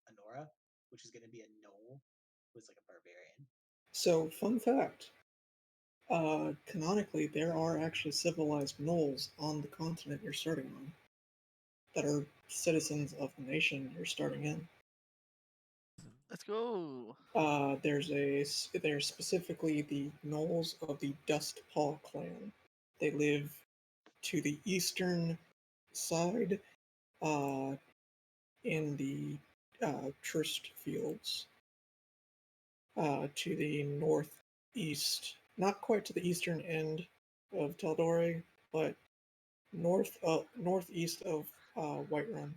Honora, which is going to be a gnoll, who's like a barbarian. So, fun fact. Canonically, there are actually civilized gnolls on the continent you're starting on that are citizens of the nation you're starting in. Let's go. They're specifically the gnolls of the Dustpaw clan. They live to the eastern side, in the Trist Fields, to the northeast, not quite to the eastern end of Taldore, but northeast of Whiterun.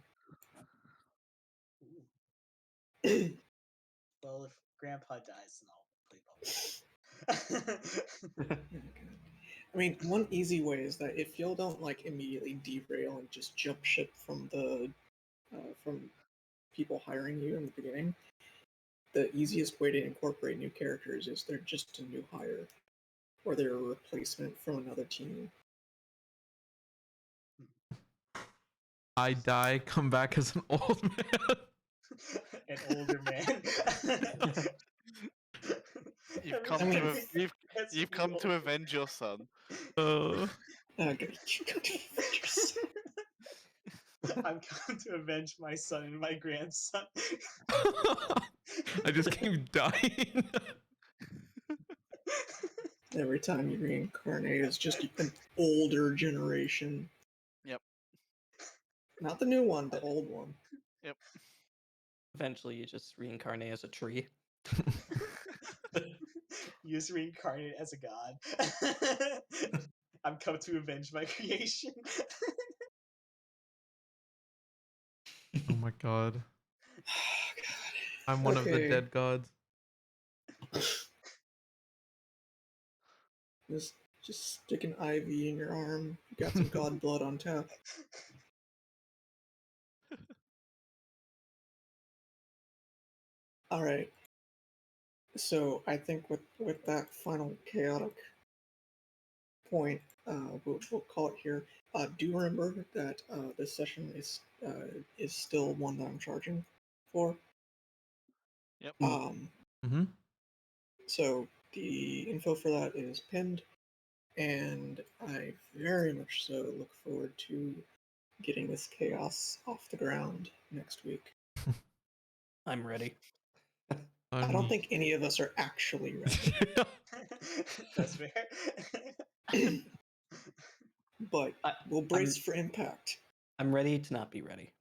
Ooh. Well, if Grandpa dies, then I'll play Bubbles. I mean, one easy way is that if y'all don't like immediately derail and just jump ship from from people hiring you in the beginning, the easiest way to incorporate new characters is they're just a new hire, or they're a replacement from another team. I die, come back as an old man. An older man. You've come mean, you've come to avenge your son. I'm come to avenge my son and my grandson. I just keep dying. Every time you reincarnate, it's just an older generation. Yep. Not the new one, the old one. Yep. Eventually, you just reincarnate as a tree. You just reincarnate as a god. I'm come to avenge my creation. Oh my god. I'm one of the Okay. dead gods. Just stick an IV in your arm. You got some god blood on tap. All right. So I think with that final chaotic point, we'll call it here. Do remember that this session is still one that I'm charging for. Yep. Mm-hmm. So the info for that is pinned, and I very much so look forward to getting this chaos off the ground next week. I'm ready. I don't think any of us are actually ready, That's fair. but we'll brace for impact. I'm ready to not be ready.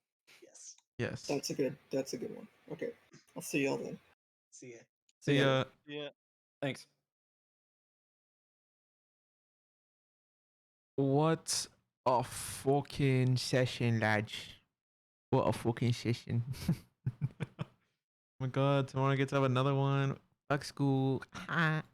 Yes. Yes. That's a good one. Okay. I'll see y'all then. See ya. See ya. Yeah. Thanks. What a fucking session, lads. What a fucking session. Oh my god, tomorrow I get to have another one. Fuck school.